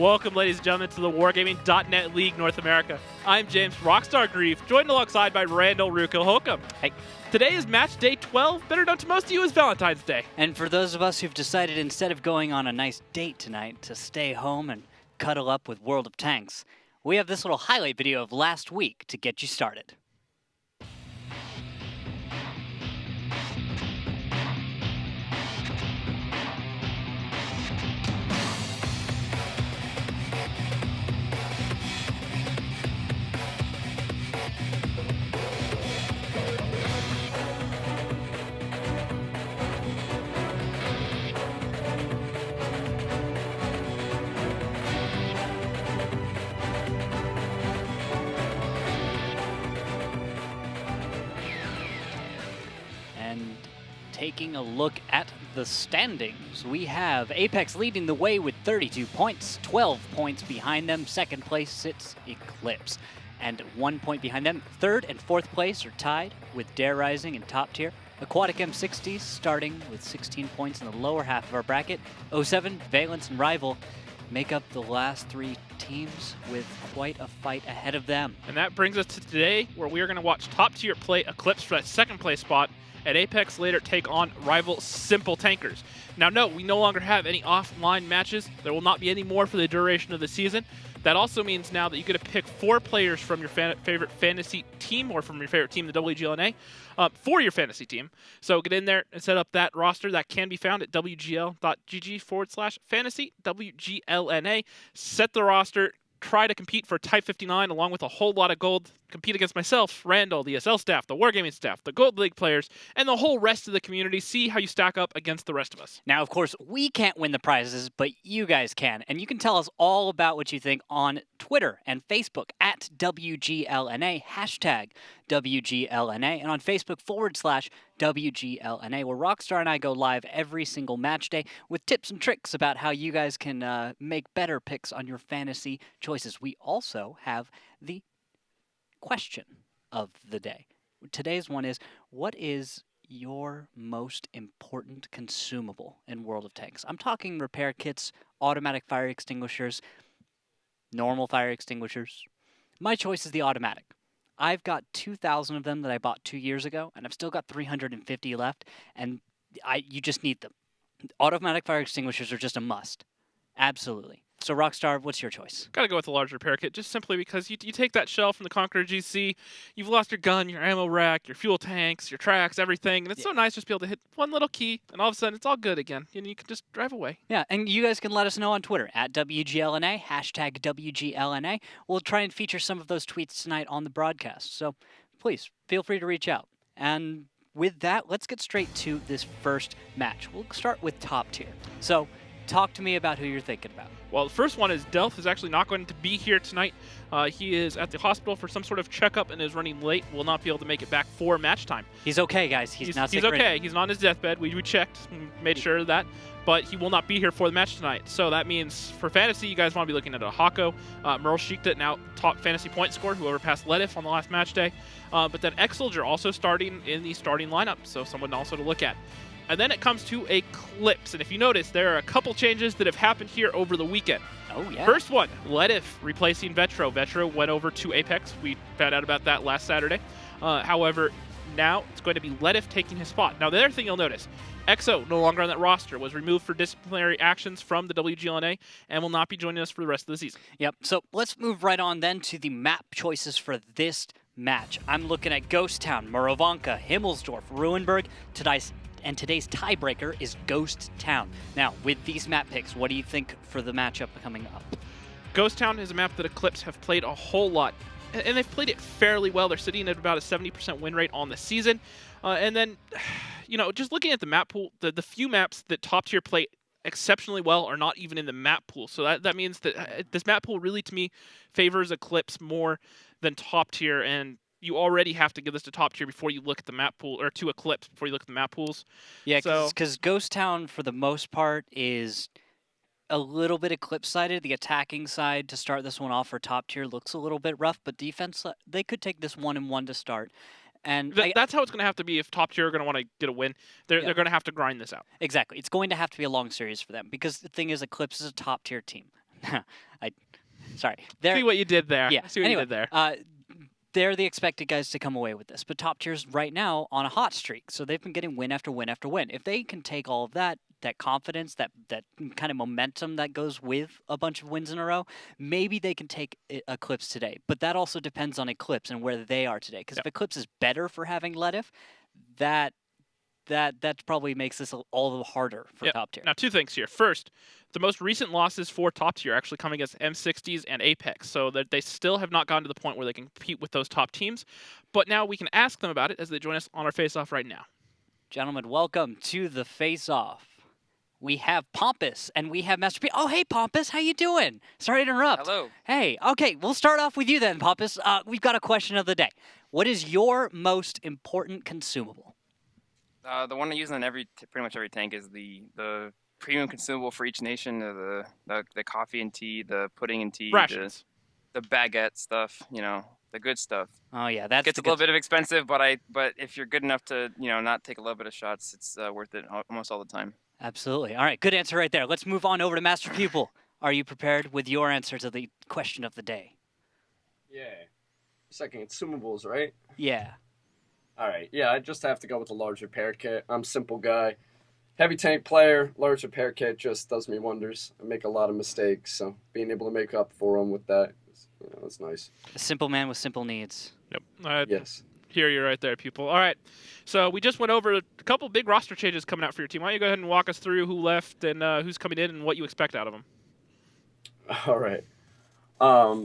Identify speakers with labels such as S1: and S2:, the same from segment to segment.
S1: Welcome, ladies and gentlemen, to the Wargaming.net League North America. I'm James Rockstar Grief, joined alongside by Randall Ruko Holcomb.
S2: Hey.
S1: Today is match day 12, better known to most of you as Valentine's Day.
S2: And for those of us who've decided instead of going on a nice date tonight to stay home and cuddle up with World of Tanks, we have this little highlight video of last week to get you started. And taking a look at the standings, we have Apex leading the way with 32 points, 12 points behind them. Second place sits Eclipse, and 1 point behind them. Third and fourth place are tied with Dare Rising in top tier. Aquatic M60 starting with 16 points in the lower half of our bracket. 07, Valence, and Rival make up the last three teams with quite a fight ahead of them.
S1: And that brings us to today, where we are going to watch top tier play Eclipse for that second place spot, and Apex later take on rival Simple Tankers. Now, no, we no longer have any offline matches. There will not be any more for the duration of the season. That also means now that you get to pick 4 players from your favorite fantasy team, or from your favorite team, the WGLNA, for your fantasy team. So get in there and set up that roster. That can be found at wgl.gg/fantasy, WGLNA. Set the roster. Try to compete for Type 59 along with a whole lot of gold. Compete against myself, Randall, the SL staff, the Wargaming staff, the Gold League players, and the whole rest of the community. See how you stack up against the rest of us.
S2: Now, of course, we can't win the prizes, but you guys can. And you can tell us all about what you think on Twitter and Facebook at WGLNA, hashtag WGLNA, and on Facebook /WGLNA, where Rockstar and I go live every single match day with tips and tricks about how you guys can make better picks on your fantasy choices. We also have the question of the day. Today's one is, what is your most important consumable in World of Tanks? I'm talking repair kits, automatic fire extinguishers, normal fire extinguishers. My choice is the automatic. I've got 2,000 of them that I bought 2 years ago, and I've still got 350 left, and you just need them. Automatic fire extinguishers are just a must. Absolutely. So, Rockstar, what's your choice?
S1: Got to go with the large repair kit, just simply because you take that shell from the Conqueror GC, you've lost your gun, your ammo rack, your fuel tanks, your tracks, everything, and it's so nice just to be able to hit one little key, and all of a sudden it's all good again, and you can just drive away.
S2: Yeah, and you guys can let us know on Twitter at WGLNA, hashtag WGLNA. We'll try and feature some of those tweets tonight on the broadcast, so please feel free to reach out. And with that, let's get straight to this first match. We'll start with top tier. So, talk to me about who you're thinking about.
S1: Well, the first one is Delph is actually not going to be here tonight. He is at the hospital for some sort of checkup and is running late. Will not be able to make it back for match time.
S2: He's okay, guys. He's not sick.
S1: He's okay. He's not on his deathbed. We checked and made sure of that. But he will not be here for the match tonight. So that means for fantasy, you guys want to be looking at a Hako. Merle Sheikta, now top fantasy point scorer, whoever passed Ledif on the last match day. But then X-Soldier also starting in the starting lineup, so someone also to look at. And then it comes to Eclipse. And if you notice, there are a couple changes that have happened here over the weekend.
S2: Oh, yeah.
S1: First one, Ledif replacing Vetro. Vetro went over to Apex. We found out about that last Saturday. However, now it's going to be Ledif taking his spot. Now, the other thing you'll notice, EXO, no longer on that roster, was removed for disciplinary actions from the WGLNA and will not be joining us for the rest of the season.
S2: Yep, so let's move right on then to the map choices for this match. I'm looking at Ghost Town, Murovanka, Himmelsdorf, Ruinberg, today's tiebreaker is Ghost Town. Now, with these map picks, what do you think for the matchup coming up?
S1: Ghost Town is a map that Eclipse have played a whole lot, and they've played it fairly well. They're sitting at about a 70% win rate on the season. And then, just looking at the map pool, the few maps that top tier play exceptionally well are not even in the map pool. So that means that this map pool really, to me, favors Eclipse more than top tier, and you already have to give this to top tier before you look at the map pool, or to Eclipse before you look at the map pools.
S2: Yeah, because Ghost Town, for the most part, is a little bit Eclipse-sided. The attacking side to start this one off for top tier looks a little bit rough, but defense, they could take this 1-1 to start. And
S1: that's how it's going to have to be if top tier are going to want to get a win. They're going to have to grind this out.
S2: Exactly. It's going to have to be a long series for them, because the thing is, Eclipse is a top tier team. I sorry.
S1: See what you did there.
S2: Yeah.
S1: See what
S2: Anyway,
S1: you did there.
S2: they're the expected guys to come away with this. But top tiers right now on a hot streak. So they've been getting win after win after win. If they can take all of that confidence, that kind of momentum that goes with a bunch of wins in a row, maybe they can take Eclipse today. But that also depends on Eclipse and where they are today. Because if Eclipse is better for having Ledif, that probably makes this all the harder for top tier.
S1: Now, two things here. First, the most recent losses for top tier are actually coming against M60s and Apex, so that they still have not gotten to the point where they can compete with those top teams. But now we can ask them about it as they join us on our face-off right now.
S2: Gentlemen, welcome to the face-off. We have Pompous and we have Master P. Oh, hey, Pompous, how you doing? Sorry to interrupt.
S3: Hello.
S2: Hey, okay, we'll start off with you then, Pompous. We've got a question of the day. What is your most important consumable?
S3: The one I use on pretty much every tank is the premium consumable for each nation. The coffee and tea, the pudding and tea,
S1: Rations.
S3: the baguette stuff. The good stuff.
S2: Oh yeah, that
S3: gets a little bit expensive, but if you're good enough to not take a little bit of shots, it's worth it almost all the time.
S2: Absolutely. All right, good answer right there. Let's move on over to Master Pupil. Are you prepared with your answer to the question of the day?
S4: Yeah. Second consumables, right?
S2: Yeah.
S4: All right. Yeah, I just have to go with the large repair kit. I'm a simple guy. Heavy tank player, large repair kit just does me wonders. I make a lot of mistakes, so being able to make up for them with that, it's nice.
S2: A simple man with simple needs.
S1: Yep.
S4: Yes.
S1: Hear you right there, Pupil. All right. So we just went over a couple big roster changes coming out for your team. Why don't you go ahead and walk us through who left and who's coming in and what you expect out of them?
S4: All right.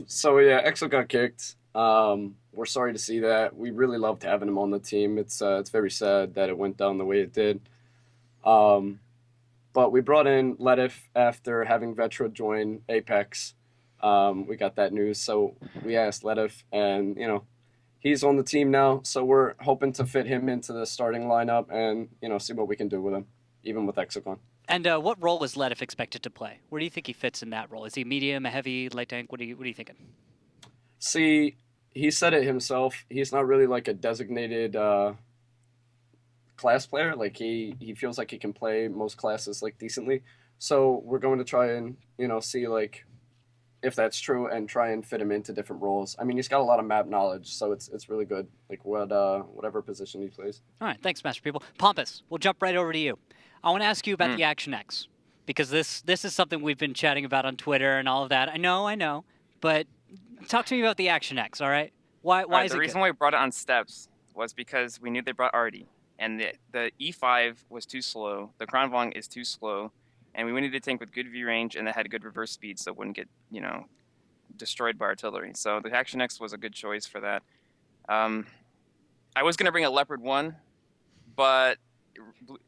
S4: So yeah, Exo got kicked. We're sorry to see that. We really loved having him on the team. It's very sad that it went down the way it did. But we brought in Ledif after having Vetra join Apex. We got that news, so we asked Ledif, and he's on the team now. So we're hoping to fit him into the starting lineup and see what we can do with him, even with Exocon.
S2: And what role is Ledif expected to play? Where do you think he fits in that role? Is he medium, a heavy, light tank? What are you thinking?
S4: See, he said it himself. He's not really like a designated class player. Like he feels like he can play most classes like decently. So we're going to try and see like if that's true and try and fit him into different roles. I mean, he's got a lot of map knowledge, so it's really good. Like whatever position he plays.
S2: All right, thanks, Master People. Pompous, we'll jump right over to you. I want to ask you about the Action X, because this is something we've been chatting about on Twitter and all of that. I know, but talk to me about the Action X, all right? Why is it good?
S3: The reason why we brought it on steps was because we knew they brought Artie, and the E5 was too slow, the Crown Vong is too slow, and we needed a tank with good view range and that had good reverse speed so it wouldn't get, destroyed by artillery. So the Action X was a good choice for that. I was going to bring a Leopard 1, but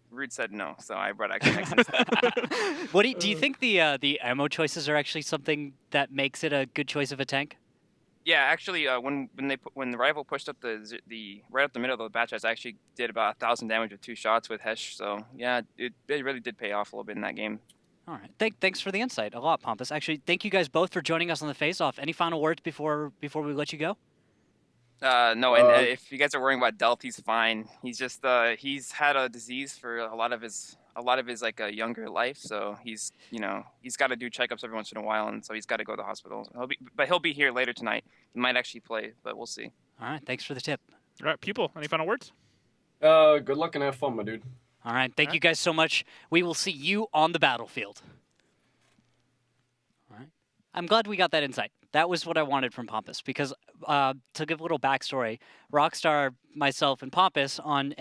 S3: Rude said no, so I brought Action X instead.
S2: Do you think the ammo choices are actually something that makes it a good choice of a tank? Yeah,
S3: actually, when the rival pushed up the right up the middle of the batch, I actually did about 1,000 damage with 2 shots with Hesh. So yeah, it really did pay off a little bit in that game.
S2: All right, thanks for the insight, a lot, Pompous. Actually, thank you guys both for joining us on the face-off. Any final words before we let you go?
S3: No, and if you guys are worrying about Delth, he's fine. He's just he's had a disease for a lot of his like younger life, so he's got to do checkups every once in a while, and so he's got to go to the hospital. He'll be here later tonight. He might actually play, but we'll see.
S2: All right, thanks for the tip.
S1: All right, Pupil, any final words?
S4: Good luck and have fun, my dude.
S2: All right, thank you guys so much. We will see you on the battlefield. All right. I'm glad we got that insight. That was what I wanted from Pompous, because to give a little backstory, Rockstar, myself, and Pompous on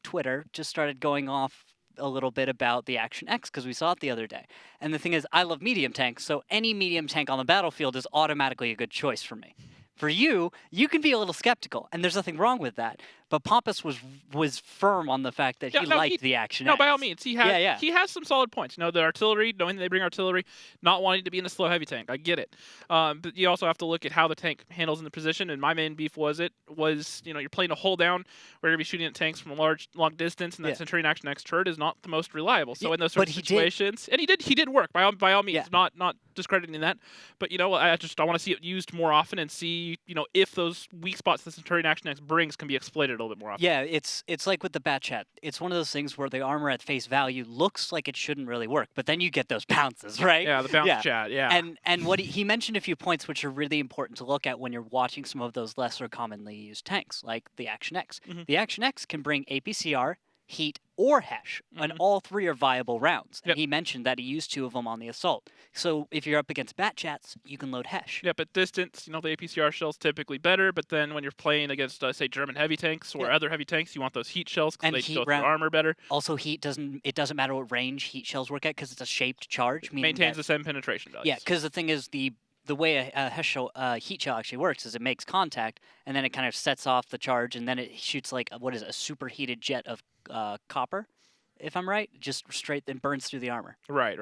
S2: Twitter just started going off a little bit about the Action X because we saw it the other day. And the thing is, I love medium tanks, so any medium tank on the battlefield is automatically a good choice for me. For you can be a little skeptical, and there's nothing wrong with that. But Pompous was firm on the fact that he liked the Action X.
S1: No, by all means, he has some solid points. The artillery, knowing that they bring artillery, not wanting to be in a slow heavy tank. I get it. But you also have to look at how the tank handles in the position. And my main beef was you're playing a hull down where you're going to be shooting at tanks from a long distance, and that Centurion Action X turret is not the most reliable. So in those sort of situations, and he did work by all means. Not discrediting that, but I want to see it used more often and see if those weak spots the Centurion Action X brings can be exploited a little bit more often.
S2: Yeah, it's like with the Batchat. It's one of those things where the armor at face value looks like it shouldn't really work, but then you get those bounces, right?
S1: Yeah, the bounce chat, yeah.
S2: And what he mentioned a few points which are really important to look at when you're watching some of those lesser commonly used tanks, like the Action X. The Action X can bring APCR, Heat, or Hesh, and all three are viable rounds. And he mentioned that he used 2 of them on the Assault. So if you're up against Batchats, you can load Hesh.
S1: Yep, at distance, the APCR shell's typically better, but then when you're playing against, say, German heavy tanks or other heavy tanks, you want those heat shells because they go through armor better.
S2: Also, Heat doesn't matter what range Heat shells work at because it's a shaped charge.
S1: Maintains the same penetration values.
S2: Yeah, because the thing is, the way a Hesh shell, heat shell actually works is it makes contact, and then it kind of sets off the charge, and then it shoots like, a superheated jet of copper, if I'm right, just straight then burns through the armor.
S1: Right.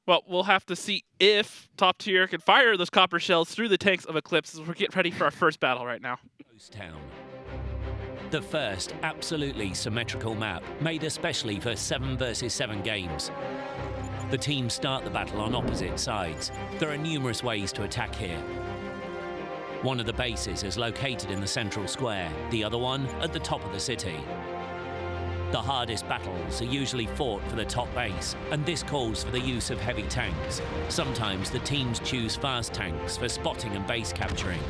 S2: Well,
S1: we'll have to see if top tier can fire those copper shells through the tanks of Eclipse as we're getting ready for our first battle right now.
S5: Town. The first absolutely symmetrical map, made especially for 7 versus 7 games. The teams start the battle on opposite sides. There are numerous ways to attack here. One of the bases is located in the central square, the other one at the top of the city. The hardest battles are usually fought for the top base, and this calls for the use of heavy tanks. Sometimes the teams choose fast tanks for spotting and base capturing.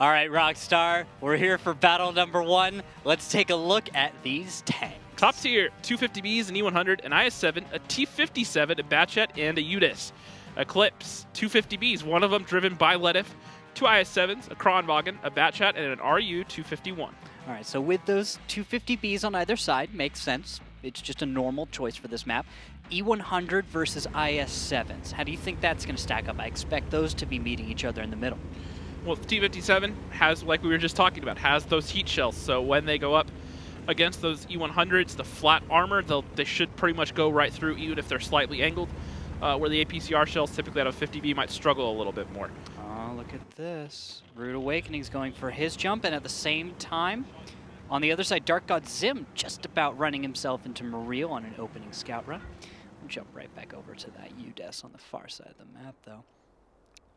S2: all right, Rockstar, we're here for battle number 1. Let's take a look at these tanks.
S1: Top tier, 250Bs, an E100, an IS-7, a T-57, a Batchat, and a UDIS. Eclipse, 250Bs, one of them driven by Ledif, 2 IS-7s, a Kronwagen, a Batchat, and an RU-251.
S2: All right, so with those 250Bs on either side, makes sense. It's just a normal choice for this map. E100 versus IS-7s. How do you think that's going to stack up? I expect those to be meeting each other in the middle.
S1: Well, the T-57 has, like we were just talking about, has those heat shells. So when they go up against those E100s, the flat armor, they should pretty much go right through, even if they're slightly angled. Where the APCR shells typically out of 50B might struggle a little bit more.
S2: Oh, look at this. Rude Awakening's going for his jump, and at the same time, on the other side, Dark God Zim just about running himself into Mariel on an opening scout run. We'll jump right back over to that UDES on the far side of the map, though.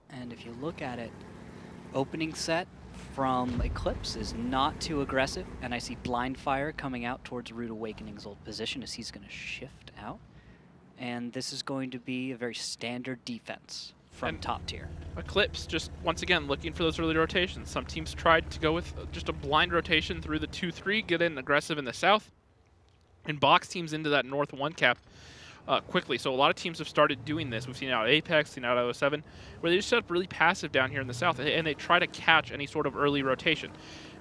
S2: And if you look at it, opening set from Eclipse is not too aggressive, and I see Blind Fire coming out towards Rude Awakening's old position as he's going to shift out. And this is going to be a very standard defense from top tier.
S1: Eclipse just, once again, looking for those early rotations. Some teams tried to go with just a blind rotation through the 2-3, get in aggressive in the south, and box teams into that north 1 cap quickly. So a lot of teams have started doing this. We've seen it out of Apex, seen it out of 07, where they just set up really passive down here in the south, and they try to catch any sort of early rotation.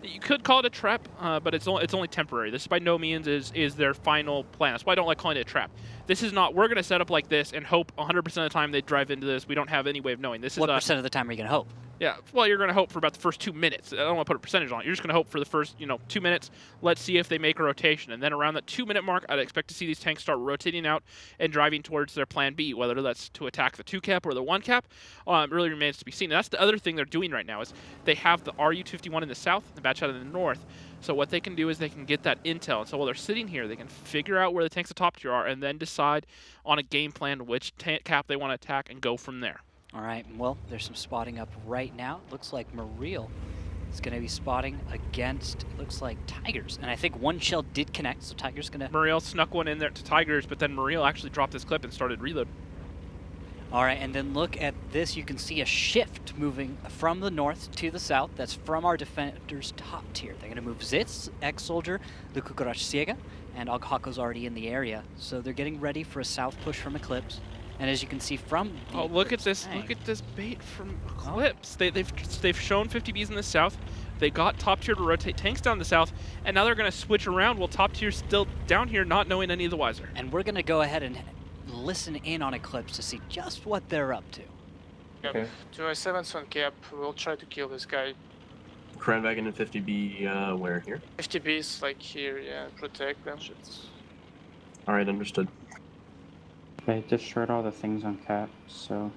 S1: You could call it a trap, but it's only temporary. This by no means is their final plan. That's why I don't like calling it a trap. This is not, we're going to set up like this and hope 100% of the time they drive into this. We don't have any way of knowing. This
S2: what
S1: is
S2: percent of the time are you going to hope?
S1: Yeah, well, you're going to hope for about the first 2 minutes. I don't want to put a percentage on it. You're just going to hope for the first, 2 minutes. Let's see if they make a rotation. And then around that 2-minute mark, I'd expect to see these tanks start rotating out and driving towards their plan B, whether that's to attack the 2 cap or the 1 cap. Really remains to be seen. And that's the other thing they're doing right now is they have the RU-251 in the south, the Batchat in the north. So what they can do is they can get that intel. And so while they're sitting here, they can figure out where the tanks at top tier are and then decide on a game plan which cap they want to attack and go from there.
S2: All right, well, there's some spotting up right now. Looks like Mariel is going to be spotting against, it looks like Tigers. And I think one shell did connect, so Tigers going to...
S1: Mariel snuck one in there to Tigers, but then Mariel actually dropped his clip and started reload.
S2: All right, and then look at this. You can see a shift moving from the north to the south. That's from our defenders' top tier. They're going to move Zitz, Ex-Soldier, Lukugarash Siega, and Aghako's already in the area. So they're getting ready for a south push from Eclipse. And as you can see from the
S1: look at this!
S2: tank,
S1: Look at this bait from Eclipse. They've shown 50Bs in the south. They got top tier to rotate tanks down the south, and now they're going to switch around while top tier's still down here, not knowing any of the wiser.
S2: And we're going to go ahead and listen in on Eclipse to see just what they're up to.
S6: Okay. 2 I7s on cap. We'll try to kill this guy.
S7: Kronwagen and 50B, where here?
S6: 50Bs like here, yeah. Protect them.
S7: Alright, understood.
S8: They destroyed all the things on cap, so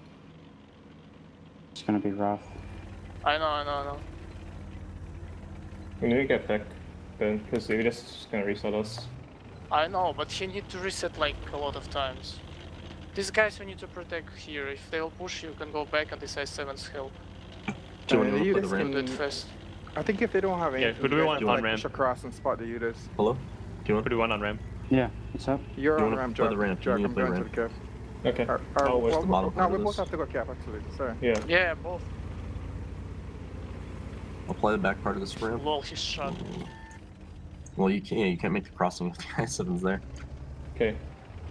S8: it's gonna be rough.
S6: I know.
S9: We need to get back then, because they're just gonna reset us.
S6: I know, but he need to reset like a lot of times. These guys you need to protect here. If they'll push you can go back and these I7s help.
S7: Do you want to
S6: You
S7: play the
S6: just
S7: ramp?
S6: can do it first.
S10: I think if they don't have anything,
S9: who do we
S10: you
S9: want
S10: guys
S9: on
S10: can,
S9: ramp?
S10: push across and spot the Udas.
S7: Hello? Do you want
S9: Who do we want on ramp?
S8: Yeah, what's up?
S10: You're
S7: You
S10: on
S7: wanna
S10: ramp,
S7: play
S10: Jack.
S7: the ramp, you
S10: Jack,
S7: need to
S10: I'm
S7: play
S10: going to
S7: ramp.
S10: the cap.
S9: Okay.
S10: Or,
S9: where's
S10: well,
S7: the bottom
S10: no,
S7: part
S10: we
S7: of
S10: both
S7: this?
S10: have to go cap, actually. Sorry.
S9: Yeah.
S6: Yeah, both.
S7: I'll play the back part of this ramp.
S6: Lol, he's shot.
S7: Well, you can't make the crossing if the i7's there.
S9: Okay.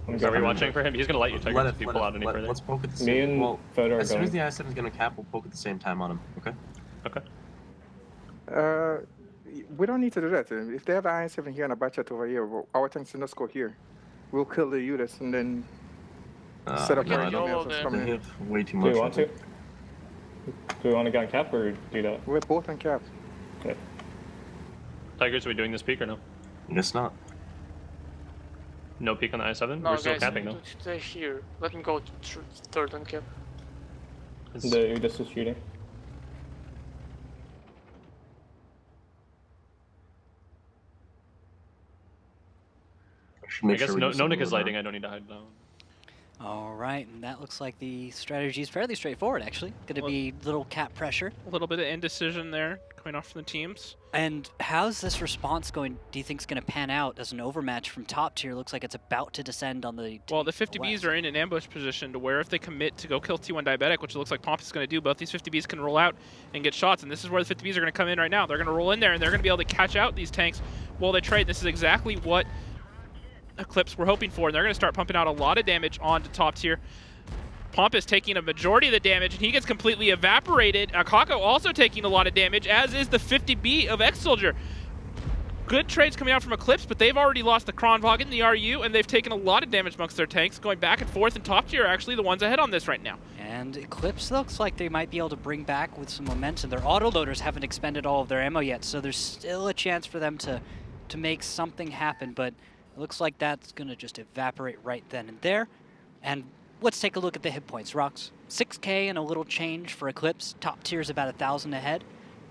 S9: Are we watching for him? He's gonna let you take
S7: Let
S9: it
S7: it,
S9: if you
S7: let
S9: pull
S7: it,
S9: out any further.
S7: let's poke at the
S9: Me
S7: same
S9: and
S7: well,
S9: Photo are
S7: as soon as
S9: going.
S7: the i7 is gonna cap, we'll poke at the same time on him, okay?
S9: Okay.
S10: We don't need to do that. If they have an I7 here and a batchet over here, our tanks can just go here. We'll kill the Udas and then set up
S7: no,
S10: our
S7: I don't.
S10: else coming
S7: They
S10: in.
S7: have way too
S9: Do
S7: much.
S9: we
S7: I
S9: want to?
S7: think.
S9: Do we want to get on cap or do that?
S10: We're both on cap.
S9: Okay. Tigers, are we doing this peak or no?
S7: I guess not.
S9: No peak on the i7?
S6: No,
S9: We're still
S6: guys,
S9: capping
S6: you
S9: though.
S6: need to stay here. Let him go to third on cap.
S9: The Udas is shooting.
S7: Should
S9: I
S7: make
S9: guess
S7: sure we do
S9: Nonic
S7: something
S9: is
S7: with
S9: lighting.
S7: that.
S9: I don't need to hide that one.
S2: All right, and that looks like the strategy is fairly straightforward, actually. Going to be little cap pressure.
S1: A little bit of indecision there coming off from the teams.
S2: And how's this response going, do you think is going to pan out as an overmatch from top tier? Looks like it's about to descend on the
S1: Well, the 50Bs are in an ambush position to where if they commit to go kill T1 Diabetic, which it looks like Pompous is going to do, both these 50Bs can roll out and get shots. And this is where the 50Bs are going to come in right now. They're going to roll in there, and they're going to be able to catch out these tanks while they trade. This is exactly what Eclipse were hoping for, and they're going to start pumping out a lot of damage onto top tier. Pompous taking a majority of the damage, and he gets completely evaporated. Akako also taking a lot of damage, as is the 50B of X-Soldier. Good trades coming out from Eclipse, but they've already lost the Kronwagen, the RU, and they've taken a lot of damage amongst their tanks, going back and forth, and top tier are actually the ones ahead on this right now.
S2: And Eclipse looks like they might be able to bring back with some momentum. Their autoloaders haven't expended all of their ammo yet, so there's still a chance for them to make something happen, but it looks like that's going to just evaporate right then and there. And let's take a look at the hit points, Rox. 6K and a little change for Eclipse. Top tier's about 1,000 ahead.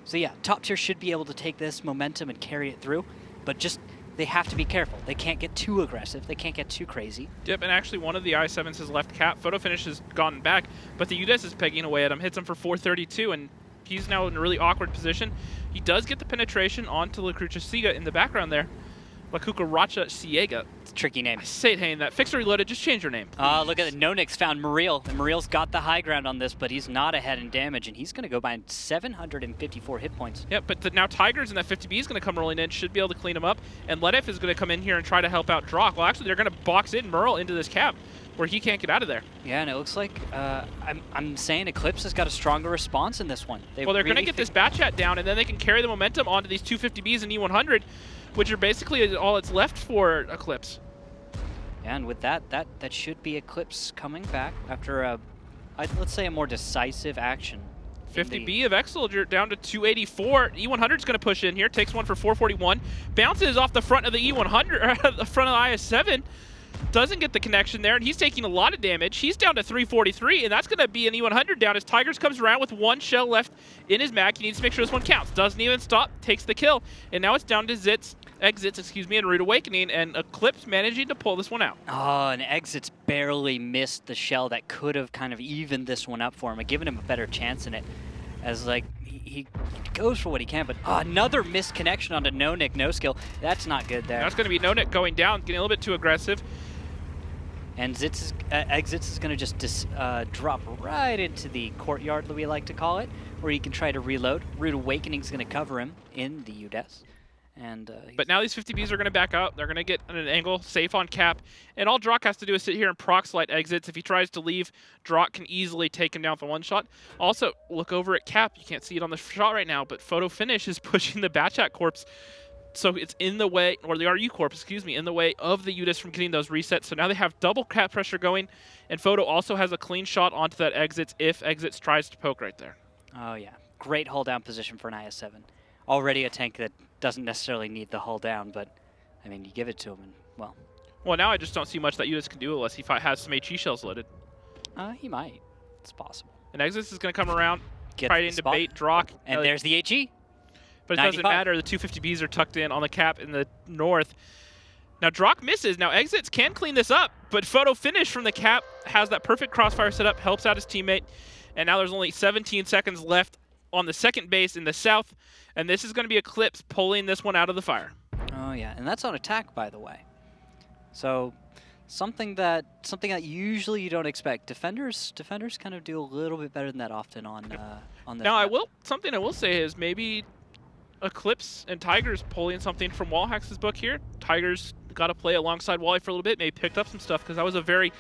S2: So yeah, top tier should be able to take this momentum and carry it through, but just they have to be careful. They can't get too aggressive. They can't get too crazy.
S1: Yep, and actually one of the I7s has left cap. Photo Finish has gone back, but the UDES is pegging away at him. Hits him for 432, and he's now in a really awkward position. He does get the penetration onto La Cruceciga in the background there. La Cucaracha Ciega.
S2: It's a tricky name.
S1: I say it, Hayne. That Fixer Reloaded, just change your name.
S2: Look at it. Nonix found Muriel, and Muriel's got the high ground on this, but he's not ahead in damage, and he's going to go by 754 hit points.
S1: Yep, but now Tigers and that 50B is going to come rolling in, should be able to clean him up, and Ledef is going to come in here and try to help out Drock. Well, actually, they're going to box in Merle into this cap, where he can't get out of there.
S2: Yeah, and it looks like, I'm saying Eclipse has got a stronger response in this one.
S1: Well, they're going to get this bat chat down, and then they can carry the momentum onto these 250Bs and E100, which are basically all that's left for Eclipse.
S2: Yeah, and with that should be Eclipse coming back after let's say a more decisive action.
S1: 50B of X-Soldier down to 284. E100 is going to push in here, takes one for 441, bounces off the front of the E100, or the front of the IS-7. Doesn't get the connection there, and he's taking a lot of damage. He's down to 343, and that's going to be an E100 down as Tigers comes around with one shell left in his mag. He needs to make sure this one counts. Doesn't even stop, takes the kill, and now it's down to Exits, and Rude Awakening, and Eclipse managing to pull this one out.
S2: Oh, and Exits barely missed the shell that could have kind of evened this one up for him and given him a better chance in it. As like he goes for what he can, but another missed connection onto No-Nick, no skill. That's not good there.
S1: That's going to be No-Nick going down, getting a little bit too aggressive.
S2: And Exits is going to just drop right into the courtyard, we like to call it, where he can try to reload. Rude Awakening is going to cover him in the UDES. And
S1: but now these 50Bs are going to back up. They're going to get an angle, safe on cap. And all Drock has to do is sit here and proc light Exits. If he tries to leave, Drock can easily take him down with one shot. Also, look over at cap. You can't see it on the shot right now, but Photo Finish is pushing the Batchat Corpse. So it's in the way, or the RU Corp, excuse me, in the way of the UDIS from getting those resets. So now they have double cap pressure going, and Photo also has a clean shot onto that Exits if Exits tries to poke right there.
S2: Oh yeah, great hold down position for an IS-7. Already a tank that doesn't necessarily need the hull down, but I mean, you give it to him and, well.
S1: Well, now I just don't see much that UDIS can do unless he has some HE shells loaded.
S2: He might. It's possible.
S1: And Exits is going to come around,
S2: Get
S1: try
S2: the
S1: to
S2: spot.
S1: bait Drock.
S2: And there's the HE.
S1: But it
S2: 95.
S1: doesn't matter. The 250Bs are tucked in on the cap in the north. Now, Drock misses. Now, Exits can clean this up, but Photo Finish from the cap has that perfect crossfire setup, helps out his teammate. And now there's only 17 seconds left on the second base in the south, and this is going to be Eclipse pulling this one out of the fire.
S2: Oh yeah, and that's on attack, by the way. So something that usually you don't expect. Defenders kind of do a little bit better than that often on this.
S1: Now,
S2: map.
S1: something I will say is maybe Eclipse and Tigers pulling something from Wallhax's book here. Tigers got to play alongside Wally for a little bit, maybe picked up some stuff, because that was a very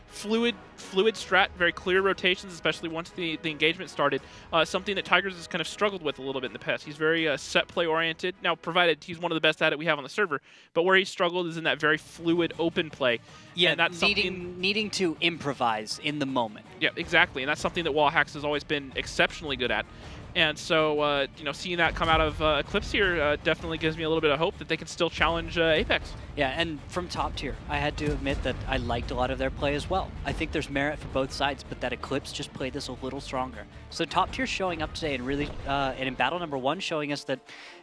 S1: fluid strat, very clear rotations, especially once the engagement started. Something that Tigers has kind of struggled with a little bit in the past. He's very set play oriented. Now, provided he's one of the best at it we have on the server, but where he struggled is in that very fluid open play.
S2: Yeah,
S1: and that's
S2: needing to improvise in the moment.
S1: Yeah, exactly, and that's something that Wallhax has always been exceptionally good at. And so, seeing that come out of Eclipse here definitely gives me a little bit of hope that they can still challenge Apex.
S2: Yeah, and from top tier, I had to admit that I liked a lot of their play as well. I think there's merit for both sides, but that Eclipse just played this a little stronger. So top tier showing up today and really, and in battle number 1, showing us that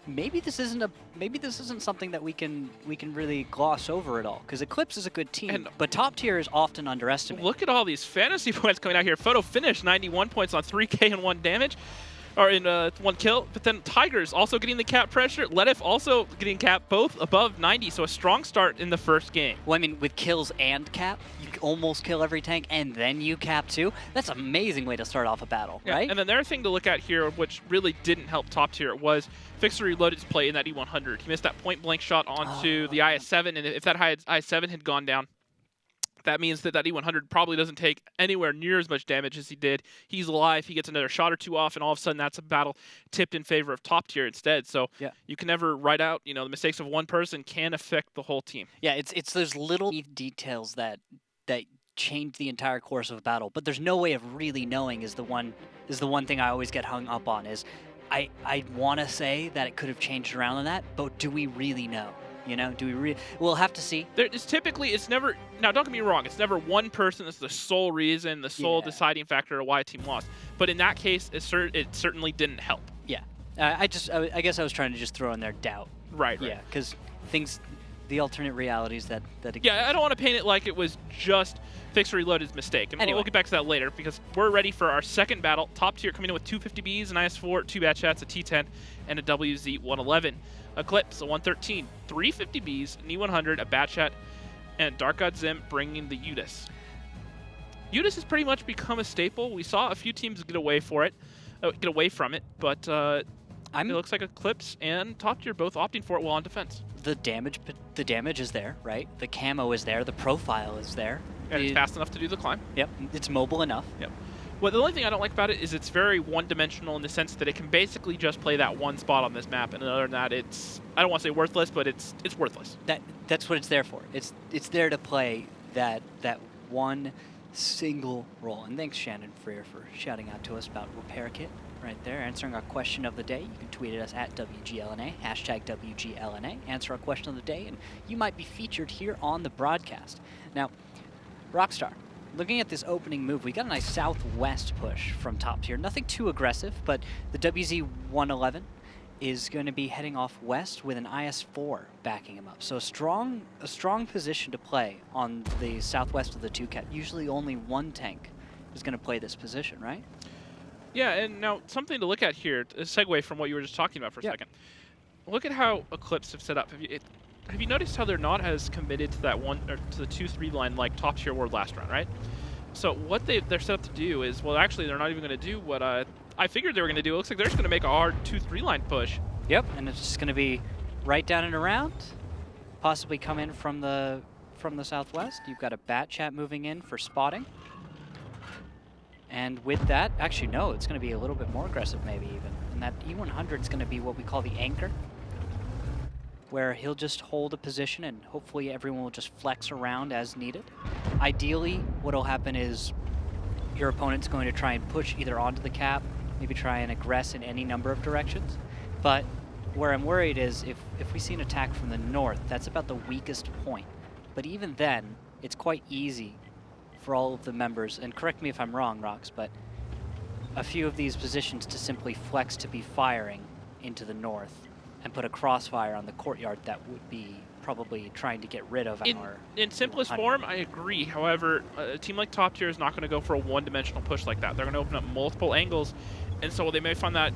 S2: maybe this isn't something that we can really gloss over at all. Because Eclipse is a good team, but top tier is often underestimated.
S1: Look at all these fantasy points coming out here. Photo finish, 91 points on 3K and 1 damage. Or in 1 kill, but then Tigers also getting the cap pressure. Ledif also getting cap, both above 90, so a strong start in the first game.
S2: Well, I mean, with kills and cap, you almost kill every tank, and then you cap too. That's an amazing way to start off a battle, right?
S1: And then the other thing to look at here, which really didn't help top tier, was Fixer Reloaded's play in that E100. He missed that point-blank shot onto the IS-7, and if that IS-7 had gone down, that means that E100 probably doesn't take anywhere near as much damage as he did. He's alive, he gets another shot or two off, and all of a sudden that's a battle tipped in favor of top tier instead. So you can never write out, the mistakes of one person can affect the whole team.
S2: Yeah, it's those little details that change the entire course of a battle, but there's no way of really knowing is the one thing I always get hung up on is I want to say that it could have changed around on that, but do we really know? Do we really? We'll have to see.
S1: It's never. Now, don't get me wrong. It's never one person that's the sole reason, the sole deciding factor of why a team lost. But in that case, it certainly didn't help.
S2: Yeah. I guess I was trying to just throw in there doubt.
S1: Right.
S2: Yeah, because the alternate realities that exist.
S1: Yeah, I don't want to paint it like it was just Fixer Reloaded's mistake. And we'll get back to that later because we're ready for our second battle. Top tier coming in with 250Bs, an IS-4, 2 Bat Chats, a T10, and a WZ-111. Eclipse, a 113, 350Bs, an E100, a Bat Chat, and Dark God Zim bringing the Udis. Udis has pretty much become a staple. We saw a few teams get away from it, but it looks like Eclipse and top tier both opting for it while on defense.
S2: The damage is there, right? The camo is there, the profile is there.
S1: And it's fast enough to do the climb.
S2: Yep, it's mobile enough.
S1: Yep. Well, the only thing I don't like about it is it's very one-dimensional in the sense that it can basically just play that one spot on this map, and other than that, it's, I don't want to say worthless, but it's worthless.
S2: That's what it's there for. It's there to play that one single role. And thanks, Shannon Freer, for shouting out to us about Repair Kit right there, answering our question of the day. You can tweet at us at WGLNA, hashtag WGLNA, answer our question of the day, and you might be featured here on the broadcast. Now, Rockstar, looking at this opening move, we got a nice southwest push from top tier. Nothing too aggressive, but the WZ-111 is going to be heading off west with an IS-4 backing him up. So a strong position to play on the southwest of the 2-cat. Usually only one tank is going to play this position, right?
S1: Yeah, and now something to look at here, a segue from what you were just talking about for a second. Look at how Eclipse have set up. Have you noticed how they're not as committed to that to the 2-3 line like top tier were last round, right? So what they're set up to do is, well, actually they're not even going to do what I figured they were going to do. It looks like they're just going to make a hard 2-3 line push.
S2: Yep, and it's just going to be right down and around, possibly come in from the southwest. You've got a Bat Chat moving in for spotting. And with that, actually no, it's going to be a little bit more aggressive maybe even. And that E100 is going to be what we call the anchor, where he'll just hold a position and hopefully everyone will just flex around as needed. Ideally, what'll happen is your opponent's going to try and push either onto the cap, maybe try and aggress in any number of directions. But where I'm worried is if we see an attack from the north, that's about the weakest point. But even then, it's quite easy for all of the members, and correct me if I'm wrong, Rox, but a few of these positions to simply flex to be firing into the north and put a crossfire on the courtyard that would be probably trying to get rid of our...
S1: In simplest form, I agree. However, a team like top tier is not going to go for a one-dimensional push like that. They're going to open up multiple angles And so they may find that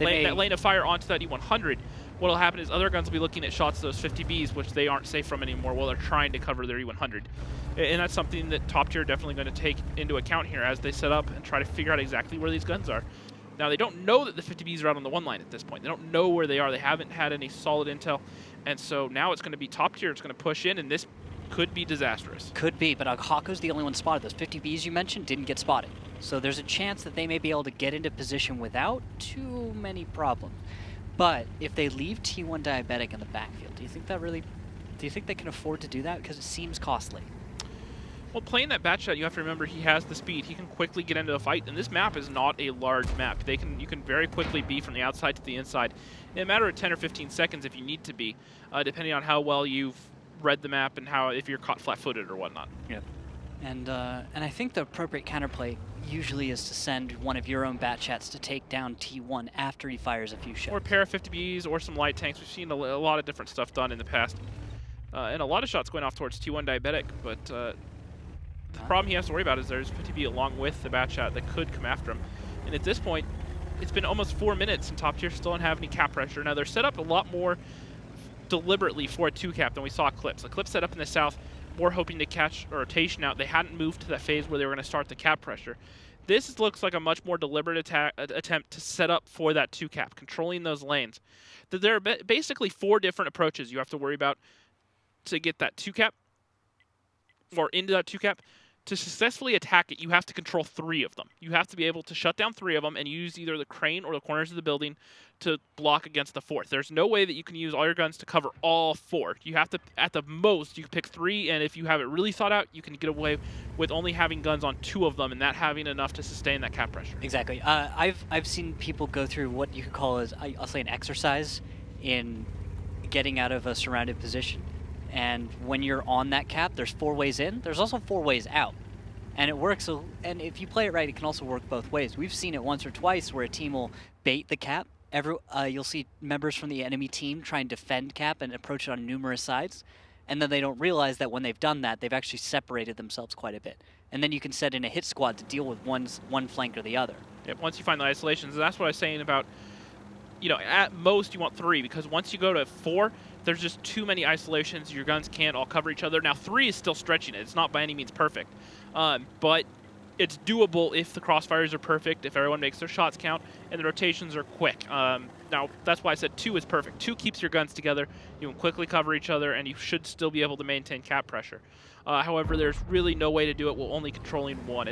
S1: lane of fire onto that E100. What'll happen is other guns will be looking at shots of those 50Bs, which they aren't safe from anymore, while they're trying to cover their E100. And that's something that Top Tier are definitely going to take into account here as they set up and try to figure out exactly where these guns are. Now, they don't know that the 50Bs are out on the 1 line at this point. They don't know where they are. They haven't had any solid intel. And so now it's going to be Top Tier. It's going to push in, and this could be disastrous.
S2: Could be, but Hako's the only one spotted. Those 50Bs you mentioned didn't get spotted. So there's a chance that they may be able to get into position without too many problems. But if they leave T1 Diabetic in the backfield, do you think they can afford to do that? Because it seems costly.
S1: Well, playing that bat shot, you have to remember he has the speed. He can quickly get into a fight, and this map is not a large map. You can very quickly be from the outside to the inside in a matter of 10 or 15 seconds if you need to be, depending on how well you've read the map and if you're caught flat-footed or whatnot.
S2: Yeah. And I think the appropriate counterplay usually is to send one of your own bat chats to take down T1 after he fires a few shots.
S1: Or a pair of 50Bs or some light tanks. We've seen a lot of different stuff done in the past. And a lot of shots going off towards T1 Diabetic, but the problem he has to worry about is there's 50B along with the bat chat that could come after him. And at this point, it's been almost 4 minutes and Top Tier still don't have any cap pressure. Now, they're set up a lot more deliberately for a 2-cap than we saw Eclipse. Eclipse set up in the south, more hoping to catch a rotation out. They hadn't moved to that phase where they were going to start the cap pressure. This looks like a much more deliberate attempt to set up for that 2-cap, controlling those lanes. There are basically 4 different approaches you have to worry about to get that 2-cap, or into that 2-cap. To successfully attack it, you have to control 3 of them. You have to be able to shut down 3 of them and use either the crane or the corners of the building to block against the 4th. There's no way that you can use all your guns to cover all 4. You have to, at the most, you can pick 3, and if you have it really thought out, you can get away with only having guns on 2 of them and that having enough to sustain that cap pressure.
S2: Exactly. I've seen people go through what you could call as, I'll say, an exercise in getting out of a surrounded position. And when you're on that cap, there's 4 ways in. There's also 4 ways out. And it works, and if you play it right, it can also work both ways. We've seen it once or twice where a team will bait the cap. You'll see members from the enemy team try and defend cap and approach it on numerous sides. And then they don't realize that when they've done that, they've actually separated themselves quite a bit. And then you can set in a hit squad to deal with one flank or the other.
S1: Yeah, once you find the isolations, and that's what I was saying about, at most you want 3, because once you go to 4, there's just too many isolations. Your guns can't all cover each other. Now, 3 is still stretching it. It's not by any means perfect. But it's doable if the crossfires are perfect, if everyone makes their shots count, and the rotations are quick. Now, that's why I said 2 is perfect. 2 keeps your guns together. You can quickly cover each other, and you should still be able to maintain cap pressure. However, there's really no way to do it while only controlling 1.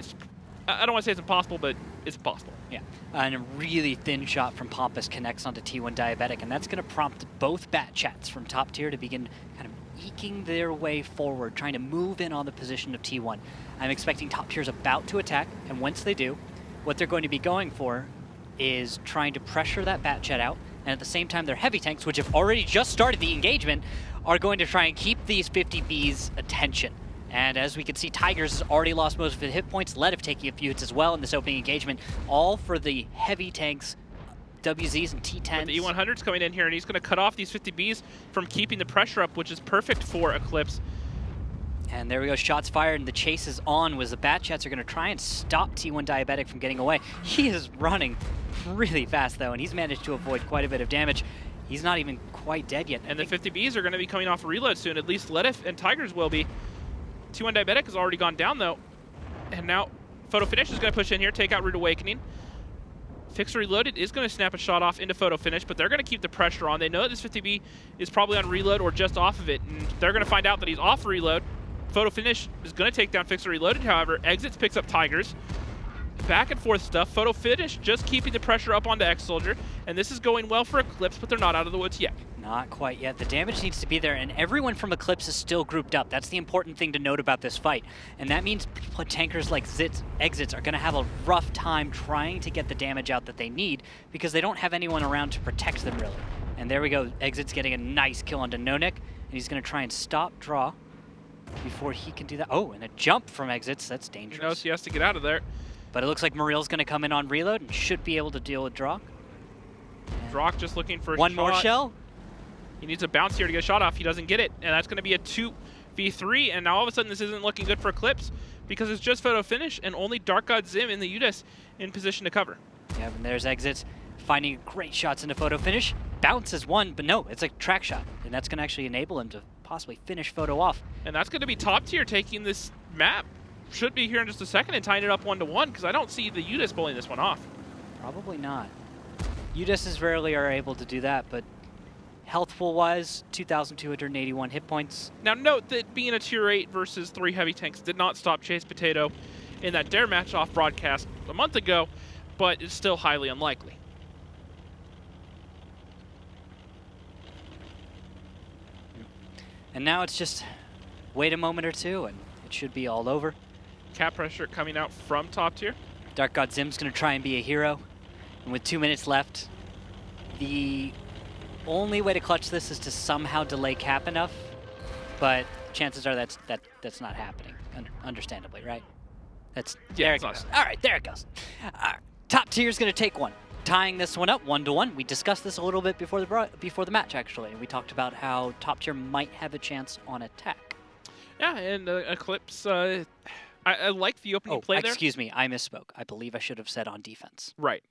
S1: I don't want to say it's impossible, but it's possible.
S2: Yeah, and a really thin shot from Pompous connects onto T1 Diabetic, and that's going to prompt both bat chats from Top Tier to begin kind of eking their way forward, trying to move in on the position of T1. I'm expecting Top Tier's about to attack, and once they do, what they're going to be going for is trying to pressure that bat chat out, and at the same time their heavy tanks, which have already just started the engagement, are going to try and keep these 50B's attention. And as we can see, Tigers has already lost most of his hit points, Ledif taking a few hits as well in this opening engagement, all for the heavy tanks, WZs and T10s.
S1: But the E100's coming in here, and he's going to cut off these 50Bs from keeping the pressure up, which is perfect for Eclipse.
S2: And there we go, shots fired, and the chase is on, was the bat chats are going to try and stop T1 Diabetic from getting away. He is running really fast, though, and he's managed to avoid quite a bit of damage. He's not even quite dead yet.
S1: And the 50Bs are going to be coming off a reload soon, at least Ledif and Tigers will be. T1 Diabetic has already gone down, though. And now Photo Finish is going to push in here, take out Rude Awakening. Fixer Reloaded is going to snap a shot off into Photo Finish, but they're going to keep the pressure on. They know that this 50B is probably on reload or just off of it, and they're going to find out that he's off reload. Photo Finish is going to take down Fixer Reloaded, however. Exits picks up Tigers. Back and forth stuff. Photo Finish just keeping the pressure up onto X-Soldier, and this is going well for Eclipse, but they're not out of the woods yet.
S2: Not quite yet. The damage needs to be there, and everyone from Eclipse is still grouped up. That's the important thing to note about this fight. And that means tankers like Exits are going to have a rough time trying to get the damage out that they need because they don't have anyone around to protect them, really. And there we go. Exits getting a nice kill onto Nonik, and he's going to try and stop draw before he can do that. Oh, and a jump from Exits. That's dangerous.
S1: He knows he has to get out of there.
S2: But it looks like Muril's going to come in on reload and should be able to deal with Drock.
S1: Drock just looking for a
S2: one
S1: shot.
S2: More shell.
S1: He needs a bounce here to get a shot off. He doesn't get it, and that's going to be a v3, and now all of a sudden this isn't looking good for Eclipse because it's just photo finish and only Dark God Zim in the UDIS in position to cover.
S2: Yeah, and there's Exits finding great shots into photo finish. Bounces one, but no, it's a track shot, and that's going to actually enable him to possibly finish photo off.
S1: And that's going to be Top Tier taking this map. Should be here in just a second and tying it up 1-1 because I don't see the UDIS pulling this one off.
S2: Probably not. UDISs rarely are able to do that, but health pool-wise, 2,281 hit points.
S1: Now note that being a tier 8 versus 3 heavy tanks did not stop Chase Potato in that Dare match off broadcast a month ago, but it's still highly unlikely.
S2: And now it's just wait a moment or two, and it should be all over.
S1: Cap pressure coming out from Top Tier.
S2: Dark God Zim's going to try and be a hero. And with 2 minutes left, the only way to clutch this is to somehow delay Cap enough. But chances are that's not happening, understandably, right? There it goes. All right, there it goes. Top Tier's going to take one. Tying this one up 1-1. We discussed this a little bit before the match, actually. We talked about how Top Tier might have a chance on attack.
S1: Yeah, and Eclipse, I like the opening play there.
S2: Excuse me, I misspoke. I believe I should have said on defense.
S1: Right.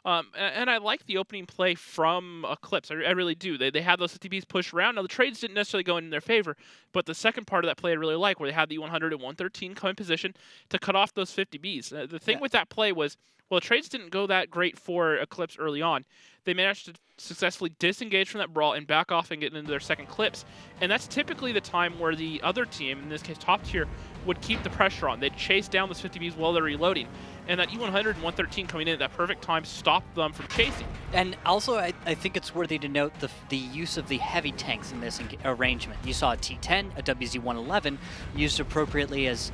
S1: And I like the opening play from Eclipse. I really do. They had those 50Bs pushed around. Now, the trades didn't necessarily go in their favor, but the second part of that play I really like, where they had the 100 and 113 come in position to cut off those 50Bs. The thing with that play was, well, the trades didn't go that great for Eclipse early on. They managed to successfully disengage from that brawl and back off and get into their second clips. And that's typically the time where the other team, in this case Top Tier, would keep the pressure on. They'd chase down those 50Bs while they're reloading. And that E100 and 113 coming in at that perfect time stopped them from chasing.
S2: And also, I think it's worthy to note the use of the heavy tanks in this arrangement. You saw a T10, a WZ-111 used appropriately as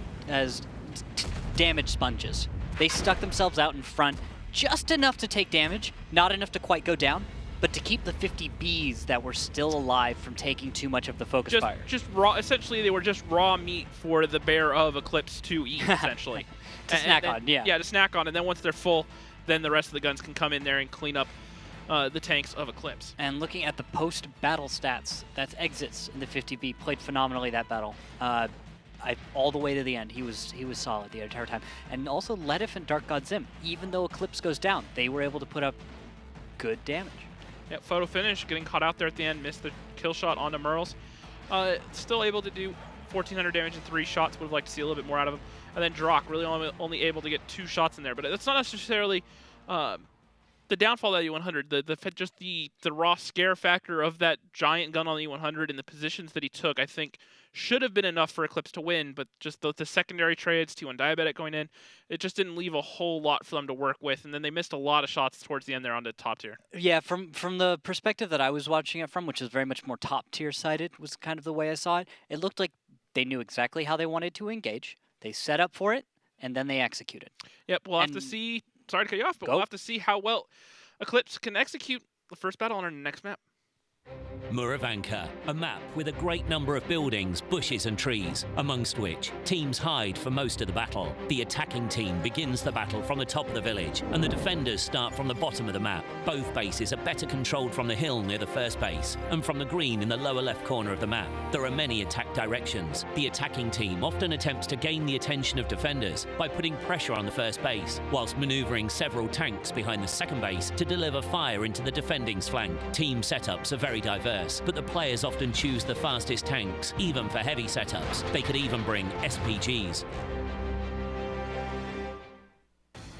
S2: damage sponges. They stuck themselves out in front just enough to take damage, not enough to quite go down, but to keep the 50Bs that were still alive from taking too much of the focus fire.
S1: Just raw. Essentially, they were just raw meat for the bear of Eclipse to eat, essentially.
S2: To snack on, yeah.
S1: Yeah, to snack on, and then once they're full, then the rest of the guns can come in there and clean up the tanks of Eclipse.
S2: And looking at the post-battle stats, that's Exits in the 50B, played phenomenally that battle. All the way to the end, he was solid the entire time. And also Ledif and Dark God Zim, even though Eclipse goes down, they were able to put up good damage.
S1: Yeah, photo finish, getting caught out there at the end, missed the kill shot onto Merles. Still able to do 1,400 damage in 3 shots, would have liked to see a little bit more out of him. And then Drock, really only able to get 2 shots in there. But that's not necessarily the downfall of the E100, just the raw scare factor of that giant gun on the E100 and the positions that he took, I think, should have been enough for Eclipse to win, but just the secondary trades, T1 Diabetic going in, it just didn't leave a whole lot for them to work with, and then they missed a lot of shots towards the end there on the Top Tier.
S2: Yeah, from the perspective that I was watching it from, which is very much more Top Tier sided, was kind of the way I saw it. It looked like they knew exactly how they wanted to engage, they set up for it, and then they executed.
S1: Yep, we'll have to see, sorry to cut you off, but we'll have to see how well Eclipse can execute the first battle on our next map.
S5: Murovanka, a map with a great number of buildings, bushes and trees, amongst which teams hide for most of the battle. The attacking team begins the battle from the top of the village, and the defenders start from the bottom of the map. Both bases are better controlled from the hill near the first base, and from the green in the lower left corner of the map. There are many attack directions. The attacking team often attempts to gain the attention of defenders by putting pressure on the first base, whilst manoeuvring several tanks behind the second base to deliver fire into the defending's flank. Team setups are very diverse, but the players often choose the fastest tanks, even for heavy setups. They could even bring SPGs.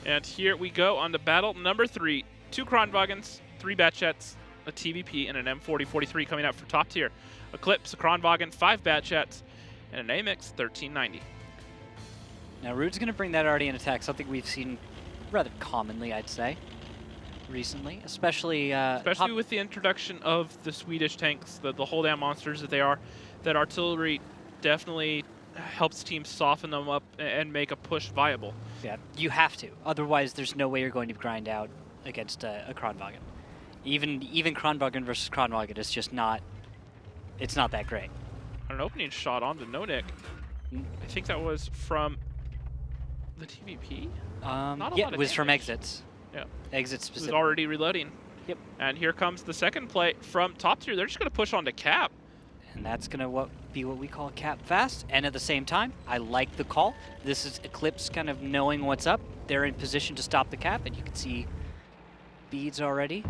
S1: And here we go on to battle number 3. 2 Kronwagens, 3 Batchets, a TVP, and an M4043 coming out for Top Tier. Eclipse, a Kronwagen, 5 Batchets, and an AMX 1390.
S2: Now Rude's going to bring that already in attack, something we've seen rather commonly, I'd say, recently, especially
S1: with the introduction of the Swedish tanks, the hold down monsters that they are. That artillery definitely helps teams soften them up and make a push viable.
S2: Yeah, you have to. Otherwise, there's no way you're going to grind out against a Kronwagen. Even Kronwagen versus Kronwagen is just not. It's not that great.
S1: An opening shot onto Nonik. I think that was from the TVP.
S2: Yeah, it was from Exits.
S1: Yeah.
S2: Exit specific.
S1: Was already reloading.
S2: Yep.
S1: And here comes the second play from Top Tier. They're just going to push on to Cap.
S2: And that's going to be what we call cap fast, and at the same time, I like the call. This is Eclipse kind of knowing what's up. They're in position to stop the cap, and you can see beads already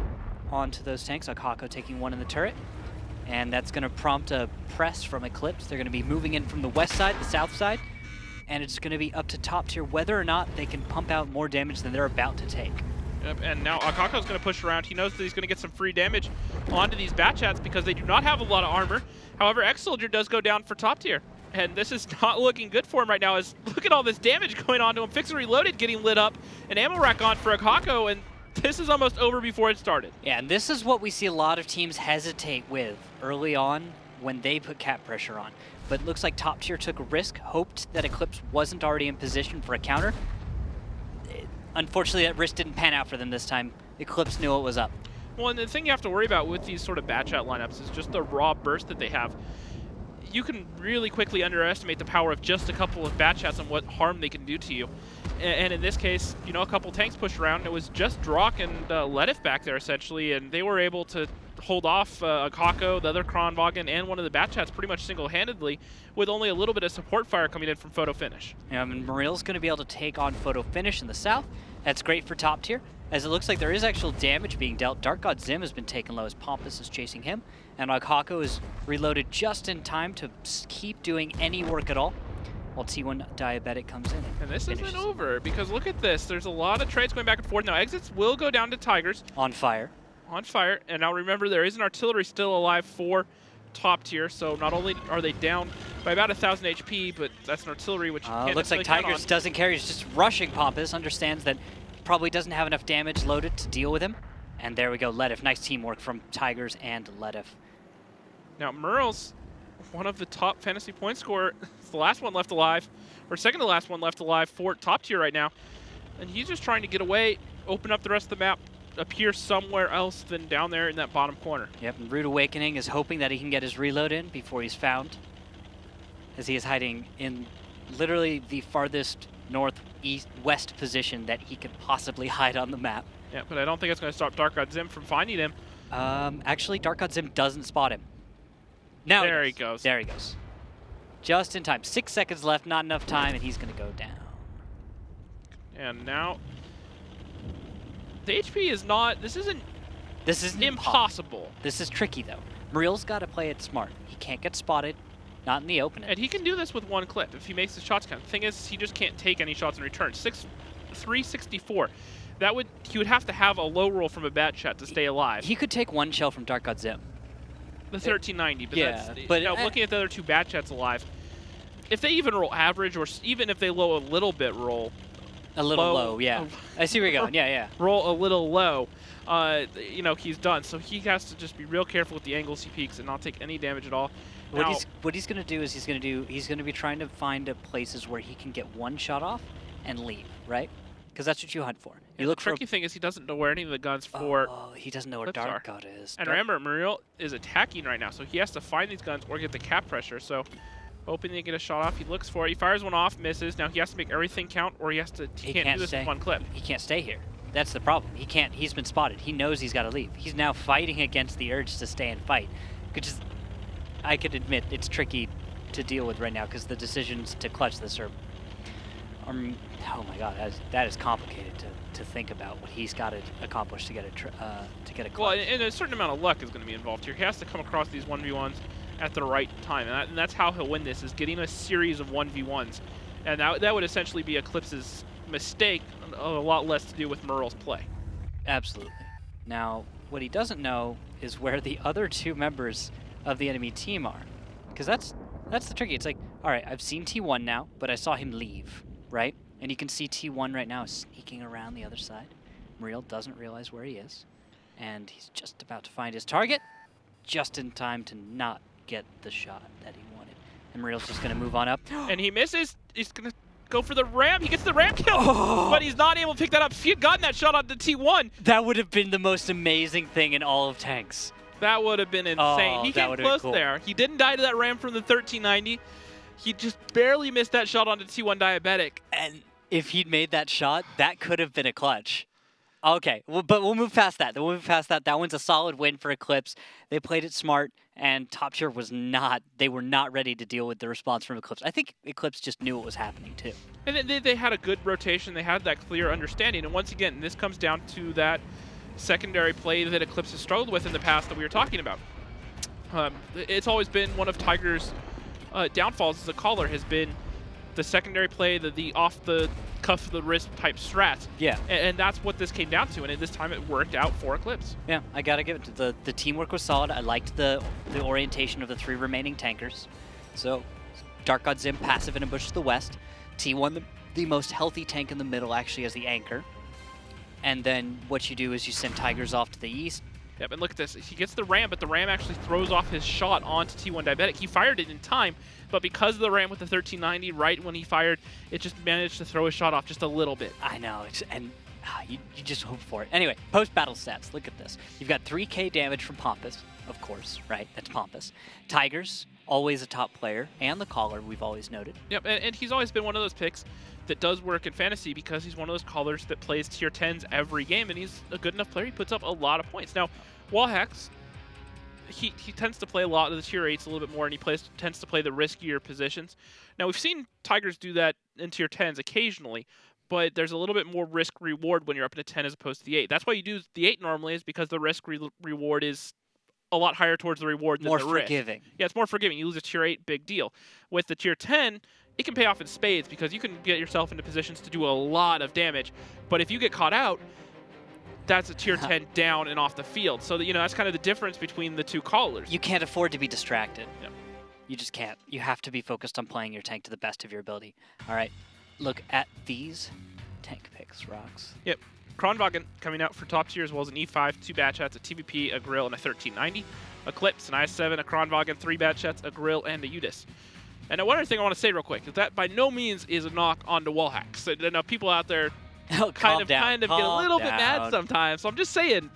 S2: onto those tanks. Akako taking one in the turret, and that's going to prompt a press from Eclipse. They're going to be moving in from the west side, the south side, and it's going to be up to top tier whether or not they can pump out more damage than they're about to take.
S1: Yep, and now Akako's going to push around. He knows that he's going to get some free damage onto these Batchats because they do not have a lot of armor. However, X-Soldier does go down for top tier. And this is not looking good for him right now. As look at all this damage going on to him. Fixer Reloaded getting lit up. An ammo rack on for Akako, and this is almost over before it started.
S2: Yeah, and this is what we see a lot of teams hesitate with early on when they put cap pressure on. But it looks like top tier took a risk, hoped that Eclipse wasn't already in position for a counter. Unfortunately, that risk didn't pan out for them this time. Eclipse knew what was up.
S1: Well, and the thing you have to worry about with these sort of Batchat lineups is just the raw burst that they have. You can really quickly underestimate the power of just a couple of Batchats and what harm they can do to you. And in this case, you know, a couple tanks pushed around, and it was just Drock and Ledif back there, essentially, and they were able to hold off Akako, the other Kronwagen, and one of the Batchats pretty much single-handedly, with only a little bit of support fire coming in from Photo Finish.
S2: Yeah, I mean, Mariel's going to be able to take on Photo Finish in the south. That's great for top tier, as it looks like there is actual damage being dealt. Dark God Zim has been taken low as Pompous is chasing him, and Akako is reloaded just in time to keep doing any work at all, while T1 Diabetic comes in.
S1: And this isn't over, because look at this. There's a lot of trades going back and forth. Now, exits will go down to Tigers.
S2: On fire.
S1: On fire. And now remember, there is an artillery still alive for top tier, so not only are they down by about 1,000 HP, but that's an artillery, which you can't
S2: looks like
S1: count
S2: Tigers
S1: on.
S2: doesn't care. He's just rushing Pompous, understands that probably doesn't have enough damage loaded to deal with him. And there we go, Ledif. Nice teamwork from Tigers and Ledif.
S1: Now, Merle's one of the top fantasy point scorer. It's the last one left alive, or second to last one left alive for top tier right now. And he's just trying to get away, open up the rest of the map, appear somewhere else than down there in that bottom corner.
S2: Yep, and Rude Awakening is hoping that he can get his reload in before he's found, as he is hiding in literally the farthest northeast-west position that he could possibly hide on the map.
S1: Yeah, but I don't think it's going to stop Dark God Zim from finding him.
S2: Actually, Dark God Zim doesn't spot him. Now
S1: there he goes.
S2: There he goes. Just in time. 6 seconds left, not enough time, and he's going to go down.
S1: And now, the HP is not, this isn't impossible.
S2: This is tricky, though. Muriel's got to play it smart. He can't get spotted, not in the opening.
S1: And he can do this with one clip if he makes his shots count. The thing is, he just can't take any shots in return. 364. He would have to have a low roll from a Batchat to stay alive.
S2: He could take one shell from Dark God Zim.
S1: The 1390, but
S2: yeah,
S1: that's,
S2: but
S1: looking at the other two Batchats alive, if they even roll average, or even if they low a little bit roll,
S2: a little low, yeah. I see where you're going. Yeah.
S1: Roll a little low, you know, he's done. So he has to just be real careful with the angles he peeks and not take any damage at all.
S2: What he's going to do is he's going to be trying to find places where he can get one shot off and leave, right? Because that's what you hunt for. You look
S1: the tricky thing is he doesn't know where any of the guns for.
S2: Oh, he doesn't know where Dark God is.
S1: And remember, Muriel is attacking right now, so he has to find these guns or get the cap pressure. So, hoping to get a shot off, he looks for it. He fires one off, misses. Now he has to make everything count, or he can't do this with one clip.
S2: He can't stay here. That's the problem. He can't. He's been spotted. He knows he's got to leave. He's now fighting against the urge to stay and fight, which is, I could admit, it's tricky to deal with right now because the decisions to clutch this are oh my God, that is complicated to think about what he's got to accomplish to get a clutch.
S1: Well, and a certain amount of luck is going to be involved here. He has to come across these 1v1s at the right time, and that's how he'll win this, is getting a series of 1v1s. And that would essentially be Eclipse's mistake, a lot less to do with Merle's play.
S2: Absolutely. Now, what he doesn't know is where the other two members of the enemy team are, because that's the tricky. It's like, all right, I've seen T1 now, but I saw him leave, right? And you can see T1 right now is sneaking around the other side. Muriel doesn't realize where he is, and he's just about to find his target, just in time to not get the shot that he wanted. And Muriel's just going to move on up.
S1: And he misses. He's going to go for the ramp. He gets the ramp kill, but he's not able to pick that up. If he had gotten that shot onto T1,
S2: that would have been the most amazing thing in all of tanks.
S1: That would have been insane. He came close there. He didn't die to that ramp from the 1390. He just barely missed that shot onto T1 Diabetic.
S2: And if he'd made that shot, that could have been a clutch. Okay, well, but we'll move past that. We'll move past that. That one's a solid win for Eclipse. They played it smart, and Top Tier was not. They were not ready to deal with the response from Eclipse. I think Eclipse just knew what was happening too.
S1: And they had a good rotation. They had that clear understanding. And once again, this comes down to that secondary play that Eclipse has struggled with in the past that we were talking about. It's always been one of Tiger's downfalls as a caller has been the secondary play, the off the cuff the wrist type strats.
S2: Yeah.
S1: And that's what this came down to. And this time it worked out for Eclipse.
S2: Yeah, I gotta give it to the teamwork was solid. I liked the orientation of the 3 remaining tankers. So Dark God Zim passive in a bush to the west. T1 the most healthy tank in the middle actually as the anchor. And then what you do is you send Tigers off to the east.
S1: Yep, and look at this. He gets the ram, but the ram actually throws off his shot onto T1 Diabetic. He fired it in time, but because of the ram with the 1390, right when he fired, it just managed to throw his shot off just a little bit.
S2: I know, you just hope for it. Anyway, post-battle stats. Look at this. You've got 3k damage from Pompous, of course, right? That's Pompous. Tigers, always a top player, and the caller, we've always noted.
S1: Yep, and he's always been one of those picks that does work in fantasy because he's one of those callers that plays tier 10s every game, and he's a good enough player. He puts up a lot of points. Now, Wallhacks, he tends to play a lot of the tier 8s a little bit more, and he tends to play the riskier positions. Now, we've seen Tigers do that in tier 10s occasionally, but there's a little bit more risk-reward when you're up in a 10 as opposed to the 8. That's why you do the 8 normally, is because the risk-reward is a lot higher towards the reward than
S2: more
S1: the risk.
S2: forgiving.
S1: Yeah, it's more forgiving. You lose a tier 8, big deal. With the tier 10, it can pay off in spades because you can get yourself into positions to do a lot of damage. But if you get caught out, that's a tier 10 down and off the field. So, that's kind of the difference between the two callers.
S2: You can't afford to be distracted.
S1: Yep.
S2: You just can't. You have to be focused on playing your tank to the best of your ability. All right, look at these tank picks, Rocks.
S1: Yep. Kronwagen coming out for top tier as well as an E5, 2 bad shots, a TVP, a grill, and a 1390. Eclipse, an I7, a Kronwagen, 3 bad shots, a grill, and a Udis. And one other thing I want to say real quick is that by no means is a knock onto Wallhacks. I know people out there kind of get a little bit mad sometimes. So I'm just saying,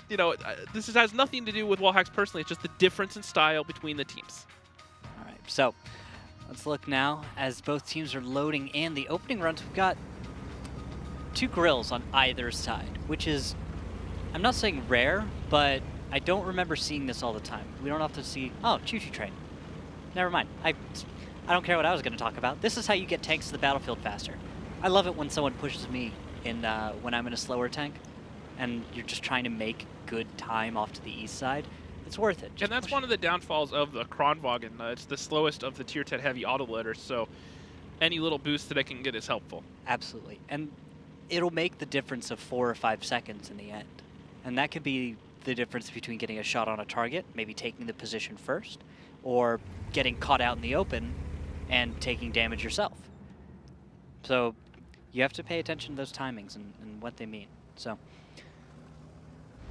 S1: this has nothing to do with Wallhacks personally. It's just the difference in style between the teams.
S2: All right, so let's look now as both teams are loading in the opening runs. We've got 2 grills on either side, which is, I'm not saying rare, but I don't remember seeing this all the time. We don't often see, oh, choo-choo train. Never mind. I don't care what I was going to talk about. This is how you get tanks to the battlefield faster. I love it when someone pushes me in when I'm in a slower tank, and you're just trying to make good time off to the east side. It's worth it.
S1: And that's one of the downfalls of the Kronwagen. It's the slowest of the tier 10 heavy autoloaders, so any little boost that I can get is helpful.
S2: Absolutely. And it'll make the difference of 4 or 5 seconds in the end. And that could be the difference between getting a shot on a target, maybe taking the position first, or getting caught out in the open and taking damage yourself. So you have to pay attention to those timings and what they mean. So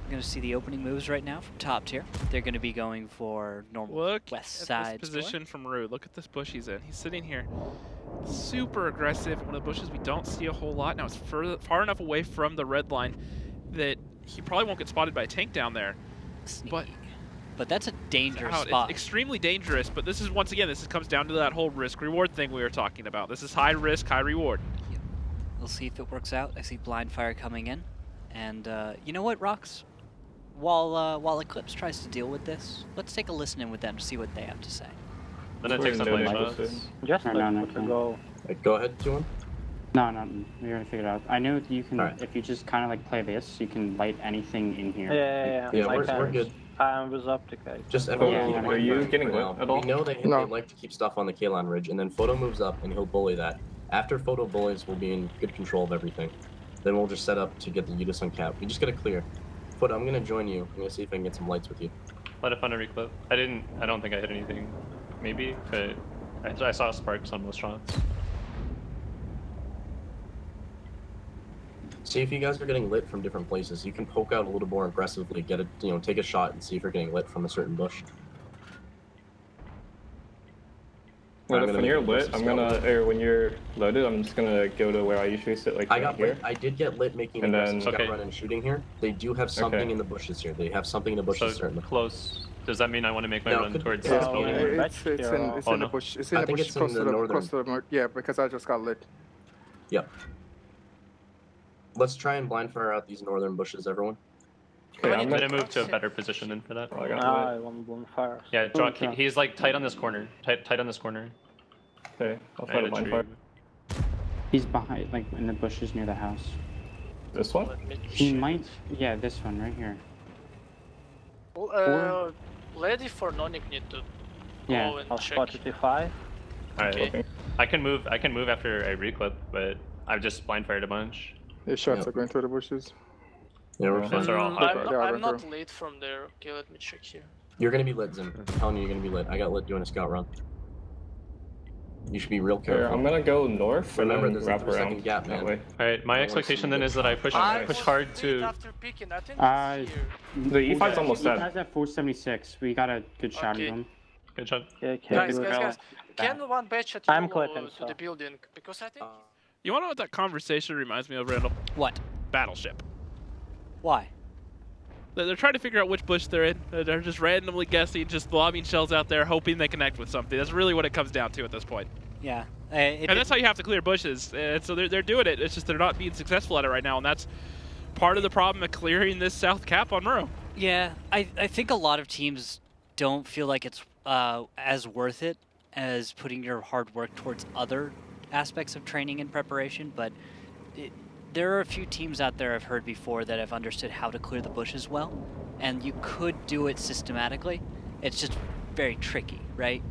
S2: we're going to see the opening moves right now from top tier. They're going to be going for normal west side.
S1: This position from Rude. Look at this bush he's in. He's sitting here super aggressive. One of the bushes we don't see a whole lot. Now it's far enough away from the red line that he probably won't get spotted by a tank down there.
S2: Sneaky. But that's a dangerous spot.
S1: It's extremely dangerous, but this is, once again, this comes down to that whole risk-reward thing we were talking about. This is high risk, high reward.
S2: Yep. We'll see if it works out. I see blind fire coming in. And you know what, Rox? While Eclipse tries to deal with this, let's take a listen in with them to see what they have to say.
S9: Then I take some blade shots.
S8: Just go.
S7: Go ahead, T1.
S8: No, you're gonna figure it out. I know you can,
S7: right.
S8: if you just kind of play this, you can light anything in here.
S7: Yeah, we're good.
S11: I was optic, guys.
S7: Just
S9: are you getting lit at all?
S7: We know they like to keep stuff on the Kalon Ridge, and then Photo moves up and he'll bully that. After Photo bullies, we'll be in good control of everything. Then we'll just set up to get the Udis on cap. We just gotta clear. Photo, I'm gonna join you. I'm gonna see if I can get some lights with you.
S9: Let it find a reclip. I don't think I hit anything. Maybe, but I saw sparks on most shots.
S7: See if you guys are getting lit from different places. You can poke out a little more aggressively, get it, take a shot and see if you're getting lit from a certain bush.
S9: Well, when you're lit, when you're loaded, I'm just gonna go to where I usually sit, like right here.
S7: I did get lit making
S9: and
S7: aggressive scout run and shooting here. They do have something in the bushes here. They have something in the bushes certainly.
S9: Close. Does that mean I want to make my run towards
S10: it's in the bush. It's in the bush close to the north. Yeah, because I just got lit.
S7: Yep. Let's try and blind fire out these northern bushes, everyone.
S9: Okay, I'm gonna move to a better position then for that. Oh,
S11: I want bonfire.
S9: Yeah, Jock, he's like tight on this corner. Tight on this corner. Okay, I'll try to blind fire.
S8: He's behind, like in the bushes near the house.
S9: This one?
S8: He might. Yeah, this one right here.
S6: Lady for Nonic need to
S8: Yeah.
S6: go and
S11: I'll
S6: check.
S11: spot 55.
S9: Alright,
S6: Okay.
S9: I can move after I reclip, but I've just blind fired a bunch.
S10: The shots are going through the bushes.
S7: Yeah, we're
S9: Those are all hot.
S6: I'm not late from there. Okay, let me check here.
S7: You're gonna be lit, Zim. I'm telling you, you're gonna be lit. I got lit doing a scout run. You should be real
S9: Here,
S7: careful.
S9: I'm gonna go north.
S7: Remember,
S9: and
S7: there's
S9: then
S7: a
S9: wrap
S7: 3 second
S9: around
S7: gap,
S9: that
S7: man.
S9: way. Alright, my expectation then is that I push hard to.
S6: After picking, I think it's here.
S9: The E5's almost
S8: He
S9: dead.
S8: has at 476. We got a good shot
S6: Okay.
S8: of him.
S9: Good shot.
S11: Yeah,
S6: Guys, can one batch at
S11: I'm
S6: yellow
S11: clipping,
S6: to
S11: so.
S6: the building? Because I think
S1: You want to know what that conversation reminds me of, Randall?
S2: What?
S1: Battleship.
S2: Why?
S1: They're trying to figure out which bush they're in. They're just randomly guessing, just lobbing shells out there, hoping they connect with something. That's really what it comes down to at this point.
S2: Yeah.
S1: And that's how you have to clear bushes. And so they're doing it. It's just they're not being successful at it right now, and that's part of the problem of clearing this south cap on Murrow.
S2: Yeah, I think a lot of teams don't feel like it's as worth it as putting your hard work towards other aspects of training and preparation, but there are a few teams out there I've heard before that have understood how to clear the bushes well, and you could do it systematically. It's just very tricky, right?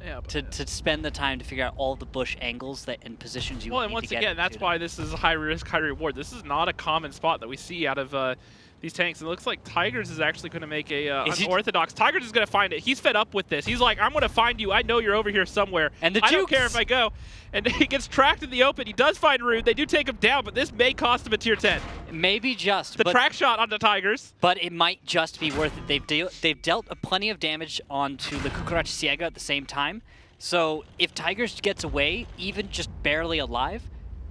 S1: Yeah.
S2: To spend the time to figure out all the bush angles that and positions you
S1: Well,
S2: need
S1: and once
S2: to get
S1: again, that's
S2: into.
S1: why this is a high risk, high reward. This is not a common spot that we see out of these tanks. It looks like Tigers is actually going to make a unorthodox. Tigers is going to find it. He's fed up with this. He's like, I'm going to find you. I know you're over here somewhere.
S2: And
S1: I don't care if I go. And he gets tracked in the open. He does find Rude. They do take him down, but this may cost him a tier 10.
S2: Maybe just
S1: The track shot on the Tigers.
S2: But it might just be worth it. They've dealt plenty of damage onto the Cucaracha Ciega at the same time. So if Tigers gets away, even just barely alive,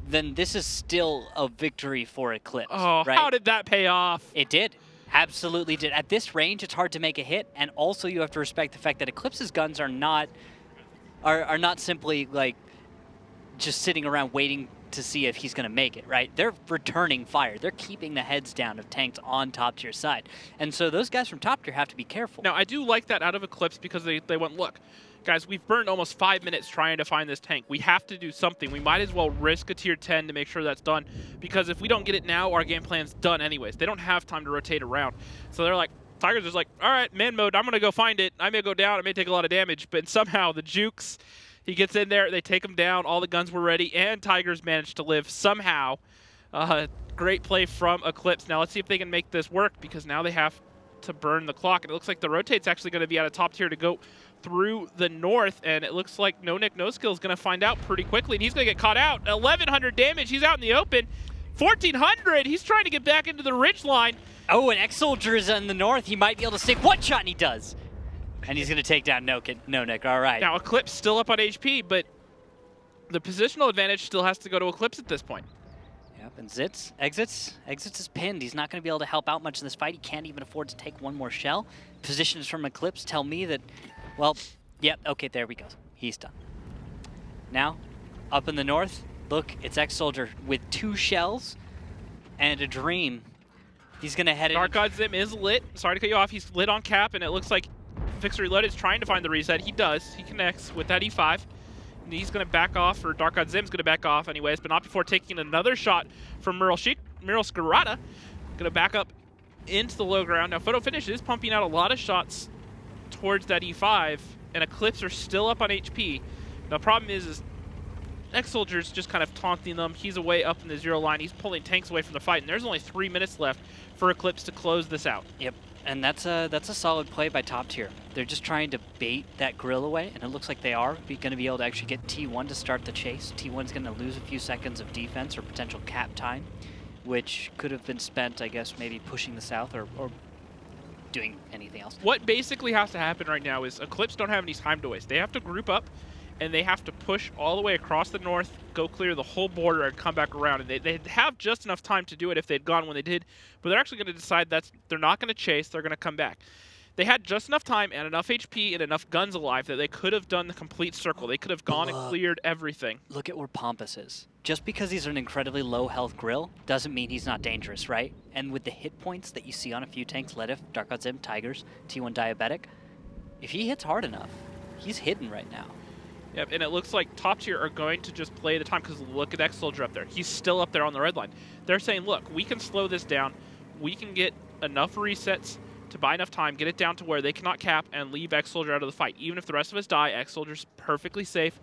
S2: then this is still a victory for Eclipse.
S1: Oh,
S2: right?
S1: how did that pay off?
S2: It did. Absolutely did. At this range, it's hard to make a hit, and also you have to respect the fact that Eclipse's guns are not simply like just sitting around waiting to see if he's going to make it, right? They're returning fire. They're keeping the heads down of tanks on top tier side. And so those guys from top tier have to be careful.
S1: Now, I do like that out of Eclipse because they went, look, guys, we've burned almost 5 minutes trying to find this tank. We have to do something. We might as well risk a tier 10 to make sure that's done, because if we don't get it now, our game plan's done anyways. They don't have time to rotate around. So they're like, Tigers is like, all right, man mode, I'm going to go find it. I may go down. I may take a lot of damage, but somehow the Jukes, he gets in there. They take him down. All the guns were ready, and Tigers managed to live somehow. Great play from Eclipse. Now let's see if they can make this work, because now they have to burn the clock, and it looks like the rotate's actually going to be at a top tier to go through the north, and it looks like No Nick No Skill is going to find out pretty quickly, and he's going to get caught out. 1,100 damage. He's out in the open. 1,400. He's trying to get back into the ridge line.
S2: Oh, and X-Soldier is in the north. He might be able to stick one shot, and he does. And he's going to take down No Nick. All right.
S1: Now Eclipse still up on HP, but the positional advantage still has to go to Eclipse at this point.
S2: Yep, and Zitz exits is pinned. He's not going to be able to help out much in this fight. He can't even afford to take one more shell. Positions from Eclipse tell me that, well, yep, okay, there we go. He's done. Now, up in the north, look, it's X-Soldier with 2 shells and a dream. He's going to head in.
S1: Dark God Zim is lit. Sorry to cut you off. He's lit on cap, and it looks like Fixer Reloaded is trying to find the reset. He does. He connects with that E5. And he's going to back off, or Dark God Zim's going to back off anyways, but not before taking another shot from Mural Scarata. Going to back up into the low ground. Now, Photo Finish is pumping out a lot of shots towards that E5, and Eclipse are still up on HP. Now, the problem is X-Soldier's just kind of taunting them. He's away up in the 0 line. He's pulling tanks away from the fight, and there's only 3 minutes left for Eclipse to close this out.
S2: Yep, and that's a solid play by top tier. They're just trying to bait that grill away, and it looks like they are going to be able to actually get T1 to start the chase. T1's going to lose a few seconds of defense or potential cap time, which could have been spent, I guess, maybe pushing the south or doing anything else.
S1: What basically has to happen right now is Eclipse don't have any time to waste. They have to group up, and they have to push all the way across the north, go clear the whole border, and come back around. And they have just enough time to do it if they'd gone when they did, but they're actually going to decide that they're not going to chase, they're going to come back. They had just enough time and enough HP and enough guns alive that they could have done the complete circle. They could have gone and cleared everything.
S2: Look at where Pompous is. Just because he's an incredibly low health grill doesn't mean he's not dangerous, right? And with the hit points that you see on a few tanks, Ledif, Dark God Zim, Tigers, T1 Diabetic, if he hits hard enough, he's hidden right now.
S1: Yep, and it looks like top tier are going to just play the time because look at X-Soldier up there. He's still up there on the red line. They're saying, look, we can slow this down. We can get enough resets to buy enough time, get it down to where they cannot cap and leave X-Soldier out of the fight. Even if the rest of us die, X-Soldier's perfectly safe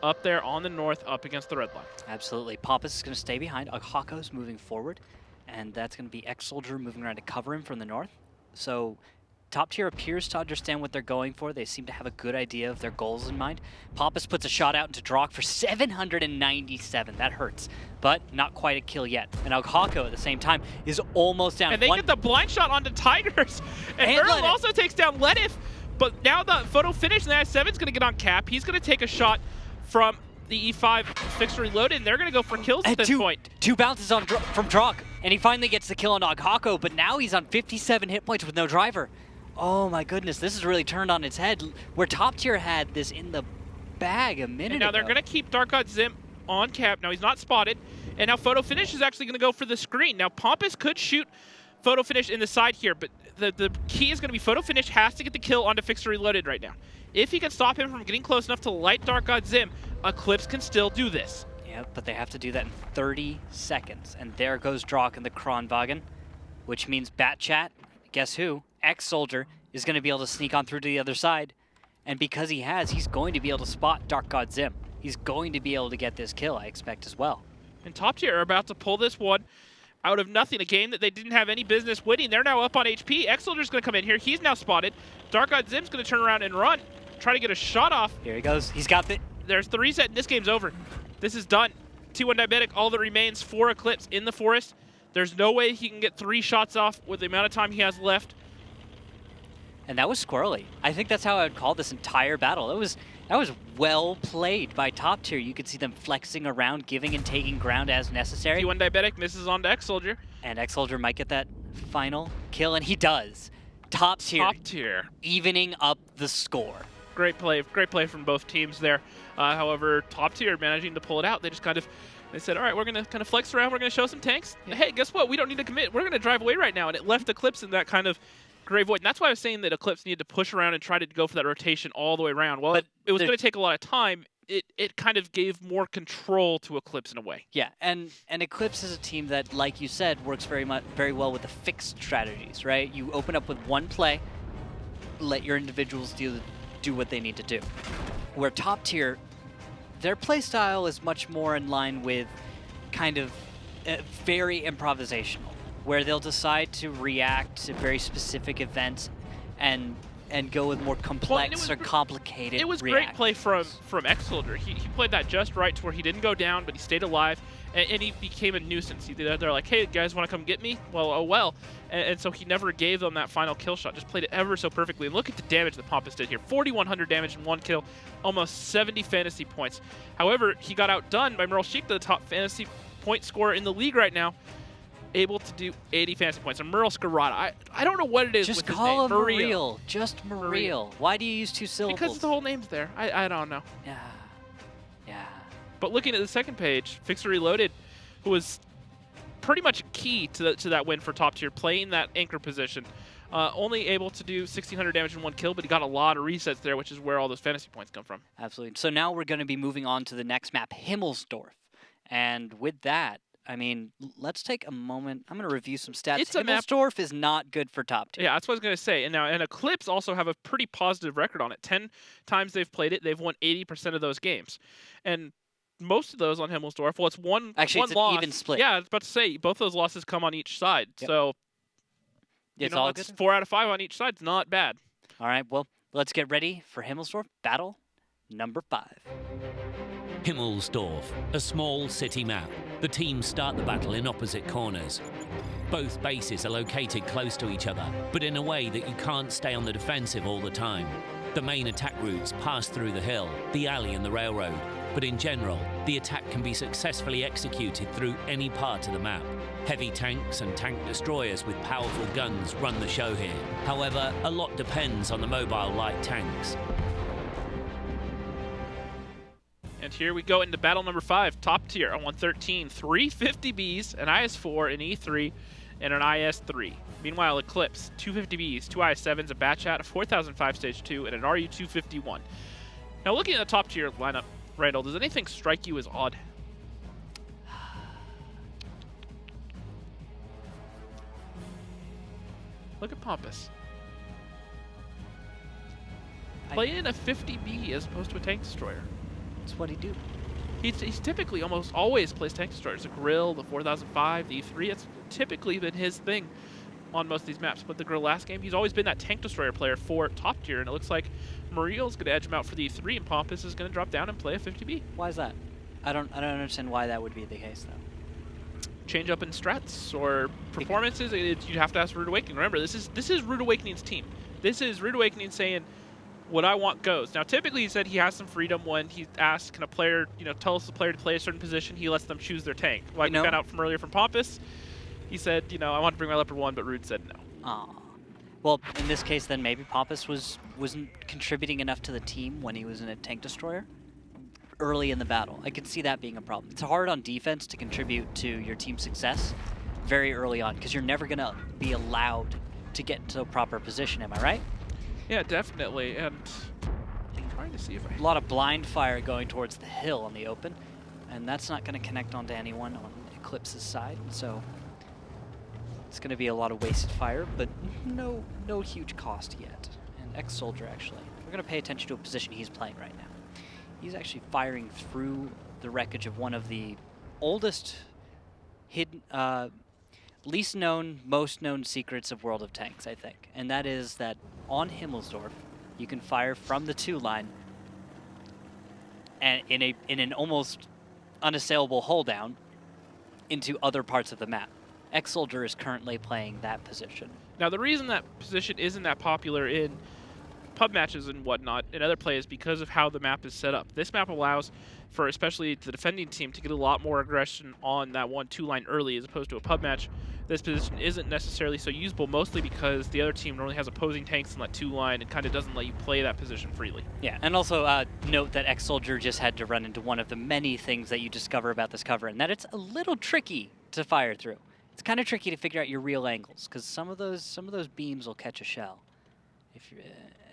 S1: up there on the north up against the red line.
S2: Absolutely. Pompous is going to stay behind. Aghako's moving forward, and that's going to be X-Soldier moving around to cover him from the north. So top tier appears to understand what they're going for. They seem to have a good idea of their goals in mind. Pompous puts a shot out into Drock for 797. That hurts, but not quite a kill yet. And Aghako at the same time is almost down.
S1: And they get the blind shot onto Tigers. And Merlin also takes down Ledif. But now the photo finish, and the I-7's going to get on cap. He's going to take a shot from the E5 fixed reloaded, and they're going to go for kills at this point.
S2: Two bounces on from Drock, and he finally gets the kill on Aghako, but now he's on 57 hit points with no driver. Oh my goodness, this is really turned on its head. Where top tier had this in the bag a minute
S1: ago. Now they're
S2: going
S1: to keep Dark God Zim on cap. Now he's not spotted. And now Photo Finish is actually going to go for the screen. Now Pompous could shoot Photo Finish in the side here, but the key is going to be Photo Finish has to get the kill onto Fixer Reloaded right now. If he can stop him from getting close enough to light Dark God Zim, Eclipse can still do this.
S2: Yep, but they have to do that in 30 seconds. And there goes Drock in the Kronwagen, which means Bat Chat, guess who? X-Soldier is going to be able to sneak on through to the other side. And because he has, he's going to be able to spot Dark God Zim. He's going to be able to get this kill, I expect, as well.
S1: And top tier are about to pull this one out of nothing, a game that they didn't have any business winning. They're now up on HP. X-Soldier's going to come in here. He's now spotted. Dark God Zim's going to turn around and run, try to get a shot off.
S2: Here he goes. He's got the...
S1: There's the reset, and this game's over. This is done. T1 Diabetic, all that remains, 4 Eclipse in the forest. There's no way he can get 3 shots off with the amount of time he has left.
S2: And that was squirrely. I think that's how I would call this entire battle. That was well played by top tier. You could see them flexing around, giving and taking ground as necessary.
S1: T1 Diabetic misses on to X-Soldier.
S2: And X-Soldier might get that final kill, and he does. Top tier.
S1: Top tier.
S2: Evening up the score.
S1: Great play from both teams there. However, top tier managing to pull it out. They just they said, all right, we're going to kind of flex around. We're going to show some tanks. Yeah. Hey, guess what? We don't need to commit. We're going to drive away right now. And it left Eclipse in that kind of gray void. And that's why I was saying that Eclipse needed to push around and try to go for that rotation all the way around. Well, it was going to take a lot of time. It kind of gave more control to Eclipse in a way.
S2: Yeah, and Eclipse is a team that, like you said, works very well with the fixed strategies, right? You open up with one play, let your individuals do what they need to do. Where top tier, their play style is much more in line with kind of very improvisational, where they'll decide to react to very specific events and go with more complex or complicated
S1: It was
S2: reactions.
S1: Great play from X-Soldier. He played that just right to where he didn't go down, but he stayed alive, and he became a nuisance. They're like, hey, guys, want to come get me? Well, oh well. And so he never gave them that final kill shot. Just played it ever so perfectly. And look at the damage that Pompous did here. 4,100 damage in 1 kill, almost 70 fantasy points. However, he got outdone by Merle Sheik, the top fantasy point scorer in the league right now, able to do 80 fantasy points. And Merle Scarrata, I don't know what it is
S2: Just
S1: with his
S2: call
S1: name.
S2: him Muriel. Just Muriel. Why do you use 2 syllables?
S1: Because the whole name's there. I don't know.
S2: Yeah.
S1: But looking at the second page, Fixer Reloaded, who was pretty much key to that win for top tier, playing that anchor position. Only able to do 1,600 damage in 1 kill, but he got a lot of resets there, which is where all those fantasy points come from.
S2: Absolutely. So now we're going to be moving on to the next map, Himmelsdorf. And with that, I mean, let's take a moment. I'm going to review some stats. Himmelsdorf is not good for top tier.
S1: Yeah, that's what I was going to say. And Eclipse also have a pretty positive record on it. 10 times they've played it, they've won 80% of those games. And most of those on Himmelsdorf, well, it's one
S2: Actually, it's
S1: loss.
S2: An even split.
S1: Yeah, I was about to say, both those losses come on each side.
S2: Yep.
S1: So,
S2: it's all
S1: that's
S2: good.
S1: 4 out of 5 on each side. It's not bad.
S2: All right, well, let's get ready for Himmelsdorf battle number 5.
S5: Himmelsdorf, a small city map. The teams start the battle in opposite corners. Both bases are located close to each other, but in a way that you can't stay on the defensive all the time. The main attack routes pass through the hill, the alley and the railroad, but in general, the attack can be successfully executed through any part of the map. Heavy tanks and tank destroyers with powerful guns run the show here. However, a lot depends on the mobile light tanks.
S1: And here we go into battle number 5, top tier on 113, 350Bs, an IS-4, an E3, and an IS-3. Meanwhile, Eclipse, 250Bs, 2 IS-7s, a Batchat, a 4005 Stage 2, and an RU-251. Now looking at the top tier lineup, Randall, does anything strike you as odd? Look at Pompous. Playing a 50B as opposed to a tank destroyer.
S2: That's what he do.
S1: He's typically almost always plays tank destroyers. The Grill, the 4005, the E3. It's typically been his thing on most of these maps. But the Grill last game, he's always been that tank destroyer player for top tier. And it looks like Muriel's going to edge him out for the E3, and Pompous is going to drop down and play a 50B.
S2: Why is that? I don't understand why that would be the case, though.
S1: Change up in strats or performances. You'd have to ask Rude Awakening. Remember, this is Rude Awakening's team. This is Rude Awakening saying, what I want goes. Now, typically, he said he has some freedom when he asks, can a player, tell us the player to play a certain position. He lets them choose their tank. Like we found out from earlier from Pompous, he said, I want to bring my Leopard 1, but Rude said no.
S2: Aw. Well, in this case, then maybe Pompous wasn't contributing enough to the team when he was in a tank destroyer early in the battle. I could see that being a problem. It's hard on defense to contribute to your team's success very early on because you're never going to be allowed to get into a proper position. Am I right?
S1: Yeah, definitely, and I'm trying to see if
S2: a lot of blind fire going towards the hill on the open, and that's not going to connect onto anyone on Eclipse's side, so it's going to be a lot of wasted fire, but no huge cost yet. And Ex-Soldier, actually, we're going to pay attention to a position he's playing right now. He's actually firing through the wreckage of one of the oldest, hidden, least known, most known secrets of World of Tanks, I think, and that is that on Himmelsdorf, you can fire from the 2 line and in an almost unassailable hull down into other parts of the map. Ex-Soldier is currently playing that position.
S1: Now, the reason that position isn't that popular in pub matches and whatnot in other play is because of how the map is set up. This map allows for especially the defending team to get a lot more aggression on that 1-2 line early as opposed to a pub match. This position isn't necessarily so usable, mostly because the other team normally has opposing tanks in that 2 line and kind of doesn't let you play that position freely.
S2: Yeah, and also note that Ex-Soldier just had to run into one of the many things that you discover about this cover, and that it's a little tricky to fire through. It's kind of tricky to figure out your real angles because some of those beams will catch a shell,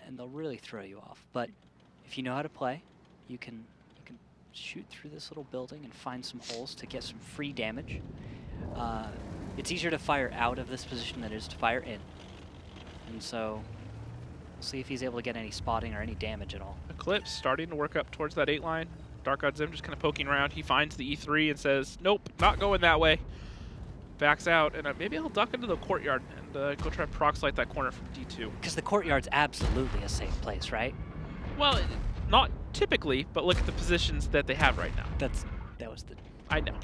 S2: and they'll really throw you off. But if you know how to play, you can shoot through this little building and find some holes to get some free damage. It's easier to fire out of this position than it is to fire in, and so we'll see if he's able to get any spotting or any damage at all.
S1: Eclipse starting to work up towards that 8 line. Dark God Zim just kind of poking around. He finds the E3 and says, nope, not going that way. Backs out, and maybe he'll duck into the courtyard and go try to proxlite that corner from D2.
S2: Because the courtyard's absolutely a safe place, right?
S1: Well, not typically, but look at the positions that they have right now.
S2: That was the...
S1: I know.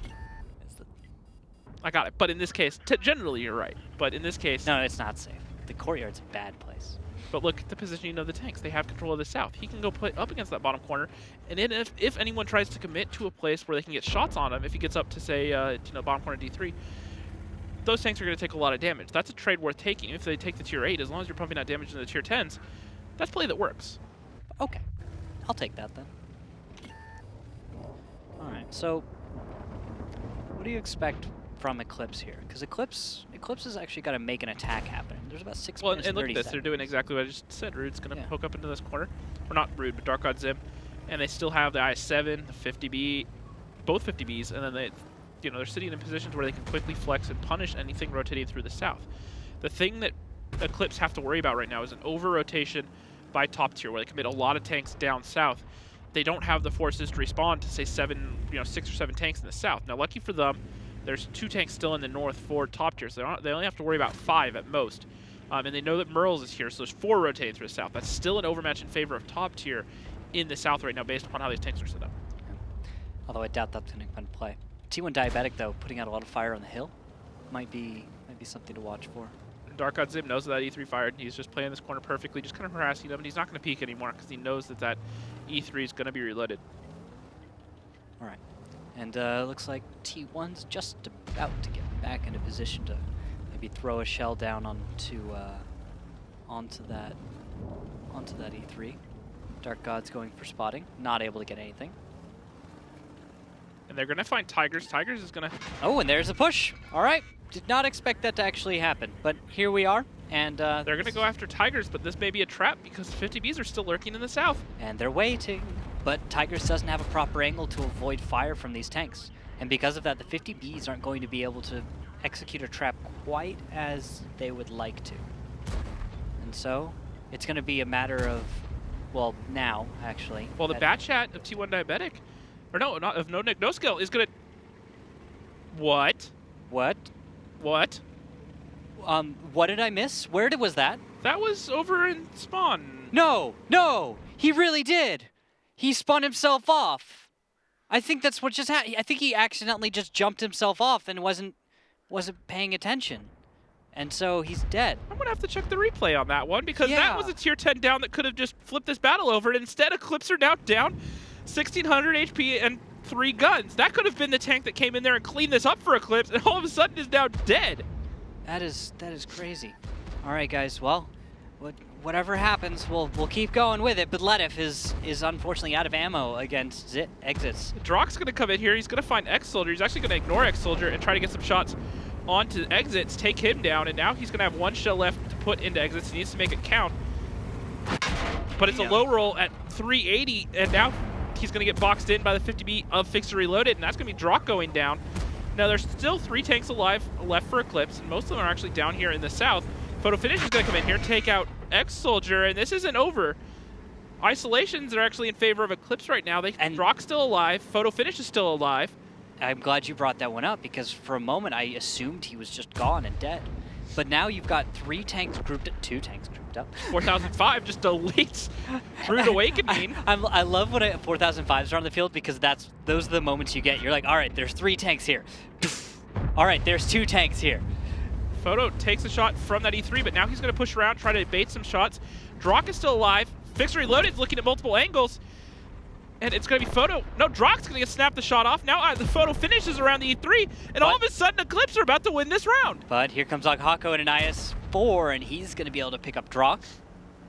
S1: I got it. But in this case, generally you're right. But in this case...
S2: No, it's not safe. The courtyard's a bad place.
S1: But look at the positioning of the tanks. They have control of the south. He can go put up against that bottom corner, and then if anyone tries to commit to a place where they can get shots on him, if he gets up to, say, bottom corner D3, those tanks are going to take a lot of damage. That's a trade worth taking. If they take the tier 8, as long as you're pumping out damage into the tier 10s, that's play that works.
S2: Okay. I'll take that then. Alright, so what do you expect from Eclipse here? Because Eclipse has actually got to make an attack happen. There's about 6 minutes
S1: and look at this.
S2: seconds.
S1: They're doing exactly what I just said. Rude's going to poke up into this corner. Or not Rude, but Dark God Zim. And they still have the IS-7, the 50B, both 50Bs, and then they're sitting in positions where they can quickly flex and punish anything rotating through the south. The thing that Eclipse have to worry about right now is an over-rotation by top tier, where they commit a lot of tanks down south. They don't have the forces to respond to, say, 6 or 7 tanks in the south. Now, lucky for them, there's 2 tanks still in the north for top tier, so they only have to worry about 5 at most. And they know that Merles is here, so there's 4 rotating through the south. That's still an overmatch in favor of top tier in the south right now, based upon how these tanks are set up.
S2: Although I doubt that's going to come into play. T1 Diabetic, though, putting out a lot of fire on the hill might be something to watch for.
S1: Dark God Zim knows that E3 fired. He's just playing this corner perfectly, just kind of harassing him, and he's not going to peek anymore because he knows that E3 is going to be reloaded.
S2: All right. And looks like T1's just about to get back into position to maybe throw a shell down onto that E3. Dark God's going for spotting, not able to get anything.
S1: And they're going to find Tigers. Tigers is going to...
S2: Oh, and there's a push. All right. Did not expect that to actually happen, but here we are. And
S1: they're going to go after Tigers, but this may be a trap because 50Bs are still lurking in the south.
S2: And they're waiting. But Tigers doesn't have a proper angle to avoid fire from these tanks. And because of that, the 50Bs aren't going to be able to execute a trap quite as they would like to. And so it's going to be a matter of, well, now, actually.
S1: Well, the bat chat of T1 Diabetic, or no, not of No Nick No Skill, is going to... What?
S2: What?
S1: What?
S2: What did I miss? Where was that?
S1: That was over in Spawn.
S2: No, no, he really did. He spun himself off. I think that's what just happened. I think he accidentally just jumped himself off and wasn't paying attention. And so he's dead.
S1: I'm going to have to check the replay on that one because that was a tier 10 down that could have just flipped this battle over. And instead, Eclipse are now down 1,600 HP and 3 guns. That could have been the tank that came in there and cleaned this up for Eclipse and all of a sudden is now dead.
S2: That is crazy. All right, guys. Well, whatever happens, we'll keep going with it. But Ledif is unfortunately out of ammo against exits.
S1: Drock's going to come in here. He's going to find X-Soldier. He's actually going to ignore X-Soldier and try to get some shots onto exits, take him down, and now he's going to have 1 shell left to put into exits. He needs to make it count. But it's a low roll at 380, and now he's going to get boxed in by the 50B of Fixer Reloaded, and that's going to be Drock going down. Now, there's still 3 tanks alive left for Eclipse, and most of them are actually down here in the south. Photo Finish is going to come in here, take out X-Soldier, and this isn't over. Isolations are actually in favor of Eclipse right now. Drock's still alive. Photo Finish is still alive.
S2: I'm glad you brought that one up because for a moment I assumed he was just gone and dead. But now you've got 2 tanks grouped up.
S1: 4005 just deletes Rude Awakening.
S2: I love when 4005s are on the field because those are the moments you get. You're like, all right, there's 3 tanks here. All right, there's 2 tanks here.
S1: Photo takes a shot from that E3, but now he's going to push around, try to bait some shots. Drock is still alive. Fixer Reloaded is looking at multiple angles. And it's going to be Photo. No, Drock's going to snap the shot off. Now the Photo finishes around the E3, and all of a sudden Eclipse are about to win this round.
S2: But here comes Aghako in an IS-4, and he's going to be able to pick up Drock.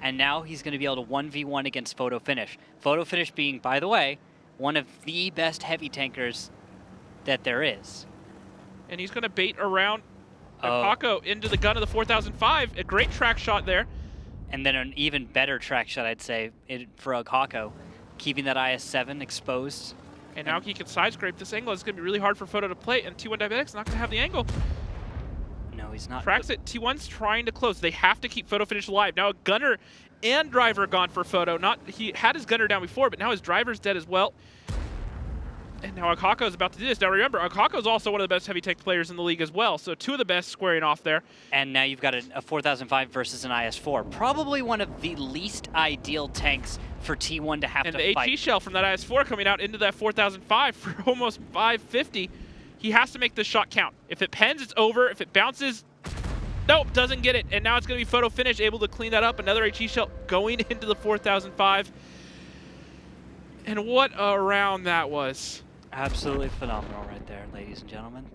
S2: And now he's going to be able to 1v1 against Photo Finish. Photo Finish being, by the way, one of the best heavy tankers that there is.
S1: And he's going to bait around Aghako into the gun of the 4005. A great track shot there.
S2: And then an even better track shot, I'd say, for Aghako. Keeping that IS-7 exposed.
S1: And now he can side scrape this angle. It's going to be really hard for Photo to play, and T1 Diabetic's not going to have the angle.
S2: No, he's not.
S1: Tracks it. T1's trying to close. They have to keep Photo Finish alive. Now a gunner and driver gone for Photo. He had his gunner down before, but now his driver's dead as well. And now Aghako is about to do this. Now remember, Aghako is also one of the best heavy tank players in the league as well. So 2 of the best squaring off there.
S2: And now you've got a 4005 versus an IS-4. Probably one of the least ideal tanks for T1 to have to fight.
S1: And the HE shell from that IS-4 coming out into that 4005 for almost 550. He has to make this shot count. If it pens, it's over. If it bounces, nope, doesn't get it. And now it's going to be Photo Finish able to clean that up. Another HE shell going into the 4005. And what a round that was.
S2: Absolutely phenomenal right there, ladies and gentlemen.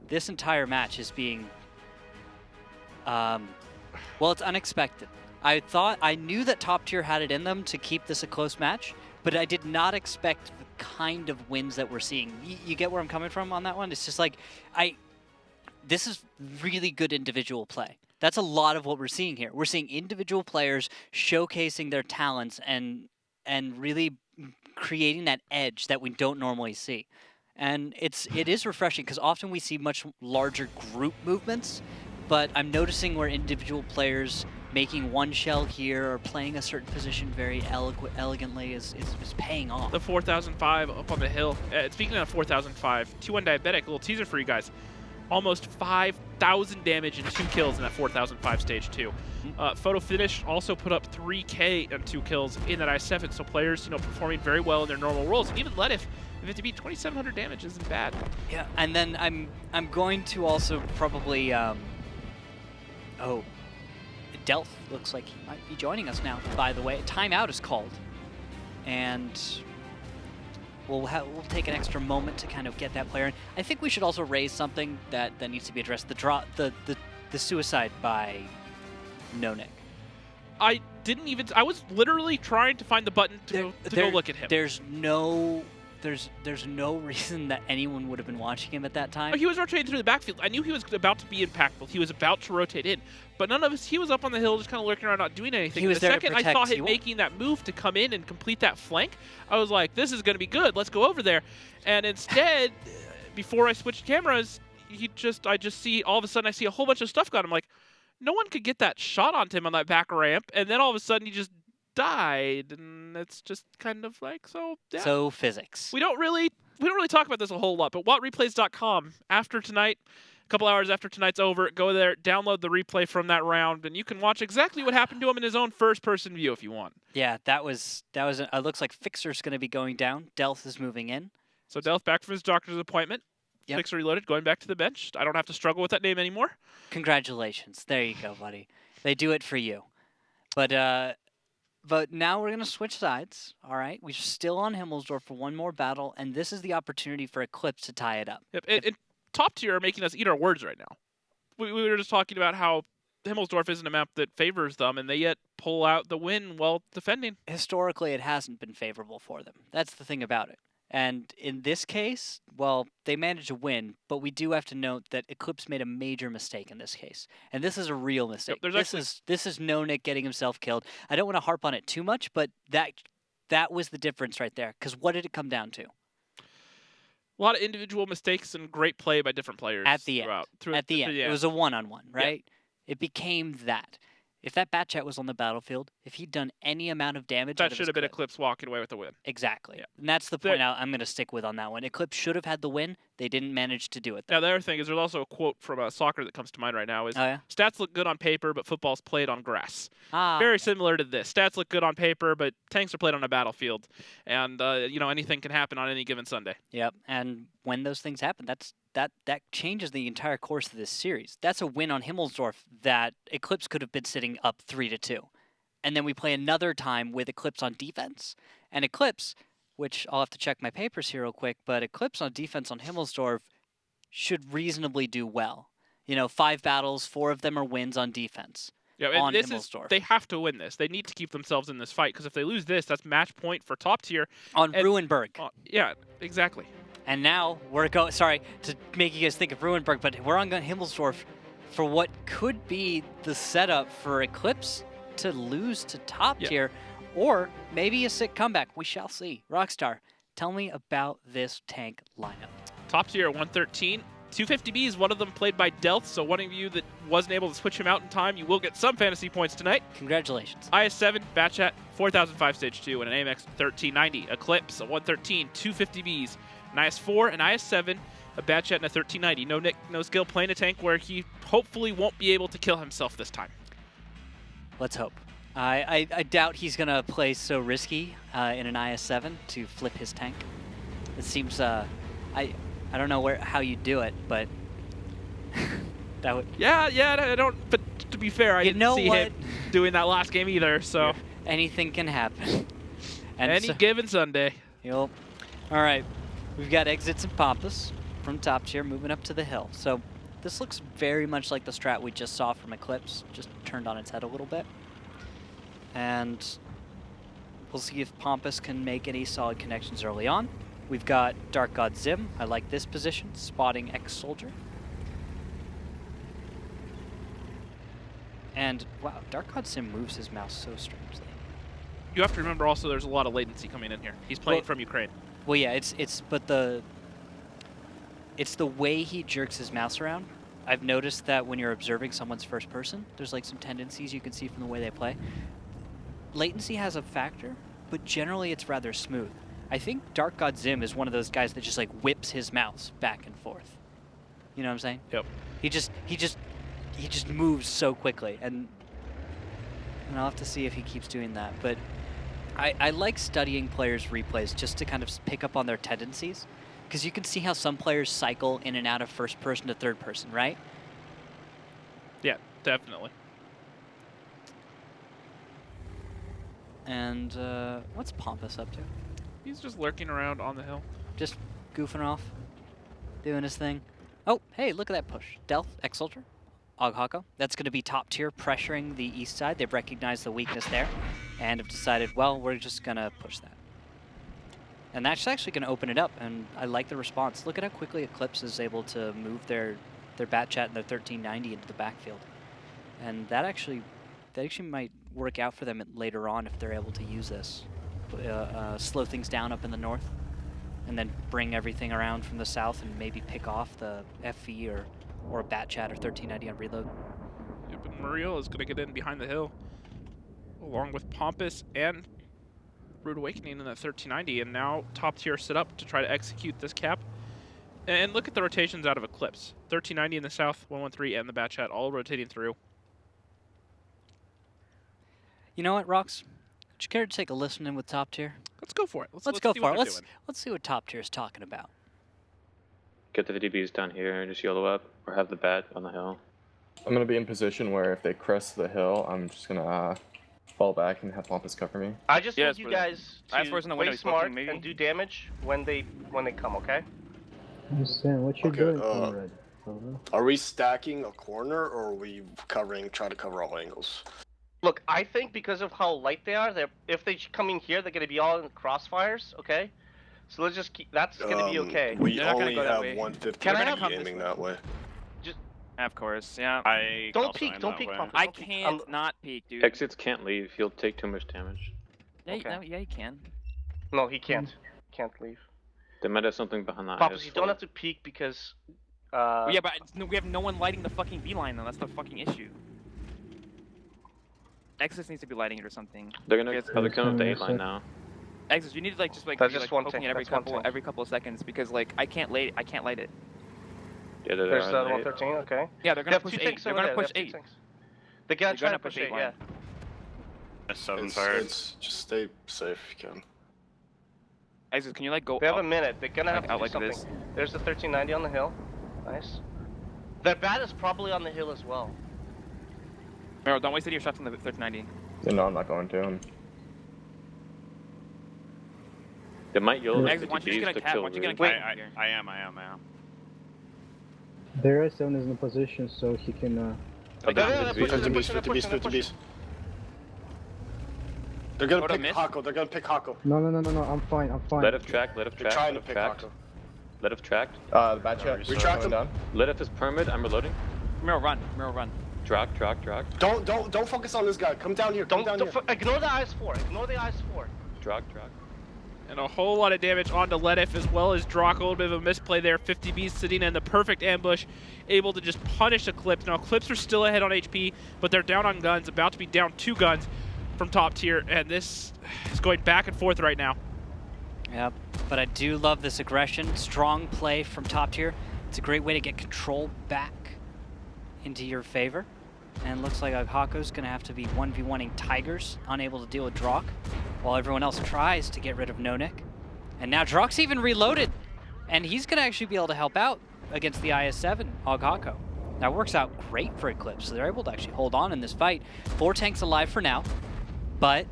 S2: This entire match is being, well, it's unexpected. I knew that Top Tier had it in them to keep this a close match, but I did not expect the kind of wins that we're seeing. You get where I'm coming from on that one? It's just like, this is really good individual play. That's a lot of what we're seeing here. We're seeing individual players showcasing their talents and really creating that edge that we don't normally see. And it is refreshing because often we see much larger group movements, but I'm noticing where individual players making 1 shell here or playing a certain position very elegantly is paying off.
S1: The 4005 up on the hill. Speaking of 4005, T1 Diabetic, a little teaser for you guys. Almost 5,000 damage and 2 kills in that 4005 stage 2. Photo Finish also put up 3K and 2 kills in that I-7, so players, performing very well in their normal roles. And even Ledif, if it to be 2,700 damage isn't bad.
S2: Yeah, and then I'm going to also probably Delph looks like he might be joining us now. By the way, timeout is called, and we'll take an extra moment to kind of get that player in. I think we should also raise something that needs to be addressed. The suicide by No Nick.
S1: I didn't even. I was literally trying to find the button to go look at him.
S2: There's no reason that anyone would have been watching him at that time.
S1: Oh, he was rotating through the backfield. I knew he was about to be impactful. He was about to rotate in, but none of us. He was up on the hill, just kind of lurking around, not doing anything.
S2: He was
S1: the
S2: there to
S1: second I
S2: protect
S1: saw him
S2: you.
S1: making that move to come in and complete that flank, I was like, "This is going to be good. Let's go over there." And instead, before I switched cameras, I just see all of a sudden I see a whole bunch of stuff going. I'm like, no one could get that shot onto him on that back ramp, and then all of a sudden he just died, and it's just kind of like so. Yeah.
S2: So physics.
S1: We don't really talk about this a whole lot, but WattReplays.com after tonight, a couple hours after tonight's over, go there, download the replay from that round, and you can watch exactly what happened to him in his own first-person view if you want.
S2: Yeah, that was. It looks like Fixer's going to be going down. Delth is moving in.
S1: So Delth back from his doctor's appointment.
S2: Yep.
S1: Fixer reloaded, going back to the bench. I don't have to struggle with that name anymore.
S2: Congratulations. There you go, buddy. They do it for you. But now we're going to switch sides, all right? We're still on Himmelsdorf for one more battle, and this is the opportunity for Eclipse to tie it up.
S1: Yep. And top tier are making us eat our words right now. We were just talking about how Himmelsdorf isn't a map that favors them, and they yet pull out the win while defending.
S2: Historically, it hasn't been favorable for them. That's the thing about it. And in this case, well, they managed to win, but we do have to note that Eclipse made a major mistake in this case. And this is a real mistake.
S1: Yep,
S2: this is No Nick getting himself killed. I don't want to harp on it too much, but that was the difference right there. Because what did it come down to?
S1: A lot of individual mistakes and great play by different players.
S2: At the end. At the end.
S1: Yeah.
S2: It was a one-on-one, right? It became that. If that Batchat was on the battlefield, if he'd done any amount of damage,
S1: that should have been Eclipse walking away with the win.
S2: Exactly.
S1: Yeah.
S2: And that's the point I'm going to stick with on that one. Eclipse should have had the win. They didn't manage to do it.
S1: Now, the other thing is there's also a quote from soccer that comes to mind right now is, stats look good on paper, but football's played on grass. Very similar to this. Stats look good on paper, but tanks are played on a battlefield. And, anything can happen on any given Sunday.
S2: Yep. And when those things happen, that changes the entire course of this series. That's a win on Himmelsdorf that Eclipse could have been sitting up 3-2. And then we play another time with Eclipse on defense. And Eclipse, which I'll have to check my papers here real quick, but Eclipse on defense on Himmelsdorf should reasonably do well. 5 battles, 4 of them are wins on defense.
S1: Yeah, and they have to win this. They need to keep themselves in this fight, because if they lose this, that's match point for top tier.
S2: On Ruinberg.
S1: Yeah, exactly.
S2: And now we're going, sorry to make you guys think of Ruinberg, but we're on Himmelsdorf for what could be the setup for Eclipse to lose to top tier, or maybe a sick comeback. We shall see. Rockstar, tell me about this tank lineup.
S1: Top tier 113. 250Bs, one of them played by Delth, so one of you that wasn't able to switch him out in time, you will get some fantasy points tonight.
S2: Congratulations.
S1: IS-7, Batchat, 4005 Stage 2, and an AMX 1390. Eclipse, a 113, 250Bs, an IS-4, an IS-7, a Batchat, and a 1390. No Nick, no skill, playing a tank where he hopefully won't be able to kill himself this time.
S2: Let's hope. I doubt he's going to play so risky in an IS-7 to flip his tank. It seems, I don't know how you do it, but that would...
S1: Yeah, I don't... But to be fair, I didn't see him doing that last game either, so... Yeah.
S2: Anything can happen. And
S1: Any given Sunday.
S2: Yep. All right. We've got Exits and Pompous from top tier moving up to the hill. So this looks very much like the strat we just saw from Eclipse, just turned on its head a little bit. And we'll see if Pompous can make any solid connections early on. We've got Dark God Zim. I like this position, spotting ex-soldier. And wow, Dark God Zim moves his mouse so strangely.
S1: You have to remember also there's a lot of latency coming in here. He's playing from Ukraine.
S2: Well, yeah, it's the way he jerks his mouse around. I've noticed that when you're observing someone's first person, there's like some tendencies you can see from the way they play. Latency has a factor, but generally it's rather smooth. I think Dark God Zim is one of those guys that just like whips his mouse back and forth. You know what I'm saying?
S1: Yep.
S2: He just moves so quickly, and I'll have to see if he keeps doing that. But I like studying players' replays just to kind of pick up on their tendencies, because you can see how some players cycle in and out of first person to third person, right?
S1: Yeah, definitely.
S2: And what's Pompous up to?
S1: He's just lurking around on the hill.
S2: Just goofing off, doing his thing. Oh, hey, look at that push. Delth, X-Soldier, Oghako. That's going to be top tier, pressuring the east side. They've recognized the weakness there and have decided, well, we're just going to push that. And that's actually going to open it up, and I like the response. Look at how quickly Eclipse is able to move their Batchat and their 1390 into the backfield. And that actually might work out for them later on if they're able to use this. Slow things down up in the north, and then bring everything around from the south and maybe pick off the FV or a Batchat or 1390 on reload.
S1: Yeah, but Muriel is going to get in behind the hill, along with Pompous and Rude Awakening in the 1390, and now top tier set up to try to execute this cap. And look at the rotations out of Eclipse. 1390 in the south, 113, and the Batchat all rotating through.
S2: You know what, Rox? Would you care to take a listen in with top tier?
S1: Let's go for it.
S2: Let's go for it. Let's see what top tier is talking about.
S12: Get the DBs down here and just YOLO up, or have the bat on the hill.
S9: I'm gonna be in position where if they crest the hill, I'm just gonna fall back and have Pompous cover me.
S13: I just need you guys to play smart and do damage when they come, okay?
S11: What you doing, Conrad?
S14: Are we stacking a corner, or are we trying to cover all angles?
S13: Look, I think because of how light they are, if they come in here, they're gonna be all in crossfires, okay? So let's just keep. That's gonna be okay.
S14: We only have 150 aiming that way.
S3: Of course, yeah.
S13: Don't peek, don't peek, Pompous.
S3: I can't not peek, dude.
S12: Exits can't leave. He'll take too much damage.
S3: Yeah,
S13: Okay.
S3: yeah, he can.
S13: No, he can't. Can't leave.
S12: They might have something behind that.
S13: Pompous, you don't have to peek because.
S3: Yeah, but we have no one lighting the fucking beeline though. That's the fucking issue. Exodus needs to be lighting it or something.
S12: They're gonna probably come up the 8 line now.
S3: Exodus, you need to like just like
S13: That's
S3: be,
S13: just
S3: like,
S13: one
S3: poking
S13: thing.
S3: it
S13: That's one thing.
S3: every couple of seconds because like I can't light it.
S12: Yeah,
S13: There's the 113, okay.
S3: Yeah, they're
S13: They
S3: gonna
S13: have
S3: push
S13: two
S3: 8.
S13: tanks
S3: They're
S13: over
S3: gonna
S13: there.
S3: push
S13: They have
S3: 8.
S13: two tanks. They're gonna try to push 8,
S3: 8
S13: yeah.
S14: Just stay safe if you can.
S3: Exodus, can you like go
S13: They have
S3: up,
S13: a minute. They're gonna have to
S3: out
S13: do
S3: like
S13: something.
S3: this?
S13: There's the 1390 on the hill. Nice. That bat is probably on the hill as well.
S3: Mero, don't waste any of your shots on the 1390.
S9: No, I'm not going to.
S12: They might YOLO the
S3: Exodus, why don't you just
S12: DBs
S3: get
S12: to
S3: a cap?
S12: kill
S3: Why don't you get a
S12: Rude.
S3: cap here?
S11: I am. Their S7 is in position, so he can.
S12: Like,
S13: Yeah,
S12: the
S13: push it,
S14: 50
S13: push
S14: bees,
S13: it,
S14: 50
S13: push
S14: bees,
S13: it,
S14: 50
S13: push
S14: bees.
S13: it.
S14: They're gonna
S3: Photo
S14: pick
S3: miss?
S14: Hako. They're gonna pick Hako.
S11: No, I'm fine.
S12: Let it track, let it
S14: They're
S12: track,
S14: trying to
S12: let it
S14: pick
S12: track.
S14: Hako.
S12: Let it track.
S9: The Batchat.
S14: Retract them.
S9: down.
S12: Let it is permit, I'm reloading.
S3: Mero, run.
S12: Track.
S14: Don't focus on this guy. Come down here. Come down here.
S13: Ignore the IS-4. Ignore the IS-4.
S12: Track.
S1: And a whole lot of damage onto Ledif as well as Drock. A little bit of a misplay there. 50Bs sitting in the perfect ambush, able to just punish Eclipse. Now Eclipse are still ahead on HP, but they're down on guns, about to be down 2 guns from top tier, and this is going back and forth right now.
S2: Yep, but I do love this aggression. Strong play from top tier. It's a great way to get control back into your favor. And looks like Aghako's going to have to be 1v1ing Tigers, unable to deal with Drock, while everyone else tries to get rid of Nonik. And now Drock's even reloaded, and he's going to actually be able to help out against the IS-7, Aghako. That works out great for Eclipse, so they're able to actually hold on in this fight. 4 tanks alive for now, but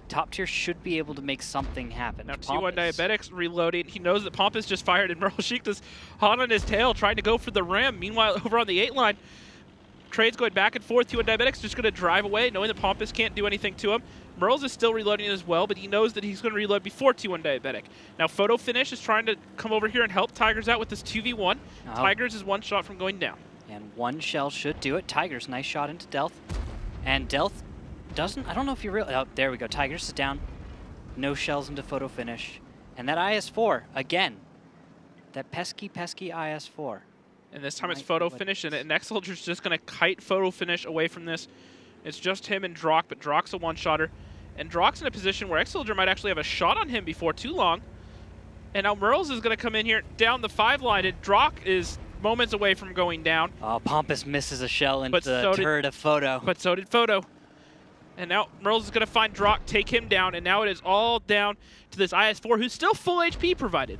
S2: top tier should be able to make something happen.
S1: Now T1 Diabetics reloading. He knows that Pompous just fired, and Merle Sheik is hot on his tail, trying to go for the ram. Meanwhile, over on the 8 line, trades going back and forth. T1 Diabetics just going to drive away, knowing that Pompous can't do anything to him. Merles is still reloading as well, but he knows that he's going to reload before T1 Diabetic. Now Photo Finish is trying to come over here and help Tigers out with this 2v1. Tigers is 1 shot from going down.
S2: And 1 shell should do it. Tigers, nice shot into Delth. And Delth doesn't, I don't know if you really, oh, there we go. Tigers is down. No shells into Photo Finish. And that IS-4, again, that pesky IS-4.
S1: And this time it's Photo Finish, and X-Soldier's just going to kite Photo Finish away from this. It's just him and Drock, but Drock's a 1-shotter. And Drock's in a position where X-Soldier might actually have a shot on him before too long. And now Merles is going to come in here down the 5 line, and Drock is moments away from going down.
S2: Oh, Pompous misses a shell into the turret of Photo.
S1: But so did Photo. And now Merles is going to find Drock, take him down, and now it is all down to this IS-4, who's still full HP provided.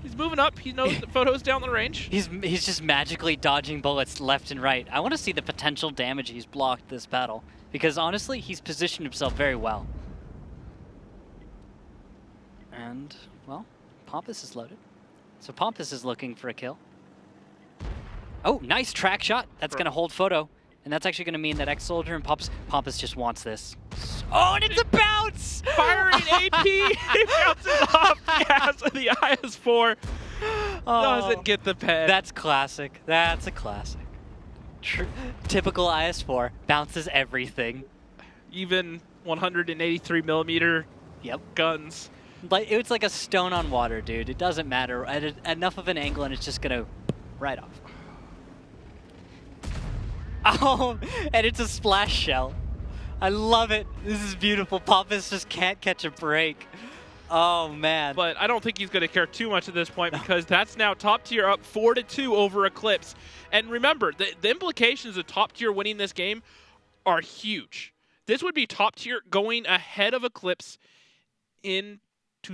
S1: He's moving up. He knows that Photo's down the range.
S2: He's just magically dodging bullets left and right. I want to see the potential damage he's blocked this battle, because honestly, he's positioned himself very well. And, well, Pompous is loaded. So Pompous is looking for a kill. Oh, nice track shot. That's going to hold photo. And that's actually going to mean that Ex-Soldier and Pompous just wants this. Oh, and it's a bounce!
S1: Firing AP! He bounces off gas of the IS-4. Doesn't get the pen.
S2: That's classic. That's a classic. Typical IS-4. Bounces everything.
S1: Even 183 millimeter guns.
S2: Like, it's like a stone on water, dude. It doesn't matter. At enough of an angle and it's just going to right off. Oh, and it's a splash shell. I love it. This is beautiful. Pompous just can't catch a break. Oh, man.
S1: But I don't think he's going to care too much at this point because that's now top tier up 4-2 over Eclipse. And remember, the implications of top tier winning this game are huge. This would be top tier going ahead of Eclipse into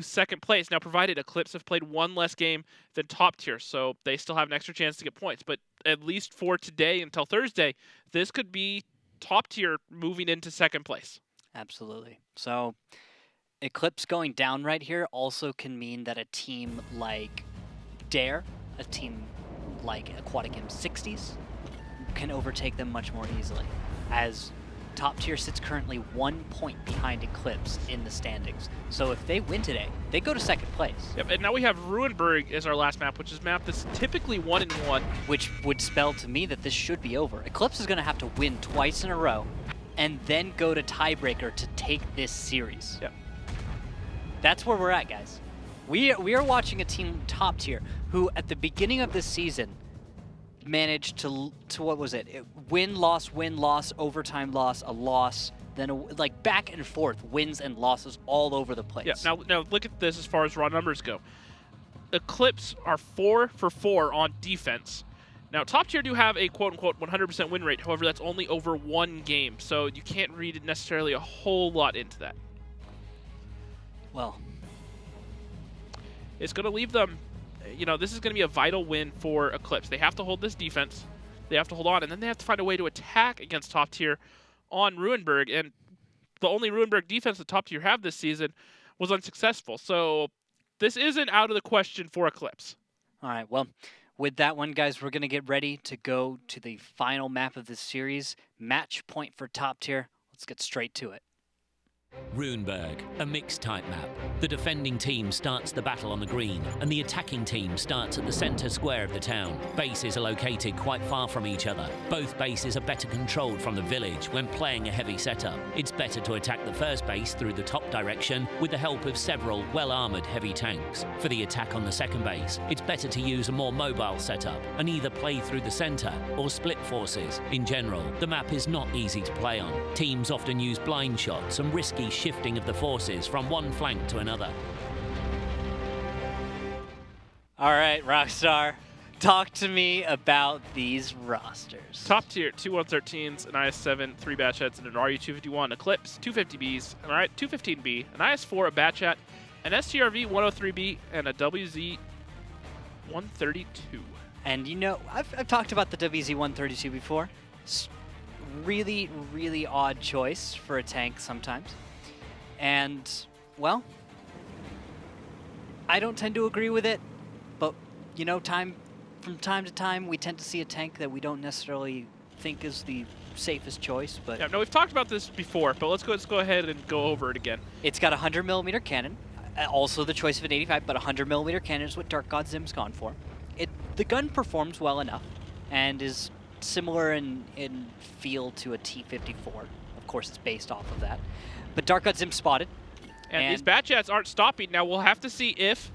S1: second place. Now, provided Eclipse have played one less game than top tier, so they still have an extra chance to get points. But at least for today until Thursday, this could be top tier moving into second place.
S2: Absolutely. So Eclipse going down right here also can mean that a team like Dare, a team like Aquatic M60s, can overtake them much more easily, as top tier sits currently 1 point behind Eclipse in the standings. So if they win today, they go to second place.
S1: Yep, and now we have Ruinberg as our last map, which is a map that's typically 1-1.
S2: Which would spell to me that this should be over. Eclipse is going to have to win twice in a row and then go to tiebreaker to take this series.
S1: Yep.
S2: That's where we're at, guys. We are watching a team top tier who at the beginning of this season managed to what was it? Win, loss, overtime loss, a loss, then like back and forth, wins and losses all over the place.
S1: Yeah. Now look at this as far as raw numbers go. Eclipse are 4 for 4 on defense. Now top tier do have a quote-unquote 100% win rate. However, that's only over one game, so you can't read necessarily a whole lot into that.
S2: Well,
S1: it's going to leave them. You know, this is going to be a vital win for Eclipse. They have to hold this defense. They have to hold on, and then they have to find a way to attack against top tier on Ruinberg. And the only Ruinberg defense that top tier have this season was unsuccessful. So this isn't out of the question for Eclipse.
S2: All right, well, with that one, guys, we're going to get ready to go to the final map of this series. Match point for top tier. Let's get straight to it.
S5: Ruinberg, a mixed type map. The defending team starts the battle on the green, and the attacking team starts at the centre square of the town. Bases are located quite far from each other. Both bases are better controlled from the village when playing a heavy setup. It's better to attack the first base through the top direction with the help of several well-armoured heavy tanks. For the attack on the second base, it's better to use a more mobile setup and either play through the centre or split forces. In general, the map is not easy to play on. Teams often use blind shots and risky shifting of the forces from one flank to another.
S2: All right, Rockstar, talk to me about these rosters.
S1: Top tier, 2 113s, an IS-7, 3 batch heads, and an RU-251, Eclipse, 250Bs, an 215B, an IS-4, a batch hat, an STRV 103B, and a WZ 132.
S2: And you know, I've talked about the WZ 132 before. Really, really odd choice for a tank sometimes. And, well, I don't tend to agree with it, but, you know, from time to time, we tend to see a tank that we don't necessarily think is the safest choice. But
S1: yeah, no, we've talked about this before, but let's go ahead and go over it again.
S2: It's got a 100mm cannon, also the choice of an 85, but a 100mm cannon is what Dark God Zim's gone for. The gun performs well enough and is similar in feel to a T-54. Of course, it's based off of that. But Dark God Zim spotted.
S1: And these bat jets aren't stopping. Now we'll have to see if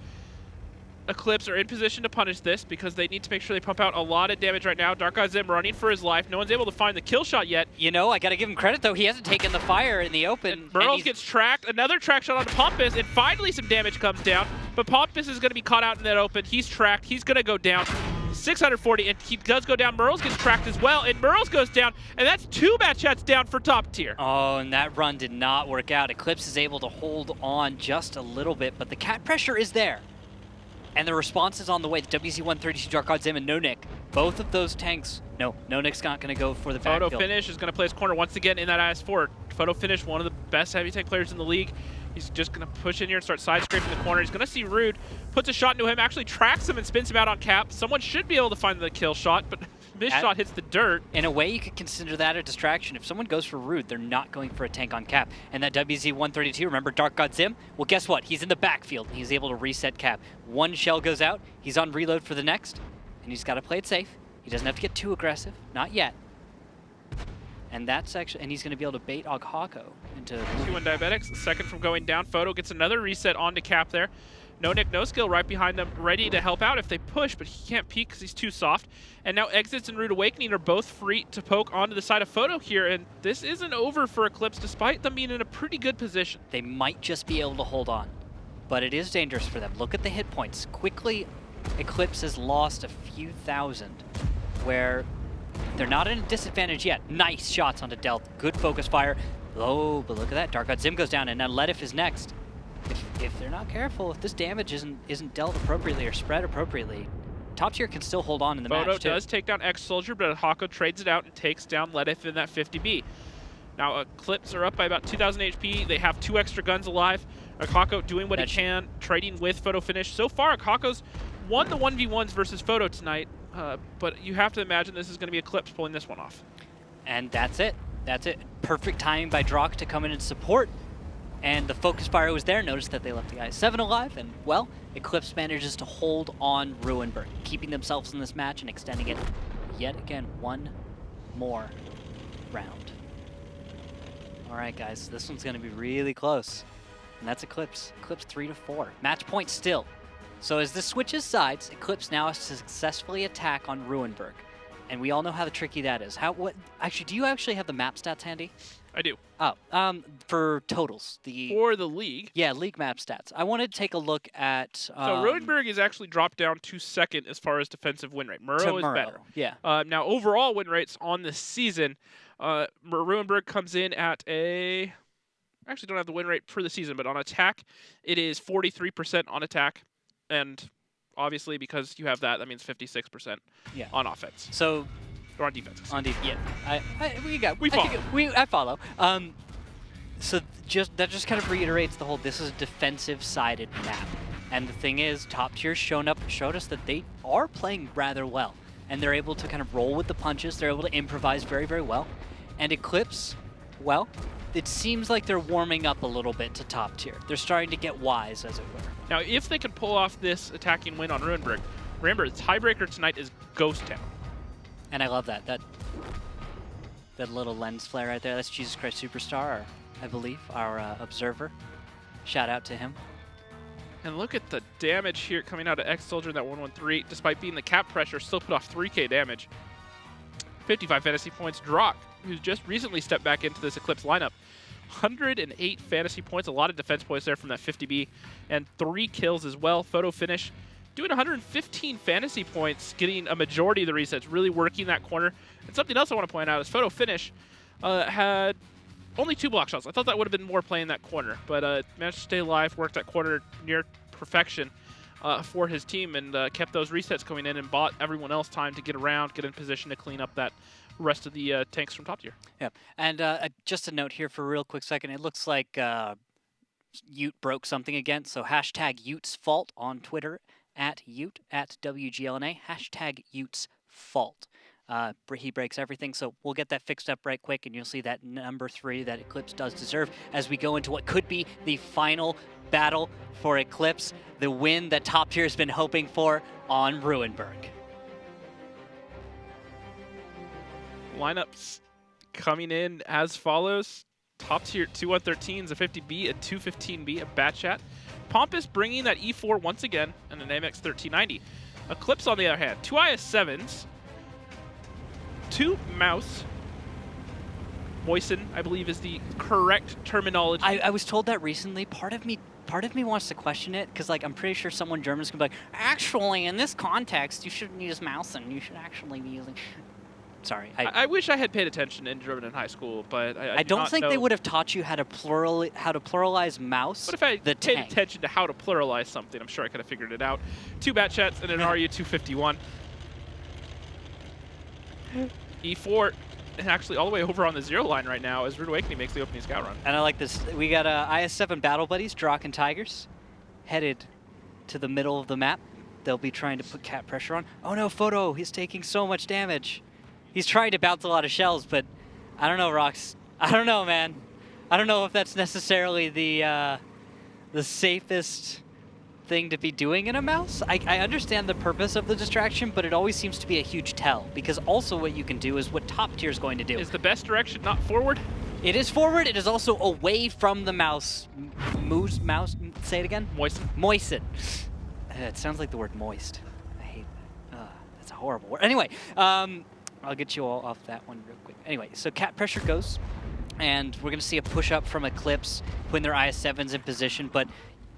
S1: Eclipse are in position to punish this because they need to make sure they pump out a lot of damage right now. Dark God Zim running for his life. No one's able to find the kill shot yet.
S2: You know, I got to give him credit, though. He hasn't taken the fire in the open.
S1: And Burrows gets tracked. Another track shot onto Pompous, and finally some damage comes down. But Pompous is going to be caught out in that open. He's tracked. He's going to go down. 640, and he does go down. Murrows gets tracked as well, and Murrows goes down, and that's 2 match shots down for top tier.
S2: Oh, and that run did not work out. Eclipse is able to hold on just a little bit, but the cat pressure is there. And the response is on the way. The WZ-132 Dark God Zim and No-Nick, both of those tanks. No, No-Nick's not going to go for the backfield.
S1: Photo Finish is going to play his corner once again in that IS-4. Photo Finish, one of the best heavy tank players in the league. He's just going to push in here and start side-scraping the corner. He's going to see Rude, puts a shot into him, actually tracks him and spins him out on Cap. Someone should be able to find the kill shot, but this shot hits the dirt.
S2: In a way, you could consider that a distraction. If someone goes for Rude, they're not going for a tank on Cap. And that WZ-132, remember Dark God Zim? Well, guess what? He's in the backfield. He's able to reset Cap. One shell goes out. He's on reload for the next, and he's got to play it safe. He doesn't have to get too aggressive. Not yet. And that's actually, and he's going to be able to bait Oghako into
S1: 2-1 Diabetics, second from going down. Photo gets another reset onto Cap there. No Nick, no skill right behind them, ready to help out if they push, but he can't peek because he's too soft. And now Exits and Rude Awakening are both free to poke onto the side of Photo here, and this isn't over for Eclipse despite them being in a pretty good position.
S2: They might just be able to hold on, but it is dangerous for them. Look at the hit points. Quickly, Eclipse has lost a few thousand, where they're not in a disadvantage yet. Nice shots onto Delth. Good focus fire. Oh, but look at that. Dark God Zim goes down, and now Ledif is next. If they're not careful, if this damage isn't dealt appropriately or spread appropriately, top tier can still hold on in the match,
S1: Photo
S2: too.
S1: does take down X-Soldier, but Hako trades it out and takes down Ledif in that 50B. Now, Eclipse are up by about 2,000 HP. They have 2 extra guns alive. Hako doing what he can, trading with Photo Finish. So far, Hako's won the 1v1s versus Photo tonight. But you have to imagine this is going to be Eclipse pulling this one off.
S2: And that's it. That's it. Perfect timing by Drock to come in and support. And the focus fire was there. Notice that they left the guy 7 alive. And, well, Eclipse manages to hold on Ruinberg, keeping themselves in this match and extending it yet again one more round. All right, guys. This one's going to be really close. And that's Eclipse. Eclipse 3-4. Match point still. So as this switches sides, Eclipse now has to successfully attack on Ruinberg. And we all know how tricky that is. Actually, do you actually have the map stats handy?
S1: I do.
S2: Oh, for totals.
S1: For the league?
S2: Yeah, league map stats. I wanted to take a look at...
S1: So Ruinberg is actually dropped down to second as far as defensive win rate. Murrow is better.
S2: Yeah.
S1: Now, overall win rates on the season, Ruinberg comes in at a... I actually don't have the win rate for the season, but on attack, it is 43% on attack. And obviously, because you have that, that means 56% on offense.
S2: So,
S1: or on defense.
S2: On defense, yeah.
S1: We follow.
S2: I follow. So that just kind of reiterates the whole. This is a defensive-sided map, and the thing is, top tier showed us that they are playing rather well, and they're able to kind of roll with the punches. They're able to improvise very, very well, and Eclipse, well, it seems like they're warming up a little bit to top tier. They're starting to get wise, as it were.
S1: Now, if they can pull off this attacking win on Ruinberg, remember, the tiebreaker tonight is Ghost Town.
S2: And I love that. That little lens flare right there, that's Jesus Christ Superstar, I believe, our observer. Shout out to him.
S1: And look at the damage here coming out of X-Soldier in that 113. Despite being the cap pressure, still put off 3k damage. 55 fantasy points. Drock, who's just recently stepped back into this Eclipse lineup. 108 fantasy points, a lot of defense points there from that 50B, and 3 kills as well. Photo Finish doing 115 fantasy points, getting a majority of the resets, really working that corner. And something else I want to point out is Photo Finish had only 2 block shots. I thought that would have been more playing that corner, but managed to stay alive, worked that corner near perfection for his team, and kept those resets coming in and bought everyone else time to get around, get in position to clean up that rest of the tanks from top tier.
S2: Yeah, and just a note here for a real quick second. It looks like Ute broke something again, so hashtag Ute's fault on Twitter, at Ute, at WGLNA, hashtag Ute's fault. He breaks everything, so we'll get that fixed up right quick, and you'll see that number 3 that Eclipse does deserve as we go into what could be the final battle for Eclipse, the win that top tier has been hoping for on Ruinberg.
S1: Lineups coming in as follows. Top tier 2-113s, a 50B, a 215B, a Batchat. Pompous bringing that E4 once again, and an AMX 1390. Eclipse, on the other hand, 2 IS7s, 2 Mouse. Moisten, I believe, is the correct terminology.
S2: I was told that recently. Part of me wants to question it, because like I'm pretty sure someone German's gonna be like, actually, in this context, you shouldn't use Mousen. You should actually be using. Sorry.
S1: I wish I had paid attention in German in high school, but I
S2: don't think they would have taught you how to pluralize mouse.
S1: But if I paid attention to how to pluralize something, I'm sure I could have figured it out. 2 Batchats and an RU-251. E4 and actually all the way over on the 0 line right now as Rude Awakening makes the opening scout run.
S2: And I like this. We got IS-7 Battle Buddies, Drock and Tigers, headed to the middle of the map. They'll be trying to put cap pressure on. Oh no, Photo, he's taking so much damage. He's trying to bounce a lot of shells, but I don't know, Rox. I don't know, man. I don't know if that's necessarily the safest thing to be doing in a mouse. I understand the purpose of the distraction, but it always seems to be a huge tell, because also what you can do is what top tier is going to do.
S1: Is the best direction not forward?
S2: It is forward. It is also away from the mouse. Moose, mouse, say it again?
S1: Moisten.
S2: Moisten. It sounds like the word moist. I hate that. That's a horrible word. Anyway, I'll get you all off that one real quick. Anyway, so cap pressure goes, and we're going to see a push up from Eclipse when their IS-7's in position, but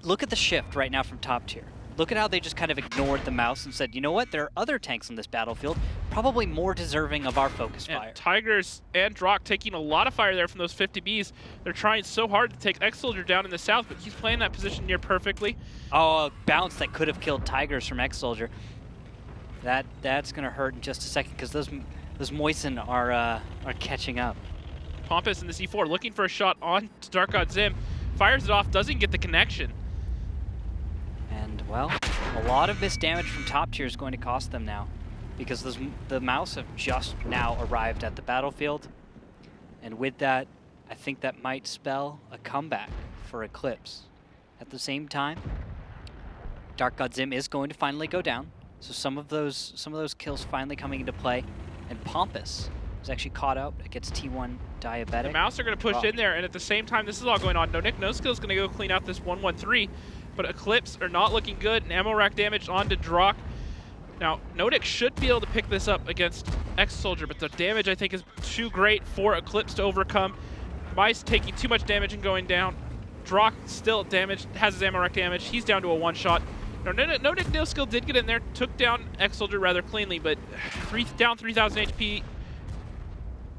S2: look at the shift right now from top tier. Look at how they just kind of ignored the mouse and said, you know what, there are other tanks on this battlefield, probably more deserving of our focus fire.
S1: Tigers and Drock taking a lot of fire there from those 50Bs. They're trying so hard to take X-Soldier down in the south, but he's playing that position near perfectly.
S2: Oh, a bounce that could have killed Tigers from X-Soldier. That's going to hurt in just a second, because those Moisten are catching up.
S1: Pompous in the C4 looking for a shot on to Dark God Zim. Fires it off, doesn't get the connection.
S2: And, well, a lot of missed damage from top tier is going to cost them now, because the mouse have just now arrived at the battlefield. And with that, I think that might spell a comeback for Eclipse. At the same time, Dark God Zim is going to finally go down, so some of those kills finally coming into play. And Pompous is actually caught out against T1 Diabetic.
S1: The mouse are going to push in there, and at the same time this is all going on, No Nick No Skill is going to go clean out this 113. But Eclipse are not looking good, and ammo rack damage onto Drock. Now, Nodic should be able to pick this up against X-Soldier, but the damage I think is too great for Eclipse to overcome. Mice taking too much damage and going down. Drock still damaged, has his ammo rack damage. He's down to a one-shot. Now, Nodic No Skill did get in there, took down X-Soldier rather cleanly, but down 3,000 HP,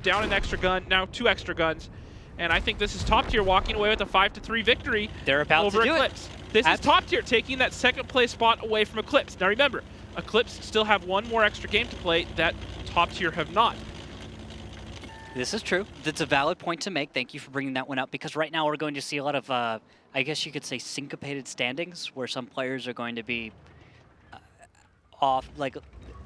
S1: down an extra gun, now 2 extra guns. And I think this is top tier walking away with a 5-3 victory.
S2: They're about
S1: over
S2: to do
S1: Eclipse.
S2: it.
S1: This is top tier taking that second place spot away from Eclipse. Now remember, Eclipse still have one more extra game to play that top tier have not.
S2: This is true. That's a valid point to make. Thank you for bringing that one up, because right now we're going to see a lot of, I guess you could say, syncopated standings, where some players are going to be off, like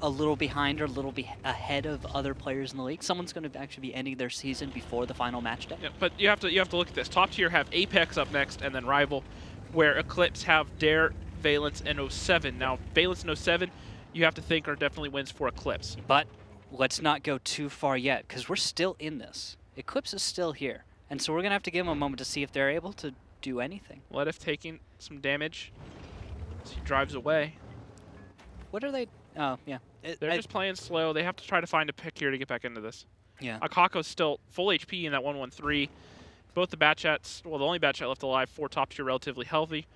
S2: a little behind or a little ahead of other players in the league. Someone's going to actually be ending their season before the final match day.
S1: Yeah, but you have to look at this. Top tier have Apex up next, and then Rival, where Eclipse have Dare, Valence, and 07. Now, Valence and 07, you have to think are definitely wins for Eclipse.
S2: But let's not go too far yet, because we're still in this. Eclipse is still here, and so we're going to have to give them a moment to see if they're able to do anything.
S1: Ledif taking some damage as he drives away.
S2: What are they? Oh, yeah.
S1: They're just playing slow. They have to try to find a pick here to get back into this.
S2: Yeah.
S1: Akako's still full HP in that 113. Both the Batchats, well, the only Batchat left alive, 4 top tier, relatively healthy.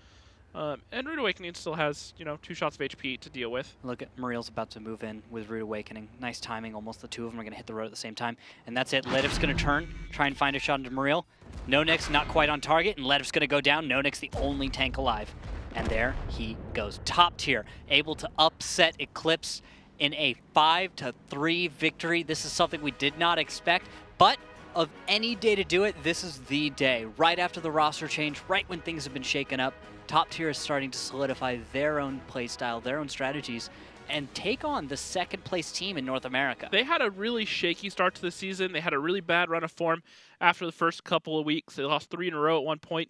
S1: And Rude Awakening still has, 2 shots of HP to deal with.
S2: Look at Muriel's about to move in with Rude Awakening. Nice timing. Almost the two of them are going to hit the road at the same time. And that's it. Ledif's going to turn, try and find a shot into Muriel. Nonix not quite on target, and Ledif's going to go down. Nonix the only tank alive. And there he goes. Top tier, able to upset Eclipse in a 5-3 victory. This is something we did not expect, but of any day to do it, this is the day. Right after the roster change, right when things have been shaken up, top tier is starting to solidify their own playstyle, their own strategies, and take on the second place team in North America.
S1: They had a really shaky start to the season. They had a really bad run of form after the first couple of weeks. They lost 3 in a row at one point.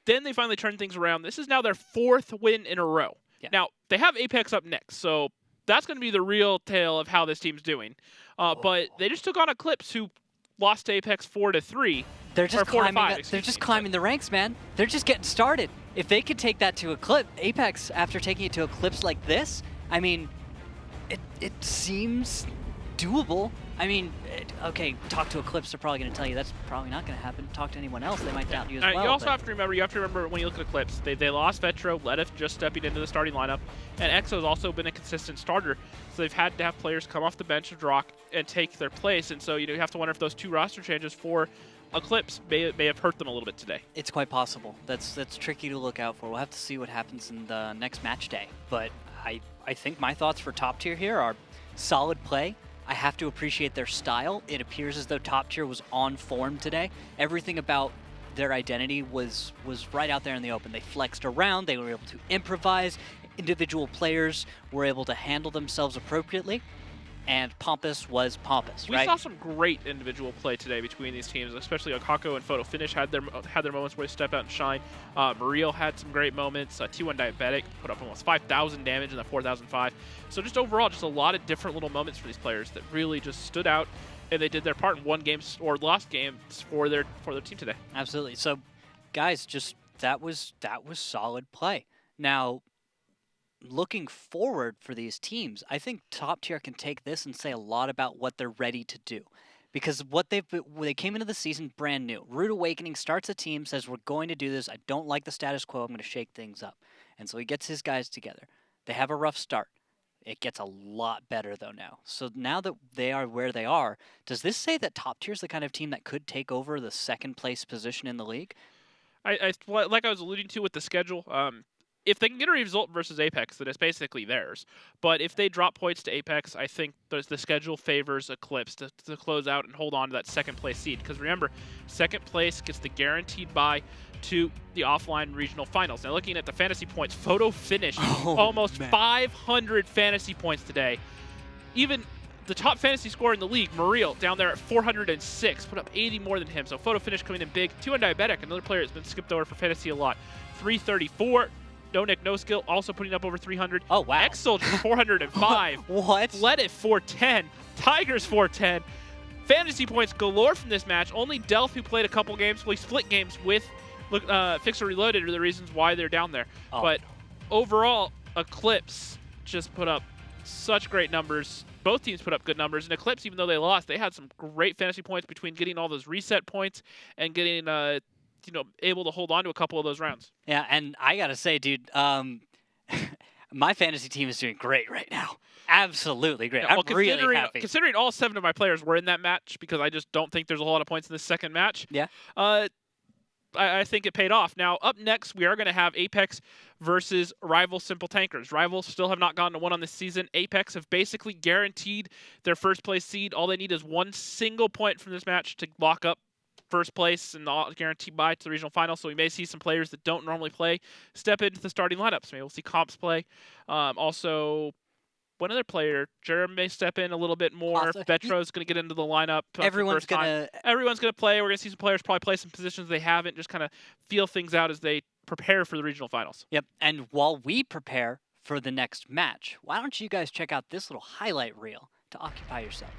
S1: Then they finally turned things around. This is now their 4th win in a row.
S2: Yeah.
S1: Now, they have Apex up next, so that's going to be the real tale of how this team's doing. But they just took on Eclipse, who lost to Apex 4-3.
S2: They're just climbing the ranks, man. They're just getting started. If they could take that to Apex after taking it to Eclipse like this, I mean, it seems doable. I mean, okay, talk to Eclipse, they're probably going to tell you that's probably not going to happen. Talk to anyone else, they might doubt you as well.
S1: You also have to remember when you look at Eclipse, they lost Vetro, Ledif just stepping into the starting lineup, and Exo's also been a consistent starter, so they've had to have players come off the bench of Drock and take their place, and so you have to wonder if those 2 roster changes for Eclipse may have hurt them a little bit today.
S2: It's quite possible. That's tricky to look out for. We'll have to see what happens in the next match day, but I think my thoughts for top tier here are solid play. I have to appreciate their style. It appears as though Top Tier was on form today. Everything about their identity was right out there in the open. They flexed around, they were able to improvise, individual players were able to handle themselves appropriately, and Pompous was Pompous,
S1: We
S2: right?
S1: saw some great individual play today between these teams, especially Okako and Photo Finish had their moments where they stepped out and shine. Murillo had some great moments. T1 Diabetic put up almost 5,000 damage in the 4,005. So just overall, just a lot of different little moments for these players that really just stood out, and they did their part and won games or lost games for their team today.
S2: Absolutely. So, guys, just that was solid play. Now, looking forward for these teams, I think Top Tier can take this and say a lot about what they're ready to do. Because they came into the season brand new. Rude Awakening starts a team, says, we're going to do this. I don't like the status quo. I'm going to shake things up. And so he gets his guys together. They have a rough start. It gets a lot better, though, now. So now that they are where they are, does this say that Top Tier is the kind of team that could take over the second-place position in the league?
S1: Like I was alluding to with the schedule, if they can get a result versus Apex, then it's basically theirs. But if they drop points to Apex, I think the schedule favors Eclipse to close out and hold on to that second-place seed. Because remember, second place gets the guaranteed bye to the offline regional finals. Now, looking at the fantasy points, Photo Finish almost 500 fantasy points today. Even the top fantasy scorer in the league, Murillo, down there at 406, put up 80 more than him. So Photo Finish coming in big. T1 Diabetic, another player that's been skipped over for fantasy a lot, 334. No Nick, no skill, also putting up over 300.
S2: Oh, wow.
S1: X-Soldier, 405.
S2: What?
S1: Let 410. Tigers, 410. Fantasy points galore from this match. Only Delph, who played a couple games, we split games with Fixer Reloaded, are the reasons why they're down there.
S2: Oh.
S1: But overall, Eclipse just put up such great numbers. Both teams put up good numbers. And Eclipse, even though they lost, they had some great fantasy points between getting all those reset points and getting able to hold on to a couple of those rounds.
S2: Yeah, and I gotta say, dude, my fantasy team is doing great right now. Absolutely great.
S1: Yeah, well,
S2: I'm really happy.
S1: Considering all 7 of my players were in that match, because I just don't think there's a lot of points in this second match.
S2: Yeah.
S1: I think it paid off. Now, up next, we are going to have Apex versus Rival Simple Tankers. Rivals still have not gotten to 1 on this season. Apex have basically guaranteed their first place seed. All they need is 1 single point from this match to lock up first place and guaranteed bye to the regional final. So we may see some players that don't normally play step into the starting lineups. Maybe we'll see Comps play. Also, one other player, Jerem, may step in a little bit more. Vetro's going to get into the lineup.
S2: Everyone's going
S1: to play. We're going to see some players probably play some positions they haven't, just kind of feel things out as they prepare for the regional finals.
S2: Yep, and while we prepare for the next match, why don't you guys check out this little highlight reel to occupy yourselves?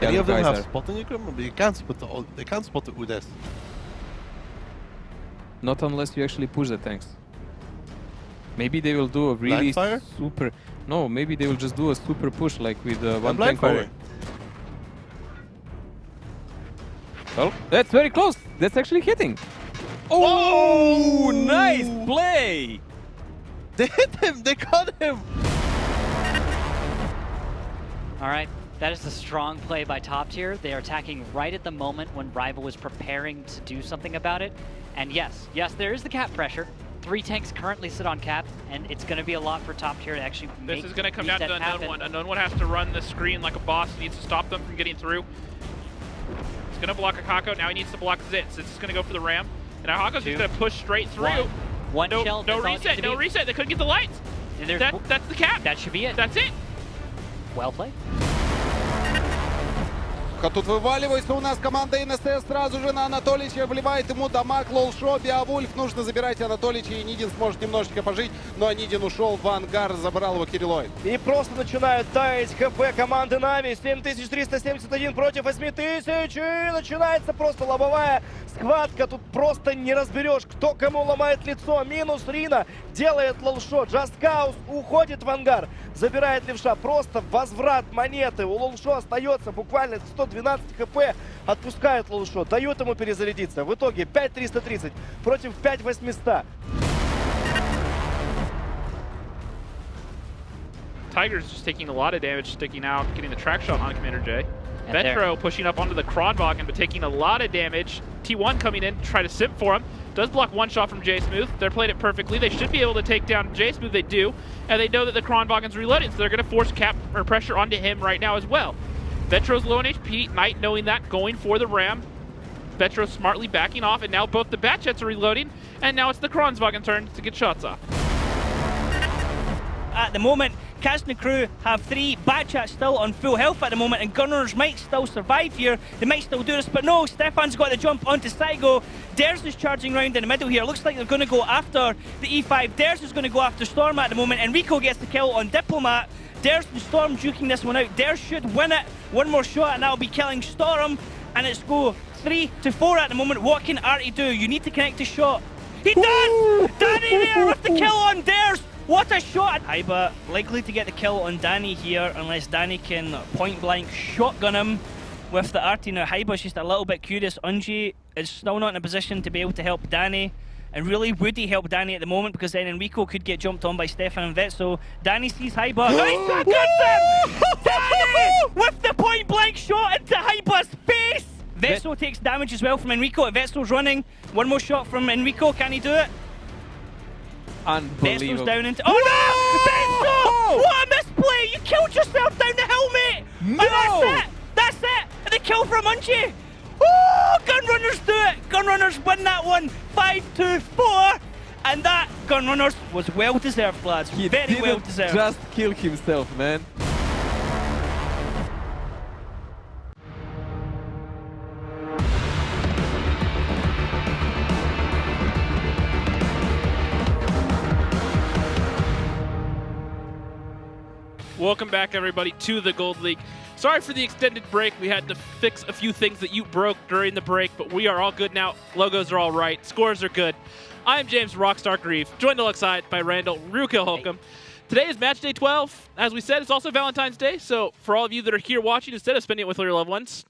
S15: Any of them
S16: guys
S15: have
S16: are.
S15: spotting equipment? But you can't spot they can't spot the UDES.
S16: Not unless you actually push the tanks. Maybe they will do a really
S15: Blind fire?
S16: super... No, maybe they will just do a super push like with one
S15: blind
S16: tank over. Well, that's very close. That's actually hitting. Oh, nice play!
S15: They hit him! They caught him!
S2: All right, that is a strong play by Top Tier. They are attacking right at the moment when Rival was preparing to do something about it. And yes, there is the cap pressure. 3 tanks currently sit on cap, and it's going to be a lot for Top Tier to actually make
S1: This is going to come down to the
S2: happen.
S1: Unknown One. Unknown One has to run the screen like a boss. He needs to stop them from getting through. He's going to block a Kako. Now he needs to block Zit. Zit's just going to go for the ram. And now Hako's just going to push straight through.
S2: One shell.
S1: No reset. No reset. They couldn't get the lights. That's the cap.
S2: That should be it.
S1: That's it.
S2: Well played.
S17: Тут вываливается у нас команда НСС сразу же на Анатолича, вливает ему дамаг, лолшо, Биовульф. Нужно забирать Анатолича, и Нидин сможет немножечко пожить, но Нидин ушел в ангар, забрал его Кириллой.
S18: И просто начинают таять ХП команды Нави. 7371 против 8000. И начинается просто лобовая схватка. Тут просто не разберешь, кто кому ломает лицо. Минус Рина делает лолшо. Джасткаус уходит в ангар, забирает левша. Просто возврат монеты. У лолшо остается буквально 112 хп. Отпускают лолшо, дают ему перезарядиться. В итоге 5330 против 5800.
S1: Tiger's just taking a lot of damage, sticking out, getting the track shot on Commander J. Vetro pushing up onto the Kronwagen, but taking a lot of damage. T1 coming in to try to simp for him. Does block one shot from J Smooth. They're playing it perfectly. They should be able to take down J Smooth. They do. And they know that the Kronwagen's reloading, so they're going to force cap or pressure onto him right now as well. Vetro's low on HP. Knight knowing that, going for the ram. Vetro smartly backing off, and now both the Batjets are reloading, and now it's the Kronwagen turn to get shots off.
S19: At the moment, Kaz and the crew have 3 Batchats still on full health at the moment, and Gunners might still survive here. They might still do this, but no, Stefan's got the jump onto Saigo. Ders is charging around in the middle here. Looks like they're going to go after the E5. Ders is going to go after Storm at the moment. Enrico gets the kill on Diplomat. Ders and Storm duking this one out. Ders should win it. One more shot, and that'll be killing Storm. And it's go 3 to 4 at the moment. What can Artie do? You need to connect the shot. He does! Danny there with the kill on Ders. What a shot! Haiba likely to get the kill on Danny here unless Danny can point blank shotgun him with the Artie. Now Haiba's just a little bit curious. Unji is still not in a position to be able to help Danny. And really, would he help Danny at the moment? Because then Enrico could get jumped on by Stefan and Vet. So Danny sees Haiba. Nice shotguns him! Danny with the point blank shot into Haiba's face! Vetso takes damage as well from Enrico. Vetso's running. One more shot from Enrico. Can he do it?
S16: Unbelievable.
S19: Vetso's down into... Oh no! Vetso! What a misplay! You killed yourself down the helmet!
S16: No!
S19: And that's it! That's it! And the kill from Unji! Oh! Gunrunners do it! Gunrunners win that one 5-4! And that Gunrunners was well deserved, lads. Very well deserved.
S16: Just kill himself, man.
S1: Welcome back, everybody, to the Gold League. Sorry for the extended break. We had to fix a few things that you broke during the break, but we are all good now. Logos are all right. Scores are good. I'm James Rockstar Grieve, joined alongside by Randall Ryukill Holcomb. Today is match day 12. As we said, it's also Valentine's Day, so for all of you that are here watching, instead of spending it with your loved ones,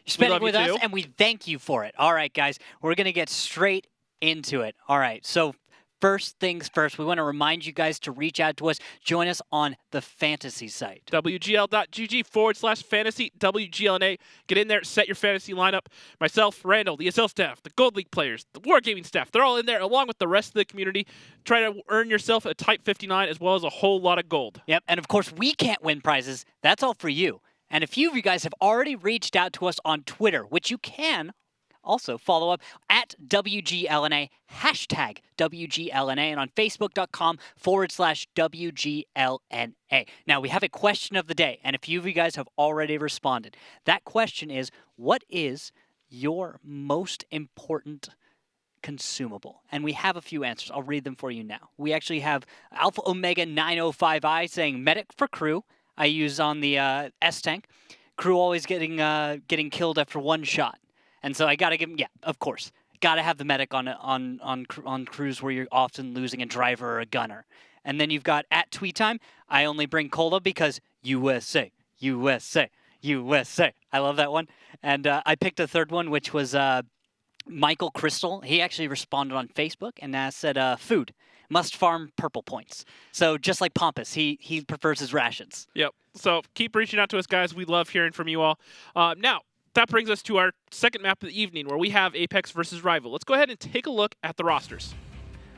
S2: you're spending it with us, and we thank you for it. All right, guys, we're going to get straight into it. All right, so first things first, we want to remind you guys to reach out to us. Join us on the fantasy site.
S1: WGL.GG/fantasy WGLNA. Get in there, set your fantasy lineup. Myself, Randall, the ESL staff, the Gold League players, the Wargaming staff, they're all in there along with the rest of the community. Try to earn yourself a Type 59 as well as a whole lot of gold.
S2: Yep, and of course, we can't win prizes. That's all for you. And a few of you guys have already reached out to us on Twitter, which you can also follow up at WGLNA, hashtag WGLNA, and on Facebook.com/WGLNA. Now, we have a question of the day, and a few of you guys have already responded. That question is, what is your most important consumable? And we have a few answers. I'll read them for you now. We actually have Alpha Omega 905I saying medic for crew. I use on the S-Tank. Crew always getting killed after one shot, and so I gotta give him. Yeah, of course, gotta have the medic on crews where you're often losing a driver or a gunner. And then you've got at tweet time. I only bring Cola because USA, USA, USA. I love that one. And I picked a third one, which was Michael Crystal. He actually responded on Facebook and said, food. Must farm purple points. So just like Pompous, he prefers his rations.
S1: Yep. So keep reaching out to us, guys. We love hearing from you all. Now, that brings us to our second map of the evening, where we have Apex versus Rival. Let's go ahead and take a look at the rosters.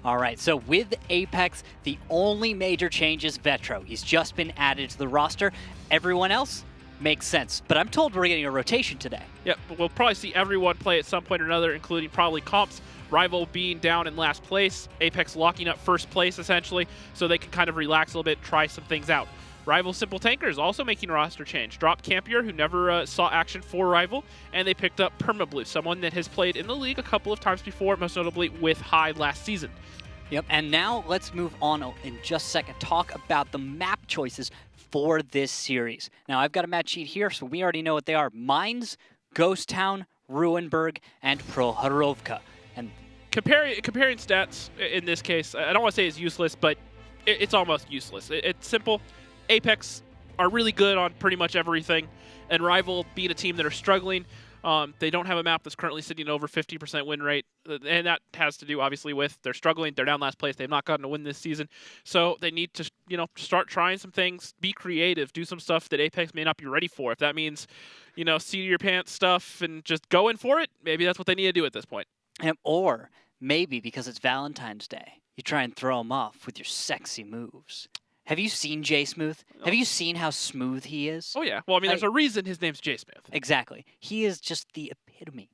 S2: All right, so with Apex, the only major change is Vetro. He's just been added to the roster. Everyone else makes sense, but I'm told we're getting a rotation today.
S1: Yep, we'll probably see everyone play at some point or another, including probably Comps, Rival being down in last place, Apex locking up first place, essentially, so they can kind of relax a little bit, try some things out. Rival Simple Tanker is also making a roster change. Dropped Campier, who never saw action for Rival, and they picked up Permablue, someone that has played in the league a couple of times before, most notably with High last season.
S2: Yep, and now let's move on in just a second. Talk about the map choices for this series. Now, I've got a match sheet here, so we already know what they are. Mines, Ghost Town, Ruinberg, and Prohorovka. And
S1: comparing stats in this case, I don't want to say it's useless, but it's almost useless. It's simple. Apex are really good on pretty much everything, and Rival beat a team that are struggling. They don't have a map that's currently sitting over 50% win rate, and that has to do, obviously, with they're struggling. They're down last place. They've not gotten a win this season, so they need to, start trying some things, be creative, do some stuff that Apex may not be ready for. If that means, seat of your pants stuff and just going for it, maybe that's what they need to do at this point.
S2: Or maybe because it's Valentine's Day, you try and throw them off with your sexy moves. Have you seen Jay Smooth? Have you seen how smooth he is?
S1: Oh, yeah. Well, I mean, there's a reason his name's Jay Smooth.
S2: Exactly. He is just the epitome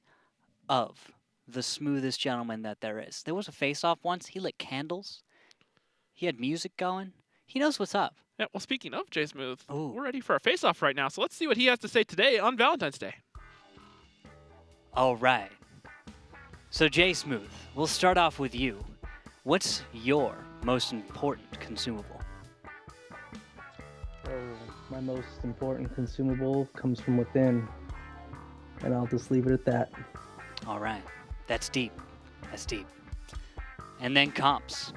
S2: of the smoothest gentleman that there is. There was a face-off once. He lit candles. He had music going. He knows what's up.
S1: Yeah, well, speaking of Jay Smooth, we're ready for our face-off right now. So let's see what he has to say today on Valentine's Day.
S2: All right. So, Jay Smooth, we'll start off with you. What's your most important consumable?
S11: My most important consumable comes from within, and I'll just leave it at that.
S2: All right. That's deep. That's deep. And then Comps.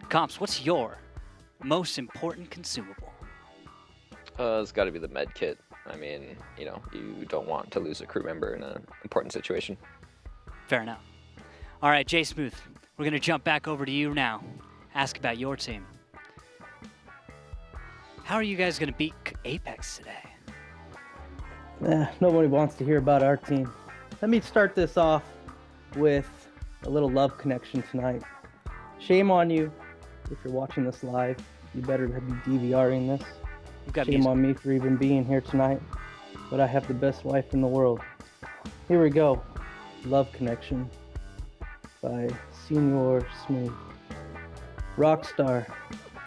S2: Comps, what's your most important consumable?
S20: It's got to be the med kit. I mean, you don't want to lose a crew member in an important situation.
S2: Fair enough. All right, Jay Smooth, we're going to jump back over to you now. Ask about your team. How are you guys going to beat Apex today?
S11: Nobody wants to hear about our team. Let me start this off with a little love connection tonight. Shame on you if you're watching this live. You better be DVRing this. Shame on me for even being here tonight. But I have the best wife in the world. Here we go. Love Connection by Senior Smooth. Rockstar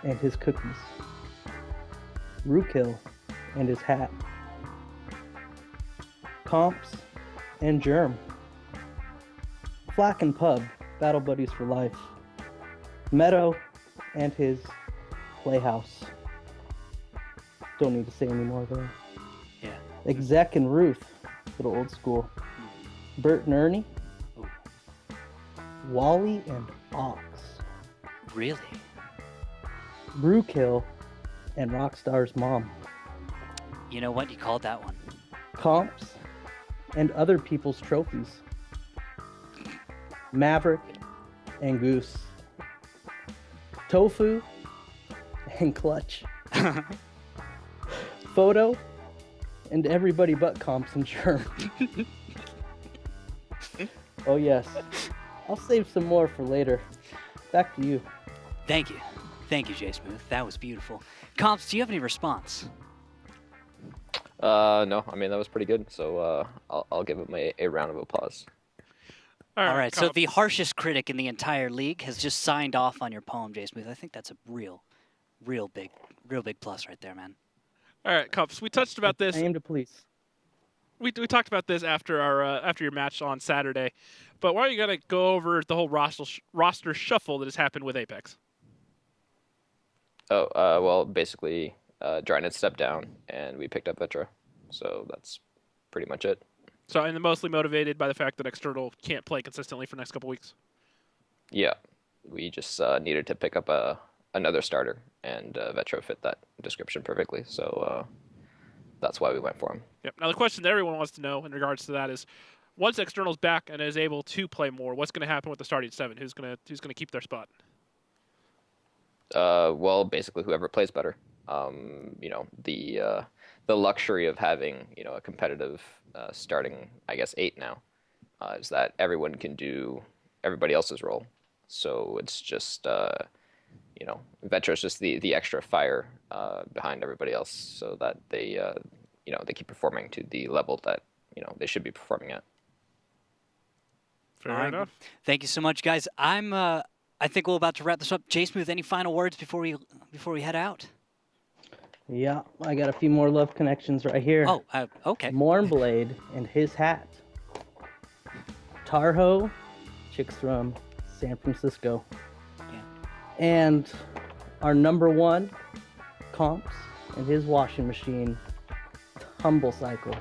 S11: and his cookies. Rookhill and his hat. Comps and Germ. Flack and Pub, battle buddies for life. Meadow and his playhouse. Don't need to say any more there.
S2: Yeah.
S11: Exec and Ruth, little old school. Bert and Ernie.
S2: Ooh.
S11: Wally and Ox.
S2: Really?
S11: Brewkill and Rockstar's mom.
S2: You know what? You called that one.
S11: Comps and other people's trophies. Maverick and Goose. Tofu and Clutch. Photo and everybody but Comps and Germ. Oh yes. I'll save some more for later. Back to you.
S2: Thank you. Thank you, Jay Smooth. That was beautiful. Comps, do you have any response?
S20: No, I mean, that was pretty good. So I'll give him a round of applause.
S2: All right, so the harshest critic in the entire league has just signed off on your poem, Jay Smooth. I think that's a real big plus right there, man.
S1: All right, Comps, we touched about this.
S11: I aim to please.
S1: We talked about this after your match on Saturday, but why don't you gotta go over the whole roster shuffle that has happened with Apex?
S20: Oh, well, basically, Drynett stepped down, and we picked up Vetra. So that's pretty much it.
S1: So, and they're mostly motivated by the fact that External can't play consistently for the next couple weeks.
S20: Yeah, we just needed to pick up another starter, and Vetro fit that description perfectly. So that's why we went for him.
S1: Yep. Now the question that everyone wants to know in regards to that is, once External's back and is able to play more, what's going to happen with the starting 7? Who's going to keep their spot?
S20: Well, basically whoever plays better. You know, the luxury of having, you know, a competitive starting, I guess, 8 now, is that everyone can do everybody else's role. So it's just, you know, Vetro's just the extra fire behind everybody else, so that they, you know, they keep performing to the level that, you know, they should be performing at.
S1: Fair enough.
S2: Thank you so much, guys. I think we're about to wrap this up. J Smooth, any final words before we head out?
S11: Yeah, I got a few more love connections right here.
S2: Oh, okay.
S11: Mornblade and his hat. Tarho, chicks from San Francisco.
S2: Yeah.
S11: And our number 1, Comps and his washing machine, Tumble Cycle.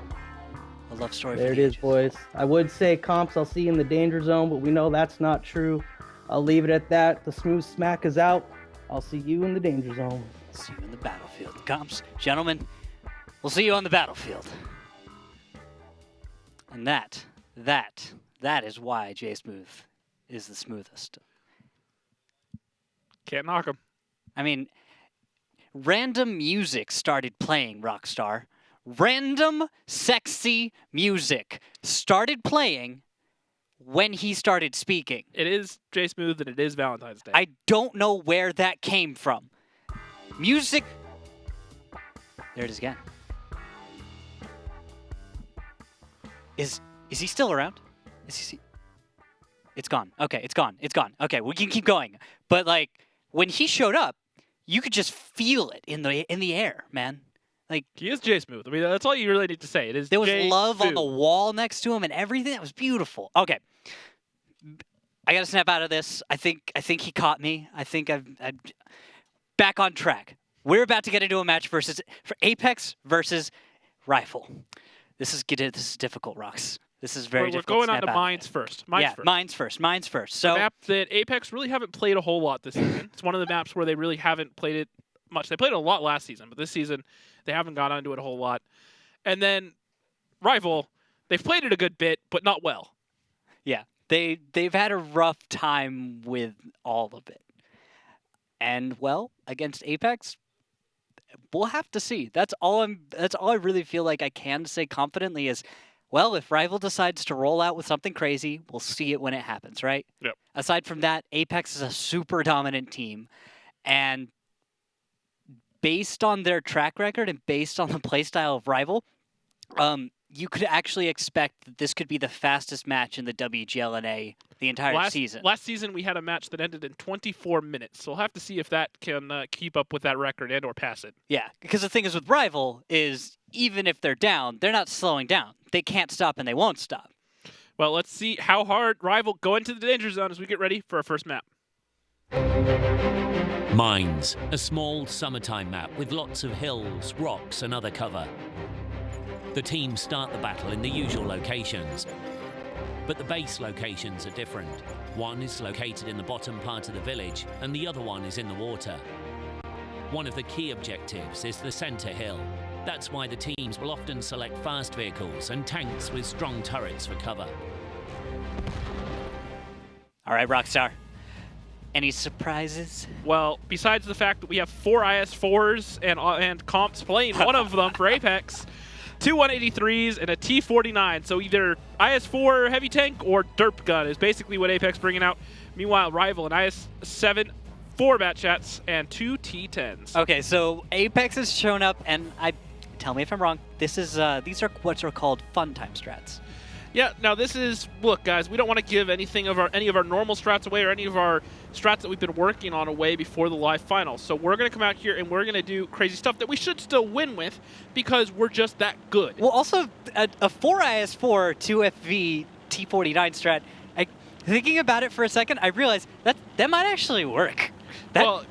S2: A love story.
S11: There it is, boys. I would say Comps, I'll see you in the danger zone, but we know that's not true. I'll leave it at that. The smooth smack is out. I'll see you in the danger zone.
S2: See you in the battlefield. Comps, gentlemen, we'll see you on the battlefield. And that is why J Smooth is the smoothest.
S1: Can't knock him.
S2: I mean, random music started playing, Rockstar. Random sexy music started playing when he started speaking.
S1: It is J Smooth and it is Valentine's Day.
S2: I don't know where that came from. Music. There it is again. Is he still around? Is he? It's gone. Okay, it's gone. It's gone. Okay, we can keep going. But like when he showed up, you could just feel it in the air, man. Like
S1: he is J Smooth. I mean, that's all you really need to say. It is.
S2: There was
S1: J
S2: love
S1: Smooth
S2: on the wall next to him and everything. That was beautiful. Okay, I got to snap out of this. I think he caught me. I think I'm back on track. We're about to get into a match for Apex versus Rifle. This is difficult, Rocks. This is very difficult.
S1: We're going on to Mines first.
S2: Mines first. So
S1: a map that Apex really haven't played a whole lot this season. It's one of the maps where they really haven't played it much. They played it a lot last season, but this season they haven't gone onto it a whole lot. And then Rival, they've played it a good bit, but not well.
S2: Yeah, they've had a rough time with all of it. And well, against Apex, we'll have to see. That's all I really feel like I can say confidently is, well, if Rival decides to roll out with something crazy, we'll see it when it happens, right?
S1: Yep.
S2: Aside from that, Apex is a super dominant team, and based on their track record and based on the playstyle of Rival, you could actually expect that this could be the fastest match in the WGLNA the entire season.
S1: Last season, we had a match that ended in 24 minutes, so we'll have to see if that can keep up with that record and or pass it.
S2: Yeah, because the thing is with Rival is even if they're down, they're not slowing down. They can't stop and they won't stop.
S1: Well, let's see how hard Rival go into the danger zone as we get ready for our first map.
S5: Mines, a small summertime map with lots of hills, rocks and other cover. The teams start the battle in the usual locations, but the base locations are different. One is located in the bottom part of the village and the other one is in the water. One of the key objectives is the center hill. That's why the teams will often select fast vehicles and tanks with strong turrets for cover.
S2: All right, Rockstar. Any surprises?
S1: Well, besides the fact that we have 4 IS-4s and comps playing one of them for Apex, 2 183s and a T49. So either IS-4 heavy tank or derp gun is basically what Apex bringing out. Meanwhile, Rival, an IS-7, 4 Batchats, and 2 T10s.
S2: Okay, so Apex has shown up, and tell me if I'm wrong. These are what are called fun time strats.
S1: Yeah, now this is, look guys, we don't want to give any of our normal strats away or any of our strats that we've been working on away before the live finals. So we're going to come out here and we're going to do crazy stuff that we should still win with because we're just that good.
S2: Well, also, a 4 IS-4 2FV T49 strat, thinking about it for a second, I realized that might actually work.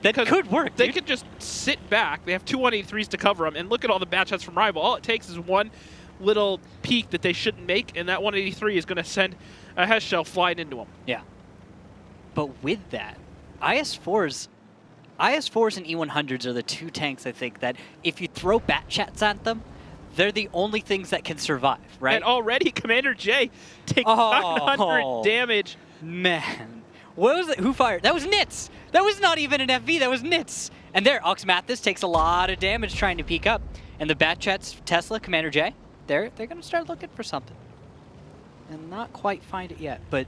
S2: That could work.
S1: They could just sit back. They have two 183s to cover them, and look at all the bad shots from Rival. All it takes is one little peak that they shouldn't make, and that 183 is going to send a Hess shell flying into them.
S2: Yeah. But with that, IS-4s and E100s are the two tanks, I think, that if you throw bat chats at them, they're the only things that can survive, right?
S1: And already Commander J takes 900 damage.
S2: Man. What was it? Who fired? That was Nitz. That was not even an FV. That was Nitz. And there, Oxmathis takes a lot of damage trying to peek up. And the bat chats, Tesla, Commander J, they're going to start looking for something. And not quite find it yet, but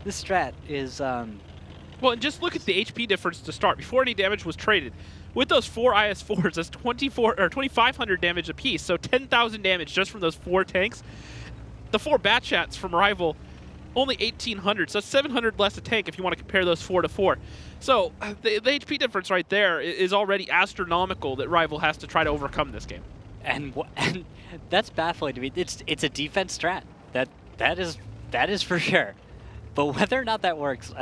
S2: this strat is...
S1: Well, and just look at the HP difference to start. Before any damage was traded, with those 4 IS-4s, that's 2,500 damage apiece, so 10,000 damage just from those 4 tanks. The 4 bat chats from Rival, only 1,800, so that's 700 less a tank if you want to compare those 4 to 4. So the HP difference right there is already astronomical that Rival has to try to overcome this game.
S2: And that's baffling to me. It's a defense strat. That is for sure. But whether or not that works,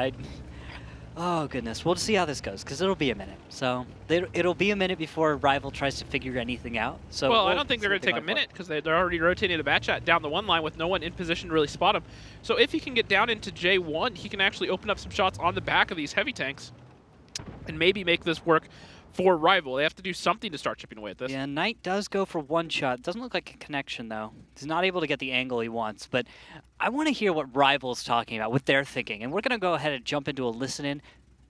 S2: oh goodness, we'll see how this goes because it'll be a minute. So it'll be a minute before Rival tries to figure anything out. So
S1: well, I don't think they're going to take a minute because they're already rotating the bat chat down the one line with no one in position to really spot him. So if he can get down into J1, he can actually open up some shots on the back of these heavy tanks and maybe make this work for Rival. They have to do something to start chipping away at this.
S2: Yeah, Knight does go for one shot. Doesn't look like a connection, though. He's not able to get the angle he wants, but I want to hear what Rival's talking about, what they're thinking, and we're going to go ahead and jump into a listen-in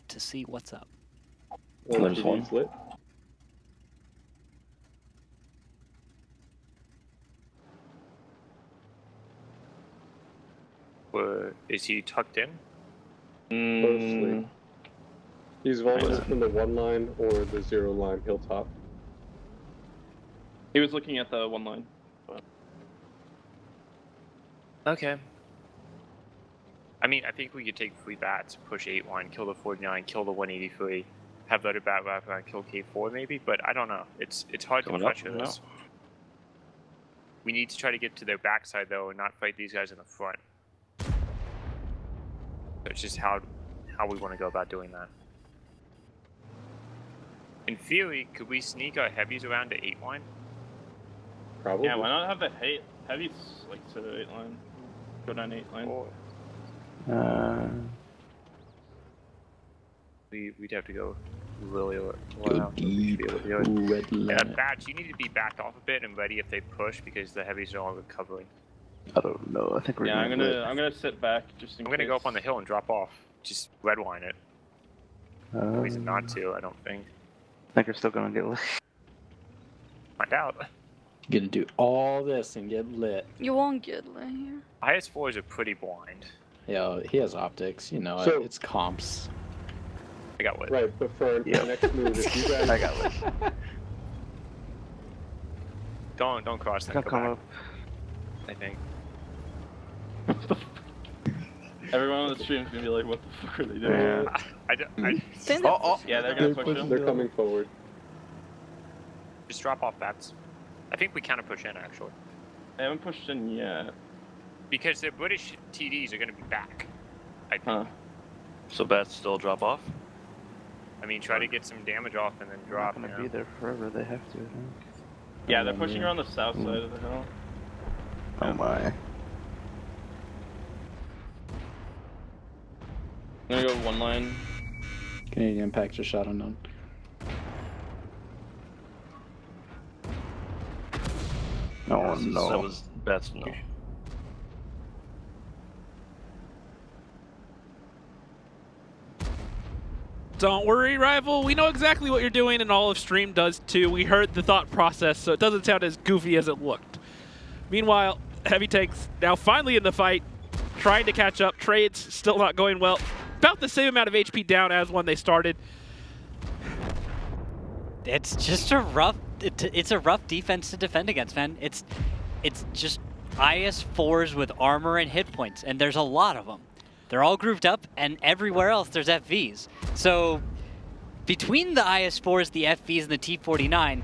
S2: to see what's up.
S9: There's one split.
S12: Is he tucked in?
S9: Mostly. He's vaulted from the 1 line or the 0 line hilltop. He was looking at the 1 line.
S12: Okay. I mean, I think we could take 3 bats, push 8-1, kill the 49, kill the 183, have other bat and kill K4 maybe, but I don't know. It's hard to pressure this. We need to try to get to their backside though and not fight these guys in the front. So it's just how we want to go about doing that. In theory, could we sneak our heavies around to 8 line?
S9: Probably. Yeah, why not have the heavies like to the 8 line? Go down 8 line.
S12: We'd have to go really low. Yeah, Bats, you need to be backed off a bit and ready if they push because the heavies are all recovering.
S9: I don't know. I think we're I'm gonna sit back just in case.
S12: I'm gonna go up on the hill and drop off. Just redline it. No reason not to, I don't think.
S9: I think we're still gonna get lit.
S12: Find out.
S9: Gonna do all this and get lit.
S21: You won't get lit here.
S12: IS-4s are pretty blind.
S9: Yeah, he has optics, you know, it's comps.
S12: I got lit.
S9: Right, but for our next move, if you guys...
S12: I got lit. Don't cross that. Come up. I think.
S9: Everyone on the stream is gonna be like, what the fuck are they doing?
S12: Yeah, they're gonna push them.
S9: They're coming forward.
S12: Just drop off bats. I think we kind of push in, actually.
S9: I haven't pushed in yet.
S12: Because the British TDs are going to be back, I think.
S22: So bats still drop off?
S12: I mean, try to get some damage off and then drop.
S9: They're not going to be there forever, they have to, I think. Yeah, they're pushing around the south side of the hill. Oh my. I'm gonna go 1 line. Canadian Impact just shot unknown.
S22: Oh no. That was bats no.
S1: Don't worry, Rival. We know exactly what you're doing, and all of Stream does too. We heard the thought process, so it doesn't sound as goofy as it looked. Meanwhile, Heavy Tanks now finally in the fight, trying to catch up. Trades still not going well. About the same amount of HP down as when they started.
S2: It's just a rough. It's a rough defense to defend against, man. It's just IS-4s with armor and hit points, and there's a lot of them. They're all grouped up, and everywhere else there's FVs. So between the IS-4s, the FVs, and the T-49,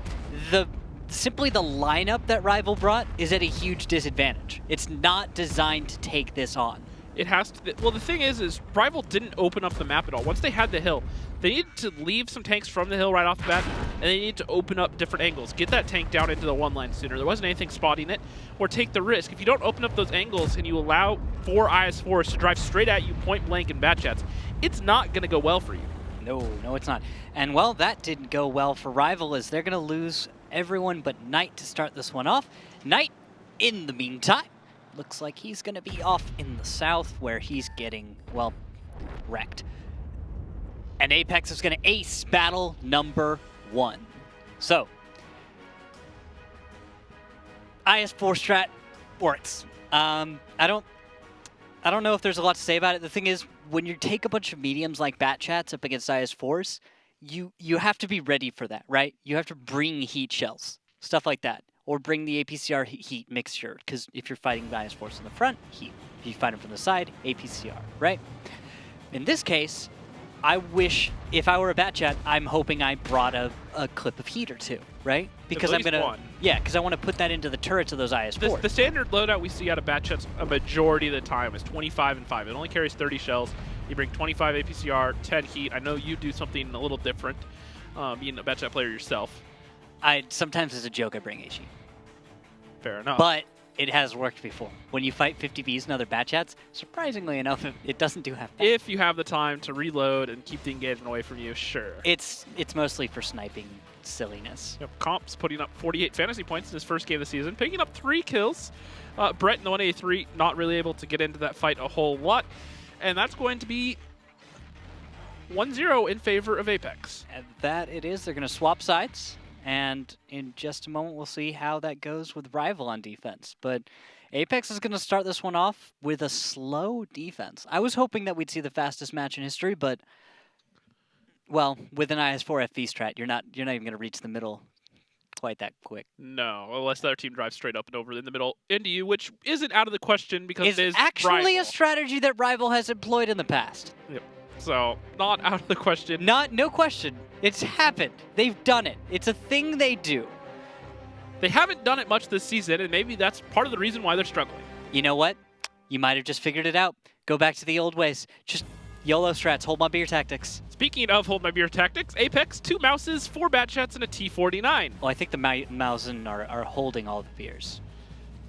S2: simply the lineup that Rival brought is at a huge disadvantage. It's not designed to take this on.
S1: It has to. Well, the thing is Rival didn't open up the map at all. Once they had the hill, they needed to leave some tanks from the hill right off the bat, and they needed to open up different angles. Get that tank down into the one line sooner. There wasn't anything spotting it, or take the risk. If you don't open up those angles and you allow 4 IS-4s to drive straight at you point blank in bat chats, it's not going to go well for you.
S2: No, it's not. And well, that didn't go well for Rival, as they're going to lose everyone but Knight to start this one off. Knight, in the meantime, looks like he's going to be off in the south, where he's getting, well, wrecked. And Apex is going to ace battle number 1. So, IS-4 strat works. I don't know if there's a lot to say about it. The thing is, when you take a bunch of mediums like Bat Chats up against IS-4s, you have to be ready for that, right? You have to bring heat shells, stuff like that. Or bring the APCR heat mixture, because if you're fighting IS-4s in the front, heat. If you fight them from the side, APCR, right? In this case, I wish, if I were a Bat Chat, I'm hoping I brought a clip of heat or 2, right? Because I'm gonna, yeah, because I want to put that into the turrets of those IS-4s.
S1: The standard loadout we see out of Bat Chats a majority of the time is 25 and 5. It only carries 30 shells. You bring 25 APCR, 10 heat. I know you do something a little different, being a Bat Chat player yourself.
S2: Sometimes as a joke, I bring HE.
S1: Fair enough.
S2: But it has worked before. When you fight 50Bs and other Bat Chats, surprisingly enough, it doesn't do half bad.
S1: If you have the time to reload and keep the engagement away from you, sure.
S2: It's mostly for sniping silliness.
S1: Yep, Comp's putting up 48 fantasy points in his first game of the season, picking up 3 kills. Brett in the 183 not really able to get into that fight a whole lot. And that's going to be 1-0 in favor of Apex.
S2: And that it is. They're going to swap sides. And in just a moment, we'll see how that goes with Rival on defense. But Apex is going to start this one off with a slow defense. I was hoping that we'd see the fastest match in history, but, well, with an IS-4 FV strat, you're not even going to reach the middle quite that quick.
S1: No, unless the other team drives straight up and over in the middle into you, which isn't out of the question because it is
S2: actually
S1: Rival.
S2: A strategy that Rival has employed in the past.
S1: Yep. So, not out of the question.
S2: No question. It's happened. They've done it. It's a thing they do.
S1: They haven't done it much this season, and maybe that's part of the reason why they're struggling.
S2: You know what? You might have just figured it out. Go back to the old ways. Just YOLO strats, hold my beer tactics.
S1: Speaking of hold my beer tactics, Apex, 2 Mouses, 4 Bat Chats, and a T-49.
S2: Well, I think the Mausen are holding all the beers.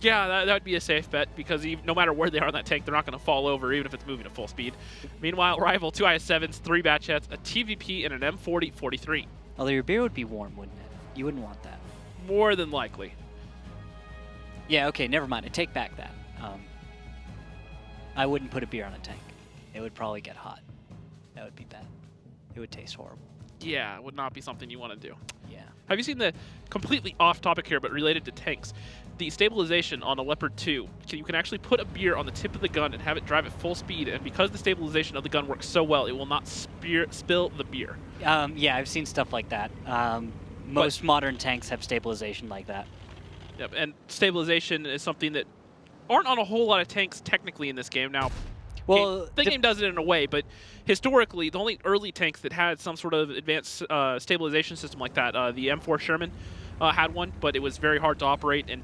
S1: Yeah, that would be a safe bet, because no matter where they are in that tank, they're not going to fall over, even if it's moving at full speed. Meanwhile, Rival, 2 IS-7s, 3 Bat Chats, a TVP, and an M40-43.
S2: Although your beer would be warm, wouldn't it? You wouldn't want that.
S1: More than likely.
S2: Yeah, okay, never mind. I take back that. I wouldn't put a beer on a tank. It would probably get hot. That would be bad. It would taste horrible.
S1: Yeah, it would not be something you want to do.
S2: Yeah.
S1: Have you seen the, completely off topic here, but related to tanks, the stabilization on a Leopard 2, you can actually put a beer on the tip of the gun and have it drive at full speed, and because the stabilization of the gun works so well, it will not spill the beer.
S2: Yeah, I've seen stuff like that. Most modern tanks have stabilization like that.
S1: Yep, and stabilization is something that aren't on a whole lot of tanks technically in this game. Now,
S2: well,
S1: the game does it in a way, but historically, the only early tanks that had some sort of advanced stabilization system like that, the M4 Sherman had one, but it was very hard to operate and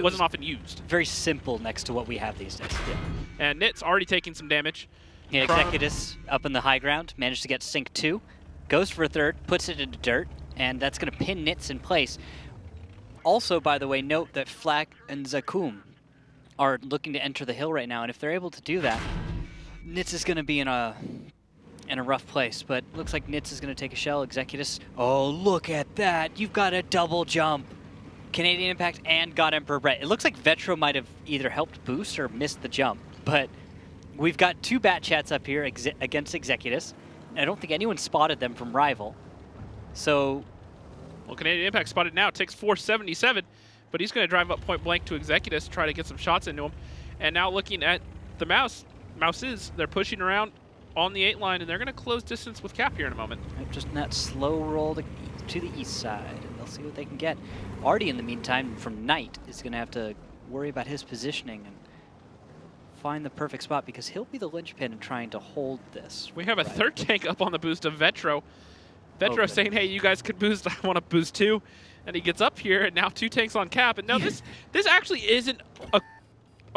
S1: wasn't often used.
S2: Very simple next to what we have these days.
S1: Yeah. And Nit's already taking some damage.
S2: Yeah, Executus up in the high ground, managed to get Sync 2, goes for a third, puts it into dirt, and that's going to pin Nits in place. Also, by the way, note that Flak and Zakum are looking to enter the hill right now, and if they're able to do that, Nits is going to be in a rough place, but looks like Nits is going to take a shell. Executus, oh, look at that. You've got a double jump. Canadian Impact and God Emperor Brett. It looks like Vetro might have either helped boost or missed the jump, but we've got 2 Bat Chats up here against Executus. I don't think anyone spotted them from Rival. So,
S1: well, Canadian Impact spotted now. It takes 477, but he's going to drive up point blank to Executus, try to get some shots into him. And now looking at the Mouses, they're pushing around on the 8 line, and they're going to close distance with Cap here in a moment.
S2: Just in that slow roll to the east side, and they'll see what they can get. Artie, in the meantime, from Knight, is going to have to worry about his positioning and find the perfect spot, because he'll be the linchpin in trying to hold this.
S1: We have a third tank up on the boost of Vetro. Vetro saying, hey, you guys could boost, I want to boost too. And he gets up here, and now 2 tanks on Cap. And now this actually isn't a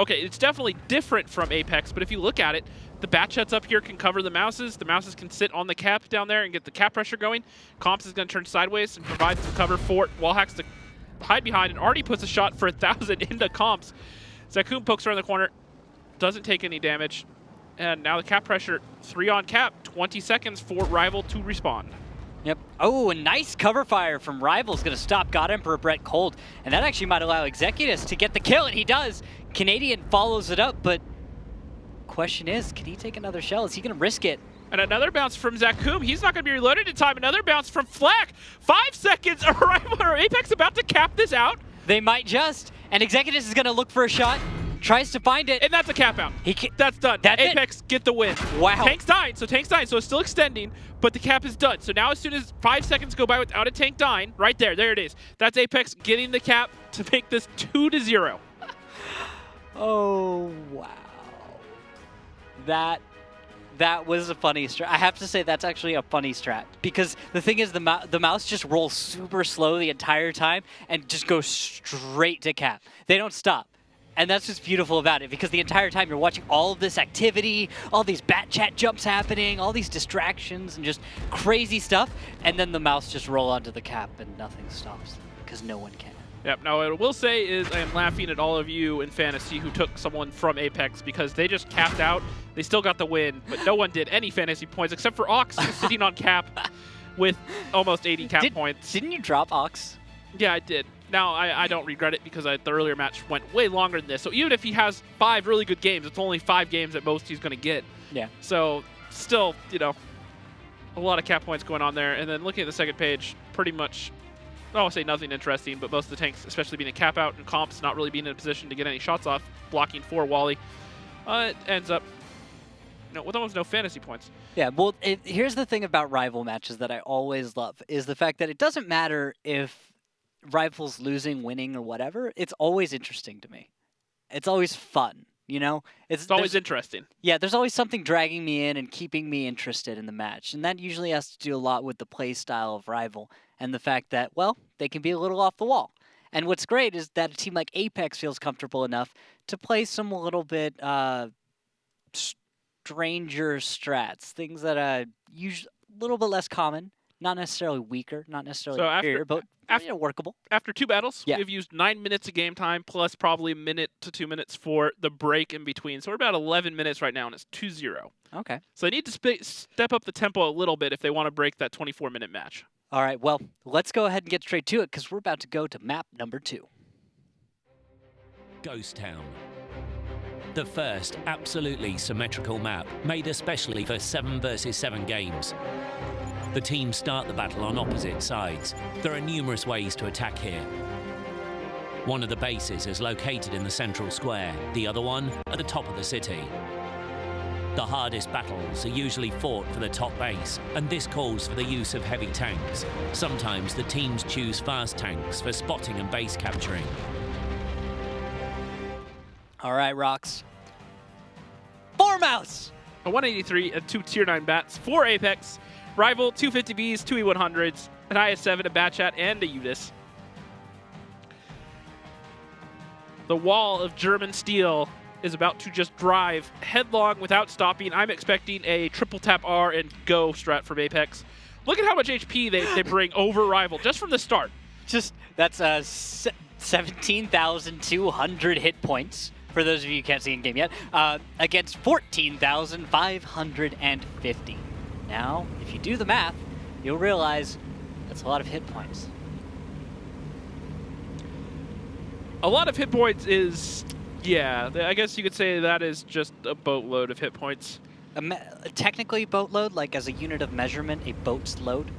S1: okay, it's definitely different from Apex, but if you look at it, the Batchets up here can cover the Mouses. The Mouses can sit on the cap down there and get the cap pressure going. Comps is going to turn sideways and provide some cover for Wallhacks to hide behind, and already puts a shot for 1,000 into Comps. Zakum pokes around the corner, doesn't take any damage, and now the cap pressure, 3 on cap, 20 seconds for Rival to respond.
S2: Yep. Oh, a nice cover fire from Rival's going to stop God Emperor Brett cold, and that actually might allow Executus to get the kill, and he does. Canadian follows it up, but question is, can he take another shell? Is he going to risk it?
S1: And another bounce from Zakum. He's not going to be reloaded in time. Another bounce from Flack. 5 seconds. Rival or Apex about to cap this out.
S2: They might just. And Executus is going to look for a shot. Tries to find it.
S1: And that's a cap out. That's done. Apex get the win.
S2: Wow.
S1: Tank's dying, so it's still extending, but the cap is done. So now as soon as 5 seconds go by without a tank dying, right there it is. That's Apex getting the cap to make this 2-0.
S2: Oh, wow. That was a funny strat. I have to say that's actually a funny strat, because the thing is the mouse just rolls super slow the entire time and just goes straight to cap. They don't stop. And that's what's beautiful about it, because the entire time you're watching all of this activity, all these bat chat jumps happening, all these distractions and just crazy stuff, and then the mouse just roll onto the cap and nothing stops because no one can.
S1: Yep. Now, what I will say is I am laughing at all of you in Fantasy who took someone from Apex, because they just capped out. They still got the win, but no one did any Fantasy points except for Ox, who's sitting on cap with almost 80 cap points.
S2: Didn't you drop Ox?
S1: Yeah, I did. Now, I don't regret it, because the earlier match went way longer than this. So even if he has 5 really good games, it's only 5 games at most he's going to get.
S2: Yeah.
S1: So still, a lot of cap points going on there. And then looking at the second page, pretty much, I won't say nothing interesting, but most of the tanks, especially being a cap out and Comps, not really being in a position to get any shots off, blocking for Wally, it ends up with almost no Fantasy points.
S2: Yeah, well, here's the thing about Rival matches that I always love, is the fact that it doesn't matter if Rival's losing, winning, or whatever. It's always interesting to me. It's always fun, It's
S1: always interesting.
S2: Yeah, there's always something dragging me in and keeping me interested in the match. And that usually has to do a lot with the play style of Rival and the fact that, well, they can be a little off the wall. And what's great is that a team like Apex feels comfortable enough to play some a little bit stranger strats, things that are usually a little bit less common, not necessarily weaker, not necessarily inferior, but workable.
S1: After 2 battles,
S2: yeah,
S1: we've used 9 minutes of game time, plus probably a minute to 2 minutes for the break in between. So we're about 11 minutes right now, and it's 2-0.
S2: Okay.
S1: So they need to step up the tempo a little bit if they want to break that 24-minute match.
S2: All right, well, let's go ahead and get straight to it, because we're about to go to map number 2.
S5: Ghost Town. The first absolutely symmetrical map, made especially for 7 versus 7 games. The teams start the battle on opposite sides. There are numerous ways to attack here. One of the bases is located in the central square, the other one at the top of the city. The hardest battles are usually fought for the top base, and this calls for the use of heavy tanks. Sometimes the teams choose fast tanks for spotting and base capturing.
S2: All right, Rocks. 4 mouse!
S1: A 183 and 2 tier 9 bats for Apex. Rival, 250Bs, 2 E100s, an IS-7, a Batchat, and a Udis. The wall of German steel is about to just drive headlong without stopping. I'm expecting a triple tap R and go strat from Apex. Look at how much HP they bring over Rival just from the start.
S2: That's 17,200 hit points, for those of you who can't see in game yet, against 14,550. Now, if you do the math, you'll realize that's a lot of hit points.
S1: A lot of hit points is, yeah, I guess you could say that is just a boatload of hit points.
S2: Technically boatload, like as a unit of measurement, a boat's load.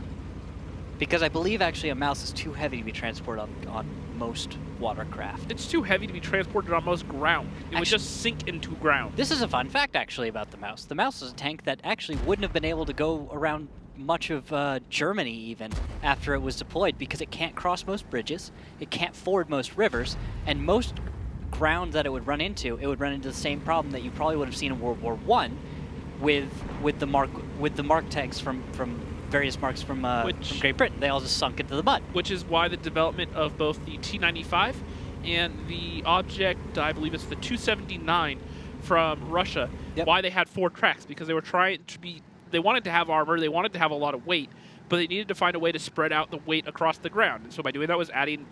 S2: Because I believe actually a mouse is too heavy to be transported on most watercraft.
S1: It's too heavy to be transported on most ground. It would just sink into ground.
S2: This is a fun fact actually about the mouse. The mouse is a tank that actually wouldn't have been able to go around much of Germany even after it was deployed, because it can't cross most bridges, it can't ford most rivers, and most ground that it would run into the same problem that you probably would have seen in World War I with the Mark tanks from various marks from Great Britain. They all just sunk into the mud.
S1: Which is why the development of both the T-95 and the object, I believe it's the 279 from Russia. Why they had 4 tracks, because they were trying to be, they wanted to have armor, they wanted to have a lot of weight, but they needed to find a way to spread out the weight across the ground. And so by doing that was adding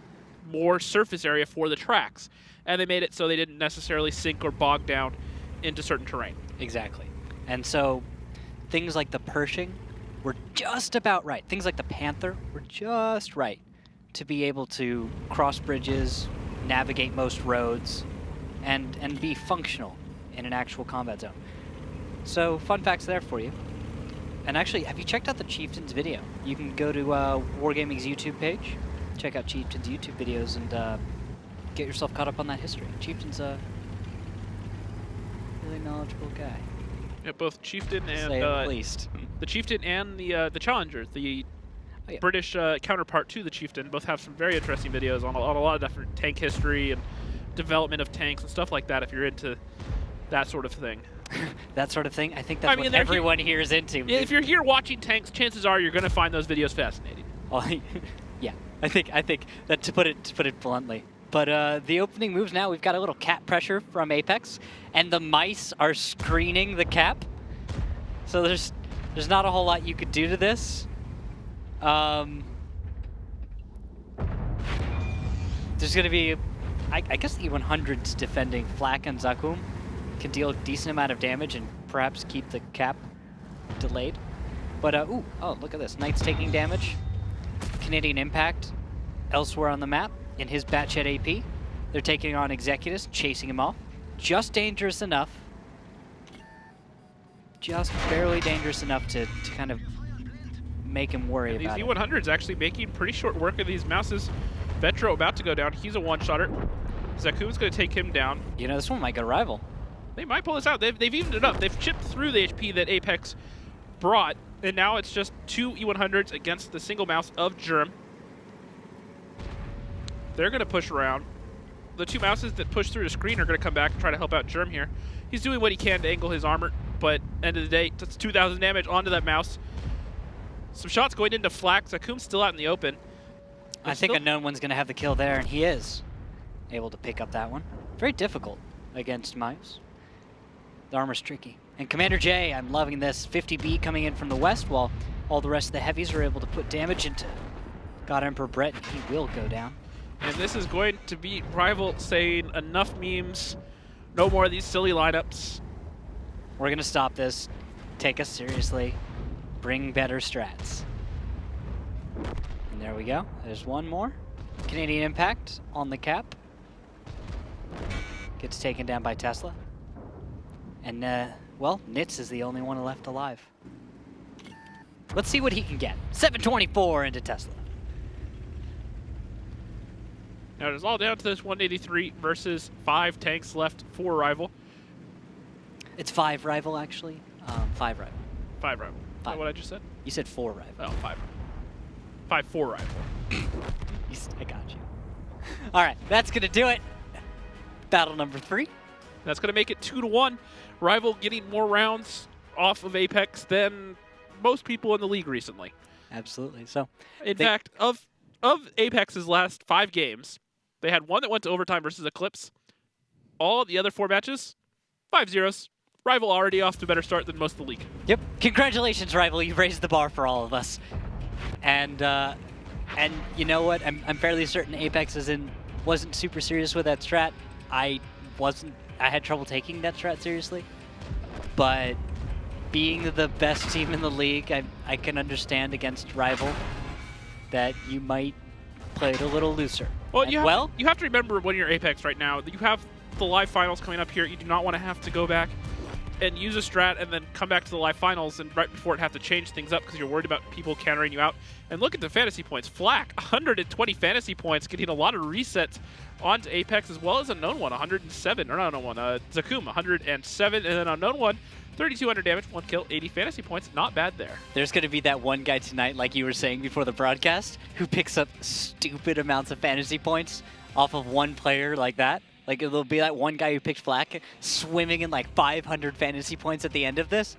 S1: more surface area for the tracks. And they made it so they didn't necessarily sink or bog down into certain terrain.
S2: Exactly. And so things like the Pershing were just about right. Things like the Panther were just right to be able to cross bridges, navigate most roads, and be functional in an actual combat zone. So fun facts there for you. And actually, have you checked out the Chieftain's video? You can go to Wargaming's YouTube page, check out Chieftain's YouTube videos, and get yourself caught up on that history. Chieftain's a really knowledgeable guy.
S1: Yeah, both Chieftain and
S2: Say at least.
S1: the Chieftain and the Challenger, the British counterpart to the Chieftain, both have some very interesting videos on a lot of different tank history and development of tanks and stuff like that. If you're into that sort of thing.
S2: That sort of thing. I think that's what everyone here is into.
S1: If you're here watching tanks, chances are you're going to find those videos fascinating.
S2: Well, yeah, I think that to put it bluntly. But the opening moves now, we've got a little cap pressure from Apex, and the mice are screening the cap. So there's not a whole lot you could do to this. There's going to be, I guess the E100's defending Flak and Zakum can deal a decent amount of damage and perhaps keep the cap delayed. But, oh, look at this. Knight's taking damage. Canadian Impact elsewhere on the map in his Batchet AP. They're taking on Executus, chasing him off. Just dangerous enough. Just barely dangerous enough to kind of make him worry about it.
S1: These E100's actually making pretty short work of these mouses. Vetro about to go down. He's a one-shotter. Zakum's going to take him down.
S2: You know, this one might go rival.
S1: They might pull this out. They've evened it up. They've chipped through the HP that Apex brought, and now it's just 2 E100s against the single mouse of Germ. They're going to push around. The 2 mouses that push through the screen are going to come back and try to help out Germ here. He's doing what he can to angle his armor, but end of the day, that's 2,000 damage onto that mouse. Some shots going into Flak. Zakum's still out in the open.
S2: I think Unknown One's going to have the kill there, and he is able to pick up that one. Very difficult against Mice. The armor's tricky. And Commander J, I'm loving this. 50B coming in from the west, while all the rest of the heavies are able to put damage into God Emperor Brett. He will go down.
S1: And this is going to be Rival saying enough memes, no more of these silly lineups.
S2: We're going to stop this, take us seriously, bring better strats. And there we go. There's one more. Canadian Impact on the cap. Gets taken down by Tesla. And, well, Nitz is the only one left alive. Let's see what he can get. 724 into Tesla.
S1: Now it is all down to this 183 versus 5 tanks left for Rival.
S2: It's 5 Rival, actually. 5 Rival.
S1: 5 Rival. Is that what I just said?
S2: You said 4 Rival.
S1: Oh, 5. 5-4 Rival.
S2: I got you. All right, that's going to do it. Battle number 3.
S1: That's going to make it 2-1. Rival getting more rounds off of Apex than most people in the league recently.
S2: Absolutely. So,
S1: in fact, of Apex's last 5 games, they had one that went to overtime versus Eclipse. All the other 4 matches, 5-0s. Rival already off to a better start than most of the league.
S2: Yep. Congratulations, Rival. You've raised the bar for all of us. And you know what? I'm fairly certain Apex wasn't super serious with that strat. I had trouble taking that strat seriously. But being the best team in the league, I can understand against Rival that you might play it a little looser.
S1: Well, you have to remember when you're Apex right now, you have the live finals coming up here. You do not want to have to go back and use a strat and then come back to the live finals and right before it have to change things up because you're worried about people countering you out. And look at the fantasy points. Flak, 120 fantasy points, getting a lot of resets onto Apex, as well as Unknown One, 107. Or not Unknown One, Zakum, 107. And then Unknown One, 3,200 damage, 1 kill, 80 fantasy points. Not bad there.
S2: There's going to be that one guy tonight, like you were saying before the broadcast, who picks up stupid amounts of fantasy points off of one player like that. Like, there'll be that one guy who picked Flak swimming in like 500 fantasy points at the end of this.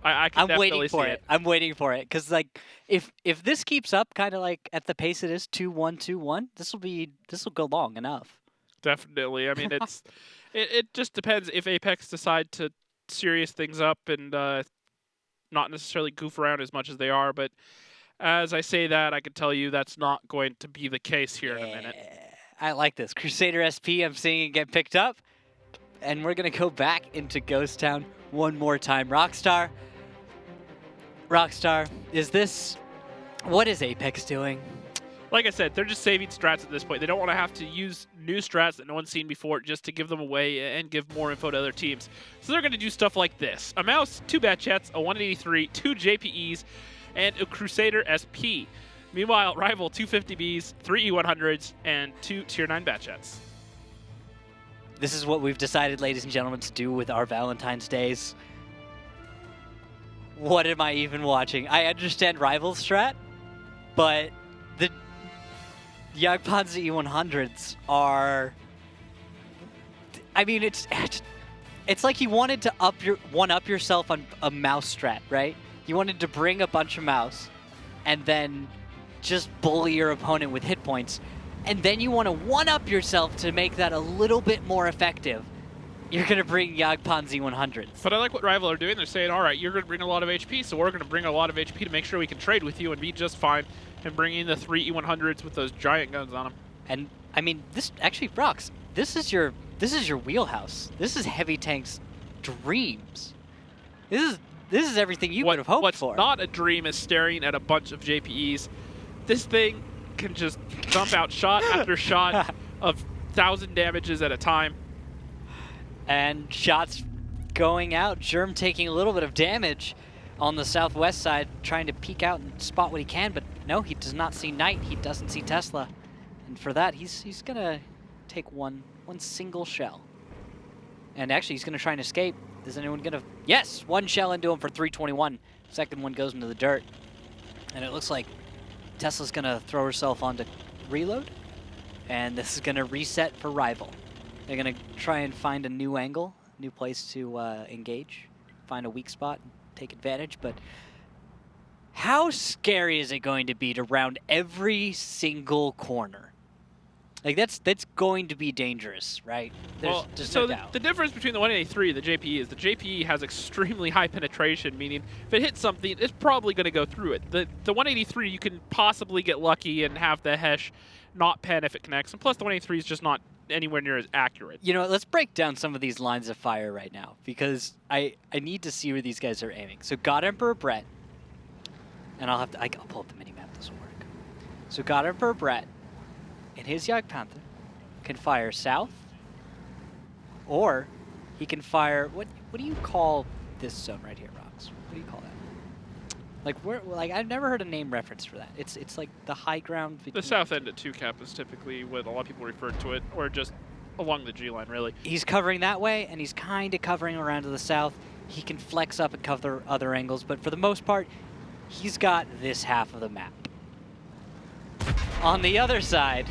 S1: I can definitely
S2: waiting for
S1: see
S2: it. I'm waiting for it because like if this keeps up kind of like at the pace it is 2-1, 2-1, this will go long enough.
S1: Definitely. I mean, it just depends if Apex decide to serious things up and not necessarily goof around as much as they are. But as I say that, I can tell you that's not going to be the case here in a minute.
S2: I like this. Crusader SP, I'm seeing it get picked up. And we're going to go back into Ghost Town one more time. Rockstar, what is Apex doing?
S1: Like I said, they're just saving strats at this point. They don't want to have to use new strats that no one's seen before just to give them away and give more info to other teams. So they're going to do stuff like this. A mouse, 2 Batchets, a 183, 2 JPEs, and a Crusader SP. Meanwhile, Rival, 250Bs, 3 E100s, and 2 Tier 9 Batchets.
S2: This is what we've decided, ladies and gentlemen, to do with our Valentine's Days. What am I even watching? I understand Rival strat, but the Jagdpanzer E100s are... I mean, it's like you wanted to one-up yourself on a mouse strat, right? You wanted to bring a bunch of mouse and then just bully your opponent with hit points. And then you want to one-up yourself to make that a little bit more effective. You're going to bring Jagdpanzer E100s.
S1: But I like what Rival are doing. They're saying, all right, you're going to bring a lot of HP, so we're going to bring a lot of HP to make sure we can trade with you and be just fine, and bring in the 3 E100s with those giant guns on them.
S2: And, I mean, this actually, Rox, this is your wheelhouse. This is Heavy Tank's dreams. This is everything you would have hoped for.
S1: What's not a dream is staring at a bunch of JPEs. This thing can just dump out shot after shot of 1,000 damages at a time.
S2: And shots going out. Germ taking a little bit of damage on the southwest side, trying to peek out and spot what he can, but no, he does not see Knight. He doesn't see Tesla. And for that, he's going to take one single shell. And actually, he's going to try and escape. Is anyone going to... Yes! 1 shell into him for 321. Second one goes into the dirt. And it looks like Tesla's going to throw herself onto reload, and this is going to reset for Rival. They're going to try and find a new angle, new place to engage, find a weak spot, take advantage, but how scary is it going to be to round every single corner? Like, that's going to be dangerous, right?
S1: Well, so the difference between the 183 and the JPE is the JPE has extremely high penetration, meaning if it hits something, it's probably going to go through it. The 183, you can possibly get lucky and have the Hesh not pen if it connects, and plus the 183 is just not anywhere near as accurate.
S2: You know, let's break down some of these lines of fire right now, because I need to see where these guys are aiming. So God Emperor Brett, and I'll pull up the mini-map, this will work. So God Emperor Brett, and his Jagdpanther can fire south, or he can fire, what do you call this zone right here, Rox? What do you call that? I've never heard a name reference for that. It's like the high ground between...
S1: The south end at 2 cap is typically what a lot of people refer to it, or just along the G line, really.
S2: He's covering that way, and he's kind of covering around to the south. He can flex up and cover other angles, but for the most part, he's got this half of the map. On the other side,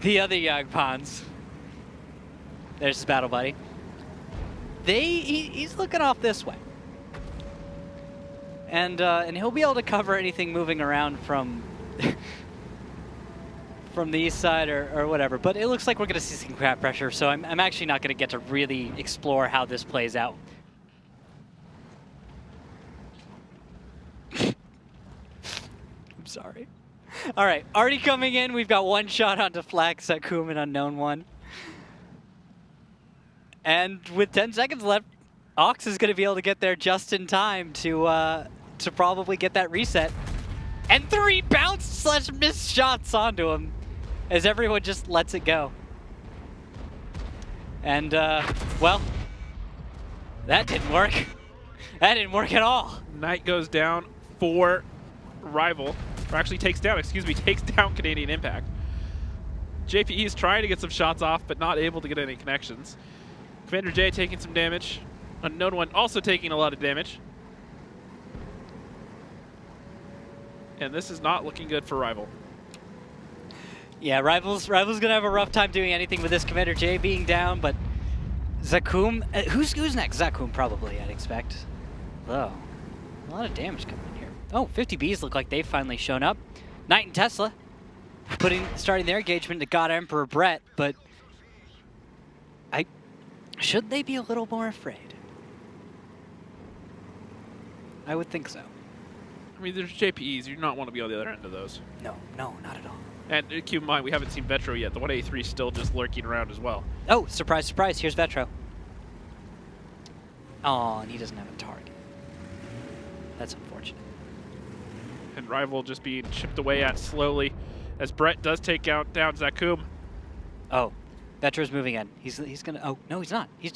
S2: the other Jagdpans, there's his battle buddy. He's looking off this way. And he'll be able to cover anything moving around from from the east side or whatever. But it looks like we're going to see some crap pressure, so I'm actually not going to get to really explore how this plays out. I'm sorry. All right, already coming in. We've got 1 shot onto Flak, Sakum, an unknown one. And with 10 seconds left, Ox is going to be able to get there just in time to probably get that reset. And 3 bounce/missed shots onto him as everyone just lets it go. And, well, that didn't work. That didn't work at all.
S1: Knight goes down for Rival. Or actually takes down Canadian Impact. JPE is trying to get some shots off, but not able to get any connections. Commander J taking some damage. Unknown one also taking a lot of damage. And this is not looking good for Rival.
S2: Yeah, Rival's gonna have a rough time doing anything with this. Commander J being down, but Zakum, who's next? Zakum probably, I'd expect. Though, a lot of damage coming in here. Oh, 50Bs look like they've finally shown up. Knight and Tesla starting their engagement to God Emperor Brett, but should they be a little more afraid? I would think so.
S1: I mean, there's JPEs. You do not want to be on the other end of those.
S2: No, not at all.
S1: And keep in mind, we haven't seen Vetro yet. The 183 is still just lurking around as well.
S2: Oh, surprise, surprise. Here's Vetro. Oh, and he doesn't have a target. That's unfortunate.
S1: And Rival just being chipped away at slowly as Brett does take down Zakum.
S2: Oh, Vetro's moving in. He's going to... Oh, no, he's not. He's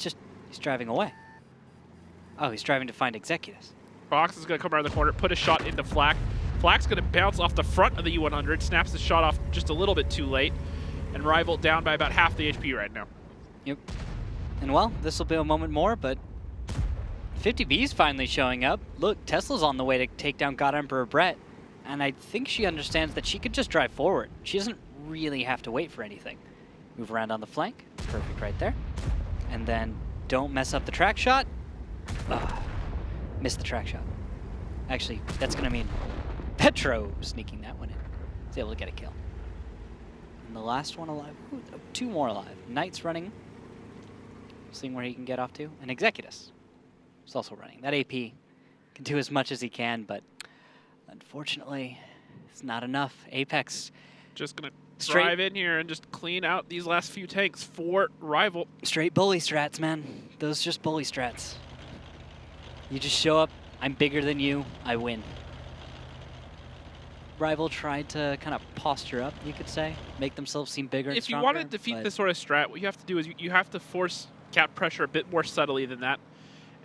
S2: driving away. Oh, he's driving to find Executus.
S1: Fox is going to come around the corner, put a shot into Flak. Flak's going to bounce off the front of the U100, snaps the shot off just a little bit too late, and Rival down by about half the HP right now.
S2: Yep. And well, this will be a moment more, but 50B's finally showing up. Look, Tesla's on the way to take down God Emperor Brett, and I think she understands that she could just drive forward. She doesn't really have to wait for anything. Move around on the flank. Perfect right there. And then don't mess up the track shot. Missed the track shot. Actually, that's going to mean Petro sneaking that one in. He's able to get a kill. And the last one alive. Ooh, 2 more alive. Knight's running. Seeing where he can get off to. And Executus is also running. That AP can do as much as he can, but unfortunately, it's not enough. Apex
S1: just going to drive in here and just clean out these last few tanks for Rival.
S2: Straight bully strats, man. Those just bully strats. You just show up, I'm bigger than you, I win. Rival tried to kind of posture up, you could say, make themselves seem bigger and
S1: If
S2: stronger.
S1: you want to defeat this sort of strat, what you have to do is you have to force cap pressure a bit more subtly than that,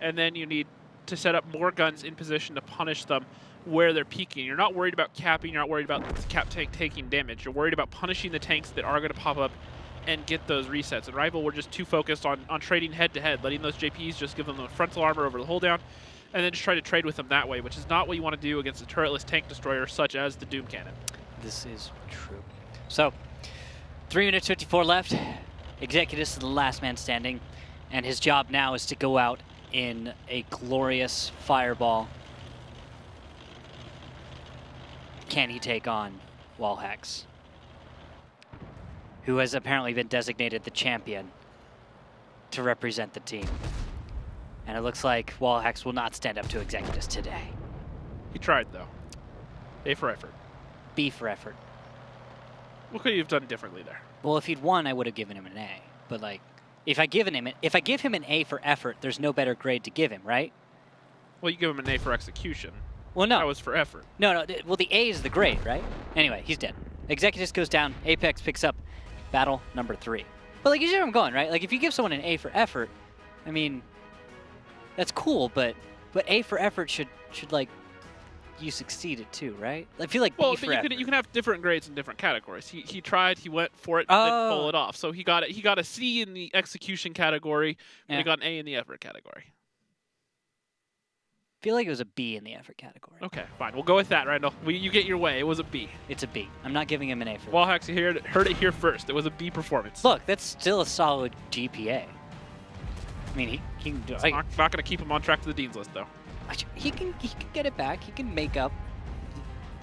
S1: and then you need to set up more guns in position to punish them where they're peaking. You're not worried about capping, you're not worried about the cap tank taking damage, you're worried about punishing the tanks that are going to pop up and get those resets. And Rival were just too focused on trading head-to-head, letting those JPs just give them the frontal armor over the hold down, and then just try to trade with them that way, which is not what you want to do against a turretless tank destroyer such as the Doom Cannon.
S2: This is true. So, 3 minutes 54 left. Executus is the last man standing, and his job now is to go out in a glorious fireball. Can he take on Wallhex, who has apparently been designated the champion to represent the team? And it looks like Wallhex will not stand up to Executus today.
S1: He tried, though. A for effort.
S2: B for effort.
S1: What could he have done differently there?
S2: Well, if he'd won, I would have given him an A. But like, if I give him an A for effort, there's no better grade to give him, right?
S1: Well, you give him an A for execution.
S2: Well, no.
S1: That was for effort.
S2: No. Well, the A is the grade, right? Anyway, he's dead. Executus goes down. Apex picks up battle number 3. But like, you see where I'm going, right? Like, if you give someone an A for effort, I mean, that's cool. But A for effort should like, you succeeded too, right? I feel like B for effort.
S1: You can have different grades in different categories. He tried, he went for it, didn't pull it off. So he got a C in the execution category, and he got an A in the effort category.
S2: I feel like it was a B in the effort category.
S1: Okay, fine. We'll go with that, Randall. You get your way. It was a B.
S2: It's a B. I'm not giving him an A for
S1: Wallhex, you heard it here first. It was a B performance.
S2: Look, that's still a solid GPA. I mean, he can do it.
S1: Not going to keep him on track to the Dean's list, though.
S2: He can get it back. He can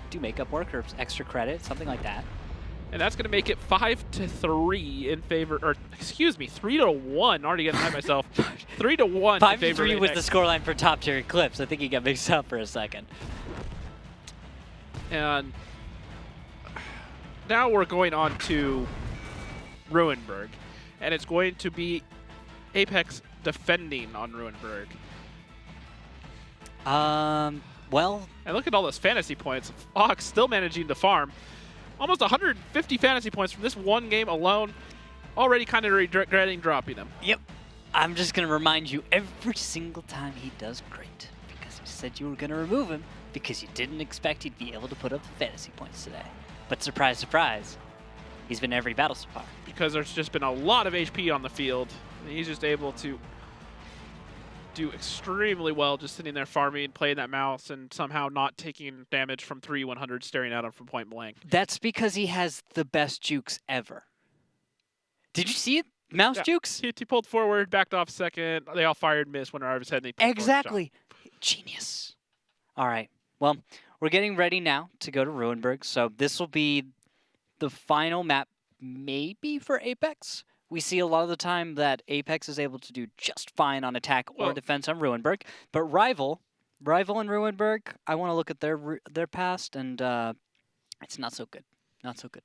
S2: do makeup work or extra credit, something like that.
S1: And that's going to make it 5-3 in favor, or excuse me, 3-1. Already getting ahead of myself. 3-1.
S2: 5-3 was the scoreline for top tier Eclipse. I think he got mixed up for a second.
S1: And now we're going on to Ruinberg, and it's going to be Apex defending on Ruinberg.
S2: Well,
S1: and look at all those fantasy points. Fox still managing to farm. Almost 150 fantasy points from this one game alone. Already kind of regretting dropping him.
S2: Yep. I'm just going to remind you every single time he does great, because you said you were going to remove him because you didn't expect he'd be able to put up the fantasy points today. But surprise, surprise, he's been in every battle so far.
S1: Because there's just been a lot of HP on the field, and he's just able to do extremely well just sitting there farming, playing that mouse, and somehow not taking damage from 3-100 staring at him from point blank.
S2: That's because he has the best jukes ever. Did you see it? Mouse jukes?
S1: He pulled forward, backed off second. They all fired, missed, went over his head. And he pulled
S2: Exactly. Genius. All right. Well, we're getting ready now to go to Ruinberg. So this will be the final map maybe for Apex. We see a lot of the time that Apex is able to do just fine on attack or defense on Ruinberg. But Rival and Ruinberg, I want to look at their past, and it's not so good. Not so good.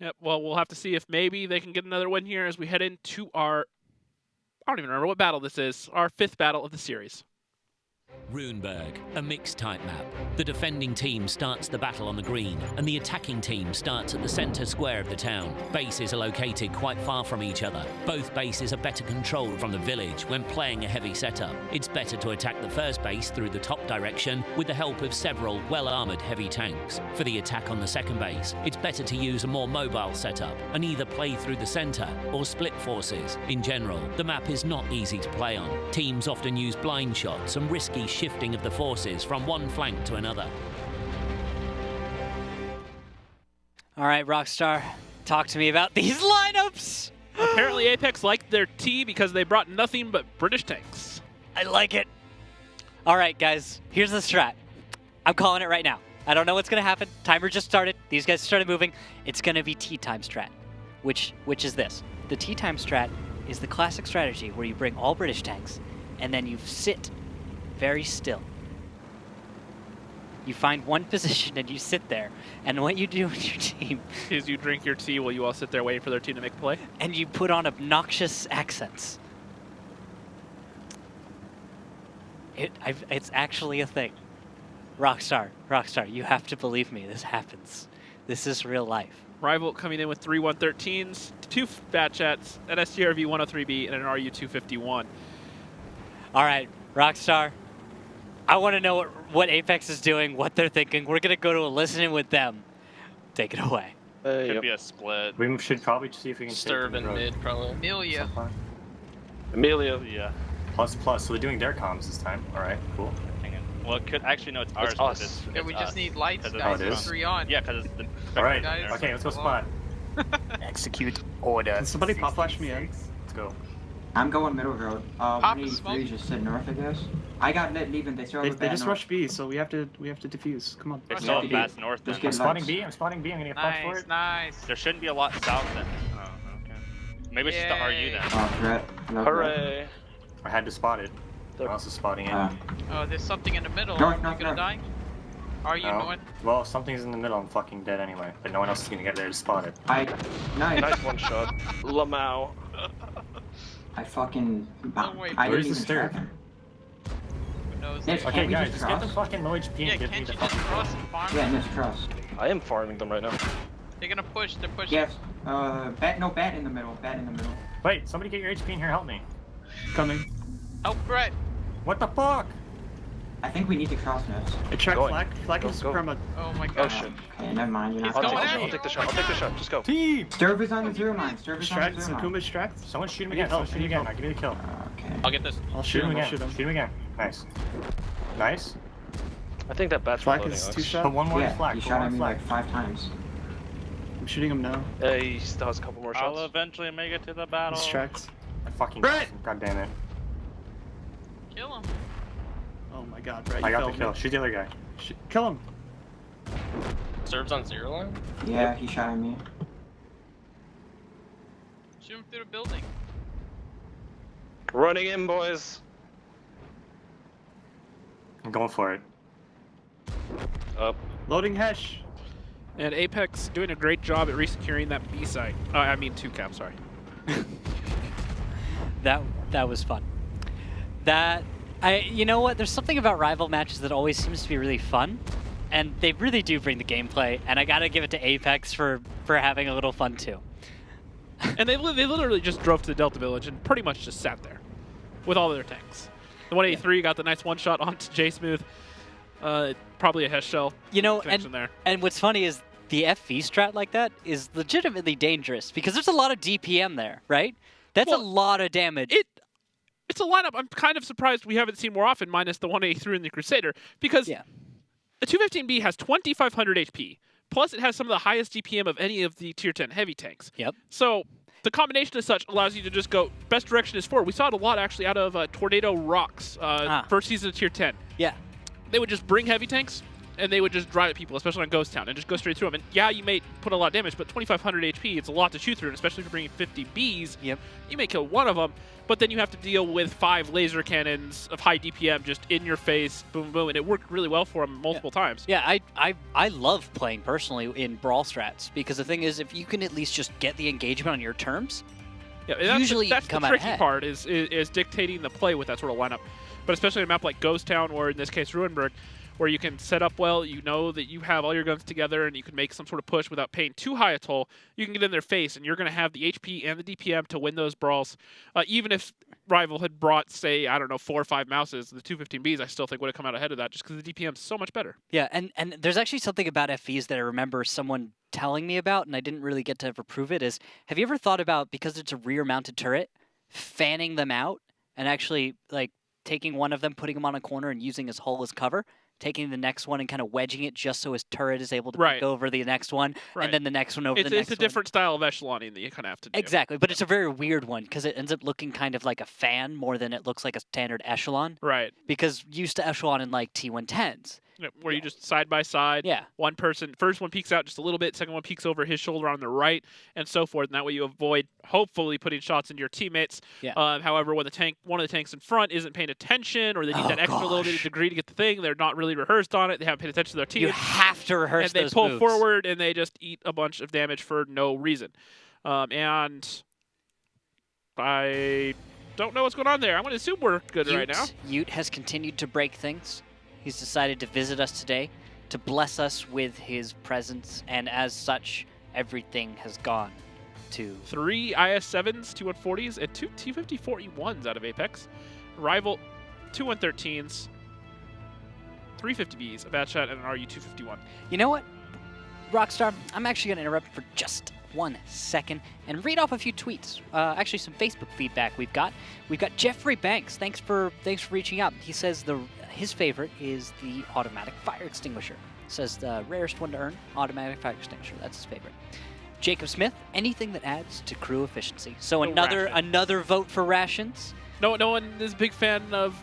S1: Yep. Well, we'll have to see if maybe they can get another win here as we head into our, I don't even remember what battle this is, our 5th battle of the series.
S5: Ruinberg, a mixed-type map. The defending team starts the battle on the green, and the attacking team starts at the centre square of the town. Bases are located quite far from each other. Both bases are better controlled from the village when playing a heavy setup. It's better to attack the first base through the top direction with the help of several well-armoured heavy tanks. For the attack on the second base, it's better to use a more mobile setup and either play through the centre or split forces. In general, the map is not easy to play on. Teams often use blind shots and risky shifting of the forces from one flank to another.
S2: All right, Rockstar, talk to me about these lineups.
S1: Apparently Apex liked their T because they brought nothing but British tanks.
S2: I like it. All right, guys, here's the strat. I'm calling it right now. I don't know what's going to happen. Timer just started. These guys started moving. It's going to be tea time strat, which is this. The tea time strat is the classic strategy where you bring all British tanks and then you sit very still. You find one position and you sit there, and what you do with your team
S1: is you drink your tea while you all sit there waiting for their team to make a play.
S2: And you put on obnoxious accents. It's actually a thing. Rockstar, you have to believe me. This happens. This is real life.
S1: Rival coming in with 3 113s, 2 bat chats, an STRV 103B, and an RU 251.
S2: All right, Rockstar. I want to know what Apex is doing, what they're thinking. We're going to go to a listening with them. Take it away.
S22: Could be a split.
S9: We should probably see if we can
S22: Sturb in mid, probably.
S4: Amelia.
S22: Amelia. Yeah.
S9: Plus. So they're doing their comms this time. All right, cool.
S12: Well, it could actually no, it's ours.
S22: It's us.
S4: Yeah, we just need lights,
S12: Because
S4: guys.
S9: it is?
S4: 3 on.
S12: Yeah, because it's the.
S9: All right.
S4: Guys,
S9: Okay, let's go spot.
S16: Execute order.
S9: Can somebody pop flash me in? Let's go.
S21: I'm going middle road.
S4: Pop the
S21: 183
S4: smoke.
S21: just sit north, I guess. I got lit leaving. They throw
S9: They
S21: the
S9: just rushed B, so we have to defuse. Come on.
S12: There's still a bats north then.
S21: Just get
S9: I'm spotting
S21: lights.
S9: B. I'm spotting B. I'm gonna get fucked for
S4: Nice,
S9: it.
S4: nice.
S12: There shouldn't be a lot south then. Oh, okay. Maybe it's just the RU then.
S21: Oh, threat.
S22: Hooray.
S9: I had to spot it. I'm also spotting it.
S4: Oh, there's something in the middle.
S21: North,
S4: Are
S21: north,
S4: you gonna
S21: north.
S4: die? Are you
S9: No.
S4: north?
S9: Well, if something's in the middle, I'm fucking dead anyway. But no one else is gonna get there to spot it.
S21: Nice.
S22: Nice one shot. Lamau.
S21: I fucking.
S4: wait,
S21: I
S9: where's
S21: didn't
S9: the
S21: even
S9: stir?
S21: track him.
S4: Who knows?
S21: Nips,
S9: Okay,
S21: can't we
S9: guys,
S21: just
S9: just get the
S21: cross?
S9: fucking low HP
S4: Yeah,
S9: and give me
S4: can't
S9: the
S4: you just
S9: fucking.
S4: cross and farm?
S21: Yeah, Nips cross.
S22: I am farming them right now.
S4: They're gonna push. They're pushing.
S21: Yes. Bat in the middle. Bat in the middle.
S9: Wait, somebody get your HP in here. Help me. Coming.
S4: Help Brett.
S9: What the fuck?
S21: I think we need to cross Nips.
S9: Attract
S22: Going.
S9: flag. Flag
S22: Go,
S9: is
S22: go.
S9: perma.
S4: Oh my
S22: Oh
S4: god.
S22: shit.
S21: Okay, never mind. You're
S4: He's
S21: not.
S4: going
S21: gonna-
S4: at
S22: I'll take the shot. I'll take the shot. Just go.
S9: Team.
S21: Sturb is on the 0 line. Sturb is on the
S9: Distract.
S21: 0 line.
S9: Distract. Someone shoot him again. Someone shoot him again. I'll give you the kill.
S21: Okay.
S12: I'll get this.
S9: I'll shoot him again. Shoot him again. Nice. Nice.
S22: I think that bat's
S9: Flag
S22: reloading,
S9: is
S22: Alex.
S9: 2 shots. Put one more
S21: Yeah,
S9: flag.
S21: he
S9: Put
S21: shot
S9: one
S21: at me
S9: flag.
S21: like 5 times.
S9: I'm shooting him now.
S22: He still has a couple more shots.
S12: I'll eventually make it to the battle.
S9: Distract. I fucking
S22: Brett!
S9: God damn it.
S4: Kill him.
S9: Oh my god, Brett. I got the kill. Shoot the other guy. Kill him.
S22: Serves on 0 line?
S21: Yeah, he shot at me.
S4: Shoot him through the building.
S22: Running in, boys.
S9: I'm going for it.
S22: Up.
S9: Loading Hesh.
S1: And Apex doing a great job at resecuring that B site. I mean 2 cap, sorry.
S2: That was fun. You know what? There's something about rival matches that always seems to be really fun, and they really do bring the gameplay. And I gotta give it to Apex for having a little fun too.
S1: And they literally just drove to the Delta Village and pretty much just sat there with all of their tanks. The 183 got the nice one shot onto J Smooth. Probably a Hesh shell.
S2: You know,
S1: connection there.
S2: And what's funny is the FV strat like that is legitimately dangerous because there's a lot of DPM there, right? That's a lot of damage.
S1: It's a lineup I'm kind of surprised we haven't seen more often, minus the 183 and the Crusader, because the 215B has 2,500 HP. Plus, it has some of the highest DPM of any of the Tier 10 heavy tanks.
S2: Yep.
S1: So, the combination as such allows you to just go, best direction is forward. We saw it a lot, actually, out of Tornado Rocks, first season of Tier 10.
S2: Yeah.
S1: They would just bring heavy tanks, and they would just drive at people, especially on Ghost Town, and just go straight through them. And yeah, you may put a lot of damage, but 2,500 HP, it's a lot to chew through, and especially if you're bringing 50 Bs, you may kill one of them, but then you have to deal with 5 laser cannons of high DPM just in your face, boom, boom, and it worked really well for them multiple times.
S2: Yeah, I love playing personally in brawl strats, because the thing is, if you can at least just get the engagement on your terms, usually
S1: that's
S2: come
S1: the
S2: out
S1: tricky
S2: ahead.
S1: part is dictating the play with that sort of lineup. But especially in a map like Ghost Town, or in this case Ruinberg, where you can set up well, you know that you have all your guns together and you can make some sort of push without paying too high a toll, you can get in their face and you're going to have the HP and the DPM to win those brawls. Even if Rival had brought, say, I don't know, 4 or 5 mouses, the 215Bs I still think would have come out ahead of that just because the DPM is so much better.
S2: Yeah, and there's actually something about FVs that I remember someone telling me about, and I didn't really get to ever prove it, is have you ever thought about, because it's a rear-mounted turret, fanning them out and actually, like, taking one of them, putting him on a corner and using his hull as cover, taking the next one and kind of wedging it just so his turret is able to pick over the next one, and then the next one over the next one.
S1: It's a different style of echeloning that you kind of have to do.
S2: Exactly, but it's a very weird one because it ends up looking kind of like a fan more than it looks like a standard echelon.
S1: Right.
S2: Because used to echelon in like T110s.
S1: Where you just side by side.
S2: Yeah.
S1: One person, first one peeks out just a little bit, second one peeks over his shoulder on the right, and so forth. And that way you avoid, hopefully, putting shots into your teammates.
S2: Yeah.
S1: However, when one of the tanks in front isn't paying attention, or they need that extra little bit of degree to get the thing, they're not really rehearsed on it. They haven't paid attention to their team.
S2: You have to rehearse
S1: and
S2: those
S1: they pull
S2: moves.
S1: forward and they just eat a bunch of damage for no reason. And I don't know what's going on there. I'm going to assume we're good right now.
S2: Ute has continued to break things. He's decided to visit us today, to bless us with his presence, and as such, everything has gone to
S1: 3 IS-7s, 2 140s, and 2 T-50-41s out of Apex. Rival, 2 113s, 3 50Bs, a bad shot, and an RU-251.
S2: You know what, Rockstar? I'm actually going to interrupt for just 1 second and read off a few tweets. Actually, some Facebook feedback we've got. We've got Jeffrey Banks. Thanks for reaching out. He says his favorite is the automatic fire extinguisher. Says the rarest one to earn, automatic fire extinguisher. That's his favorite. Jacob Smith, anything that adds to crew efficiency. So another vote for rations.
S1: No one is a big fan of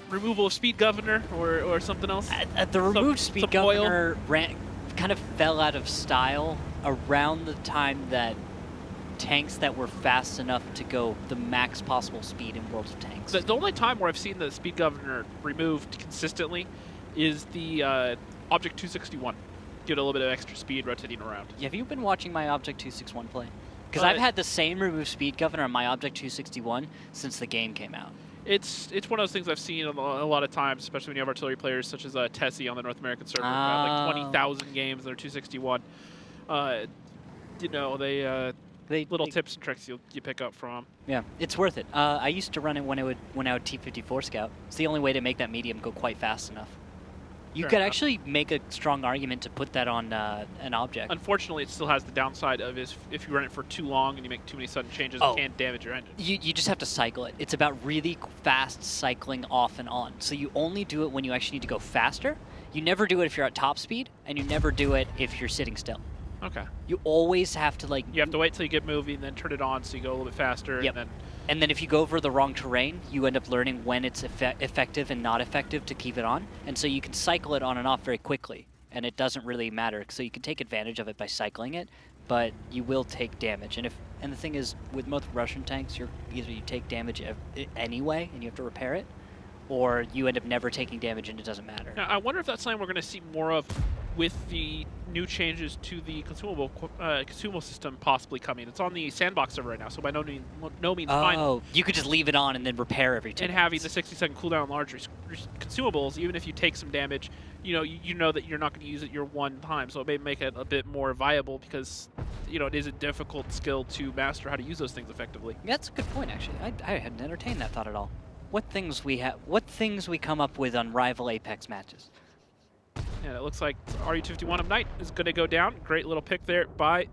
S1: removal of speed governor or something else.
S2: The removed speed governor kind of fell out of style around the time that tanks that were fast enough to go the max possible speed in World of Tanks.
S1: The only time where I've seen the speed governor removed consistently is the Object 261. Get a little bit of extra speed rotating around.
S2: Have you been watching my Object 261 play? Because I've had the same remove speed governor on my Object 261 since the game came out.
S1: It's one of those things I've seen a lot of times, especially when you have artillery players such as Tessie on the North American server, like 20,000 games in their 261. They little tips and tricks you pick up from.
S2: Yeah, it's worth it. I used to run it when I would T-54 scout. It's the only way to make that medium go quite fast enough. You could actually make a strong argument to put that on an object.
S1: Unfortunately, it still has the downside of if you run it for too long and you make too many sudden changes, it can damage your engine.
S2: You just have to cycle it. It's about really fast cycling off and on. So you only do it when you actually need to go faster. You never do it if you're at top speed, and you never do it if you're sitting still.
S1: Okay.
S2: You always have to
S1: You have to wait till you get moving, then turn it on so you go a little bit faster.
S2: Yep. And then if you go over the wrong terrain, you end up learning when it's effective and not effective to keep it on. And so you can cycle it on and off very quickly, and it doesn't really matter. So you can take advantage of it by cycling it, but you will take damage. And the thing is, with most Russian tanks, either you take damage anyway and you have to repair it, or you end up never taking damage and it doesn't matter.
S1: Now, I wonder if that's something we're going to see more of with the new changes to the consumable system possibly coming. It's on the sandbox server right now, so by no means fine.
S2: Oh, you could just leave it on and then repair every 10
S1: And having the 60-second cooldown on large consumables, even if you take some damage, you know that you're not going to use it your one time, so it may make it a bit more viable because it is a difficult skill to master how to use those things effectively.
S2: Yeah, that's a good point, actually. I hadn't entertained that thought at all. What things we come up with on rival Apex matches?
S1: And it looks like RU-251 of Knight is going to go down. Great little pick there by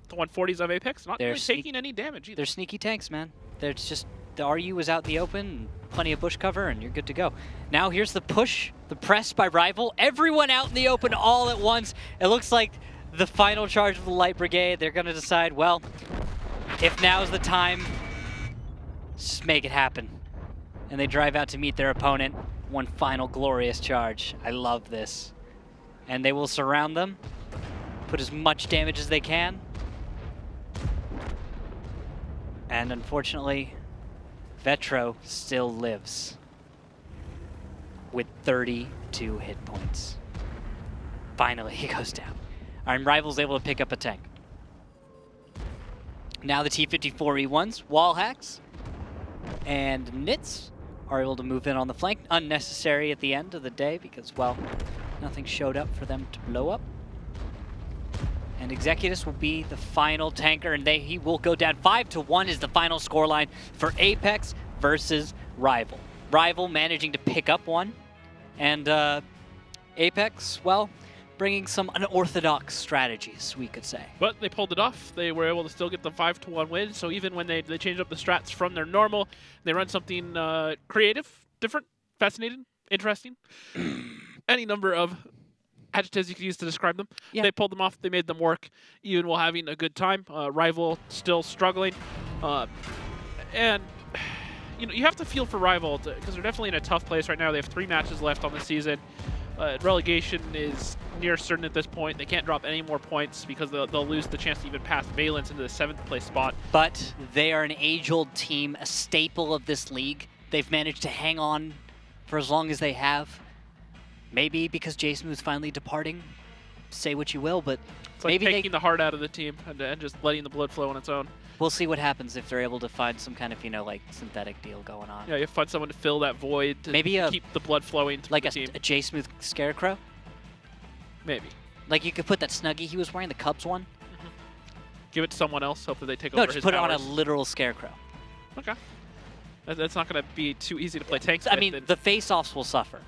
S1: the 140s of Apex. Not really taking any damage either.
S2: They're sneaky tanks, man. They're just, the RU was out in the open, plenty of bush cover, and you're good to go. Now here's the push, the press by rival. Everyone out in the open all at once. It looks like the final charge of the Light Brigade. They're going to decide, well, If now's the time, just make it happen. And they drive out to meet their opponent. One final glorious charge. I love this. And they will surround them, put as much damage as they can. And unfortunately, Vetro still lives with 32 hit points. Finally, he goes down. Our rival's able to pick up a tank. Now the T-54E1s, wall hacks, and Nits are able to move in on the flank. Unnecessary at the end of the day because, well, nothing showed up for them to blow up. And Executus will be the final tanker, and he will go down. 5-1 is the final scoreline for Apex versus Rival. Rival managing to pick up one, and Apex, well, bringing some unorthodox strategies, we could say.
S1: But they pulled it off. They were able to still get the 5-1 win. So even when they change up the strats from their normal, they run something creative, different, fascinating, interesting. Any number of adjectives you could use to describe them.
S2: Yeah.
S1: They pulled them off. They made them work, even while having a good time. Rival still struggling, and you have to feel for Rival because they're definitely in a tough place right now. They have 3 matches left on the season. Relegation is near certain at this point. They can't drop any more points because they'll lose the chance to even pass Valence into the 7th place spot.
S2: But they are an age-old team, a staple of this league. They've managed to hang on for as long as they have. Maybe because J-Smooth's finally departing. Say what you will, but
S1: it's like
S2: maybe
S1: taking the heart out of the team and just letting the blood flow on its own.
S2: We'll see what happens if they're able to find some kind of, like synthetic deal going on.
S1: Yeah, you have to find someone to fill that void to
S2: maybe
S1: keep the blood flowing through
S2: like
S1: the team.
S2: A J-Smooth Scarecrow?
S1: Maybe.
S2: Like you could put that Snuggie he was wearing, the Cubs one?
S1: Give it to someone else, hope that they take
S2: no,
S1: over
S2: just
S1: his
S2: put
S1: powers.
S2: it on a literal Scarecrow.
S1: Okay. That's not going to be too easy to play tanks
S2: I
S1: with.
S2: mean, the face-offs will suffer.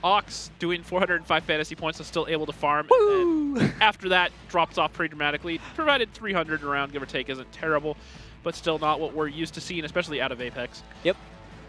S1: Ox doing 405 fantasy points is still able to farm.
S2: Woo!
S1: And after that, drops off pretty dramatically. Provided 300 around, give or take, isn't terrible, but still not what we're used to seeing, especially out of Apex.
S2: Yep.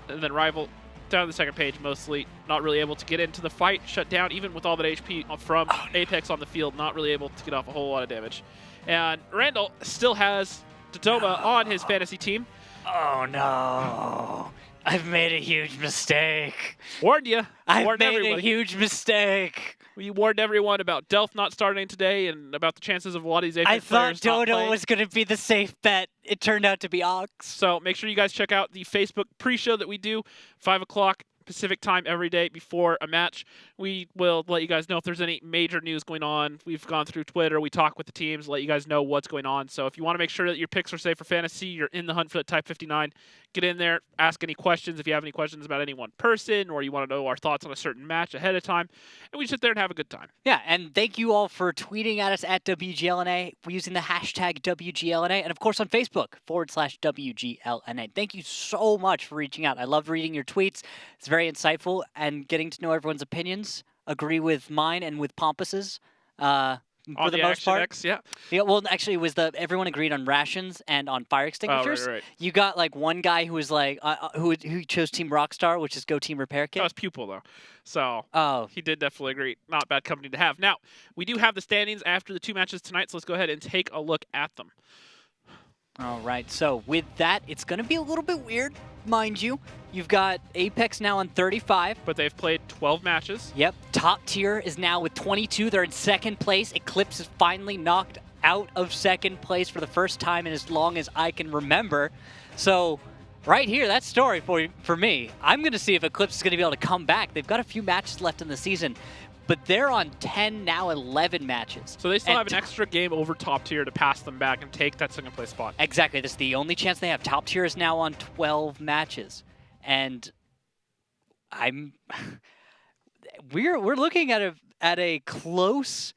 S1: And then Rival, down the second page mostly, not really able to get into the fight, shut down, even with all that HP from Apex on the field, not really able to get off a whole lot of damage. And Randall still has Totoma on his fantasy team.
S2: Oh no. I've made a huge mistake.
S1: Warned you.
S2: I've made a huge mistake.
S1: We warned everyone about Delph not starting today and about the chances of a lot of these Apex
S2: I
S1: players
S2: thought
S1: not
S2: Dodo
S1: playing.
S2: was going to be the safe bet. It turned out to be Ox.
S1: So make sure you guys check out the Facebook pre-show that we do, 5 o'clock Pacific time every day before a match. We will let you guys know if there's any major news going on. We've gone through Twitter. We talk with the teams, let you guys know what's going on. So if you want to make sure that your picks are safe for fantasy, you're in the hunt for that Type 59, get in there, ask any questions if you have any questions about any one person or you want to know our thoughts on a certain match ahead of time. And we sit there and have a good time.
S2: Yeah, and thank you all for tweeting at us at WGLNA using the hashtag WGLNA, and of course on Facebook /WGLNA. Thank you so much for reaching out. I love reading your tweets. It's very insightful and getting to know everyone's opinions. Agree with mine and with Pompus's for
S1: On
S2: the
S1: the
S2: most
S1: Action
S2: part.
S1: X, yeah.
S2: Yeah, well, actually, it was everyone agreed on rations and on fire extinguishers.
S1: right.
S2: You got like one guy who was like who chose Team Rockstar, which is Go Team Repair Kit.
S1: That was Pupil, though. So
S2: Oh.
S1: he did definitely agree. Not bad company to have. Now, we do have the standings after the 2 matches tonight, so let's go ahead and take a look at them.
S2: All right, so with that, it's going to be a little bit weird, mind you. You've got Apex now on 35.
S1: But they've played 12 matches.
S2: Yep, top tier is now with 22. They're in second place. Eclipse is finally knocked out of second place for the first time in as long as I can remember. So right here, that story for me. I'm going to see if Eclipse is going to be able to come back. They've got a few matches left in the season, but they're on 10, now 11 matches.
S1: So they still have an extra game over top tier to pass them back and take that second place spot.
S2: Exactly. This is the only chance they have. Top tier is now on 12 matches. And we're looking at a close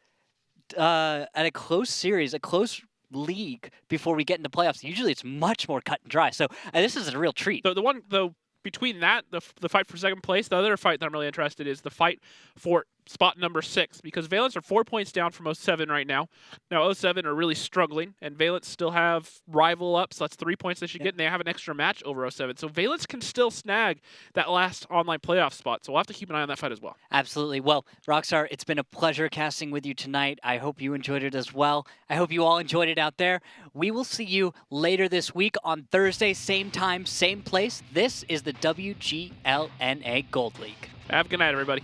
S2: series, a close league before we get into playoffs. Usually it's much more cut and dry. So this is a real treat.
S1: The one though between that, the fight for second place, the other fight that I'm really interested in is the fight for spot number 6, because Valence are 4 points down from 07 right now. Now 07 are really struggling, and Valence still have rival up, so that's 3 points they should get, and they have an extra match over 07. So Valence can still snag that last online playoff spot, so we'll have to keep an eye on that fight as well.
S2: Absolutely. Well, Rockstar, it's been a pleasure casting with you tonight. I hope you enjoyed it as well. I hope you all enjoyed it out there. We will see you later this week on Thursday, same time, same place. This is the WGLNA Gold League.
S1: Have a good night, everybody.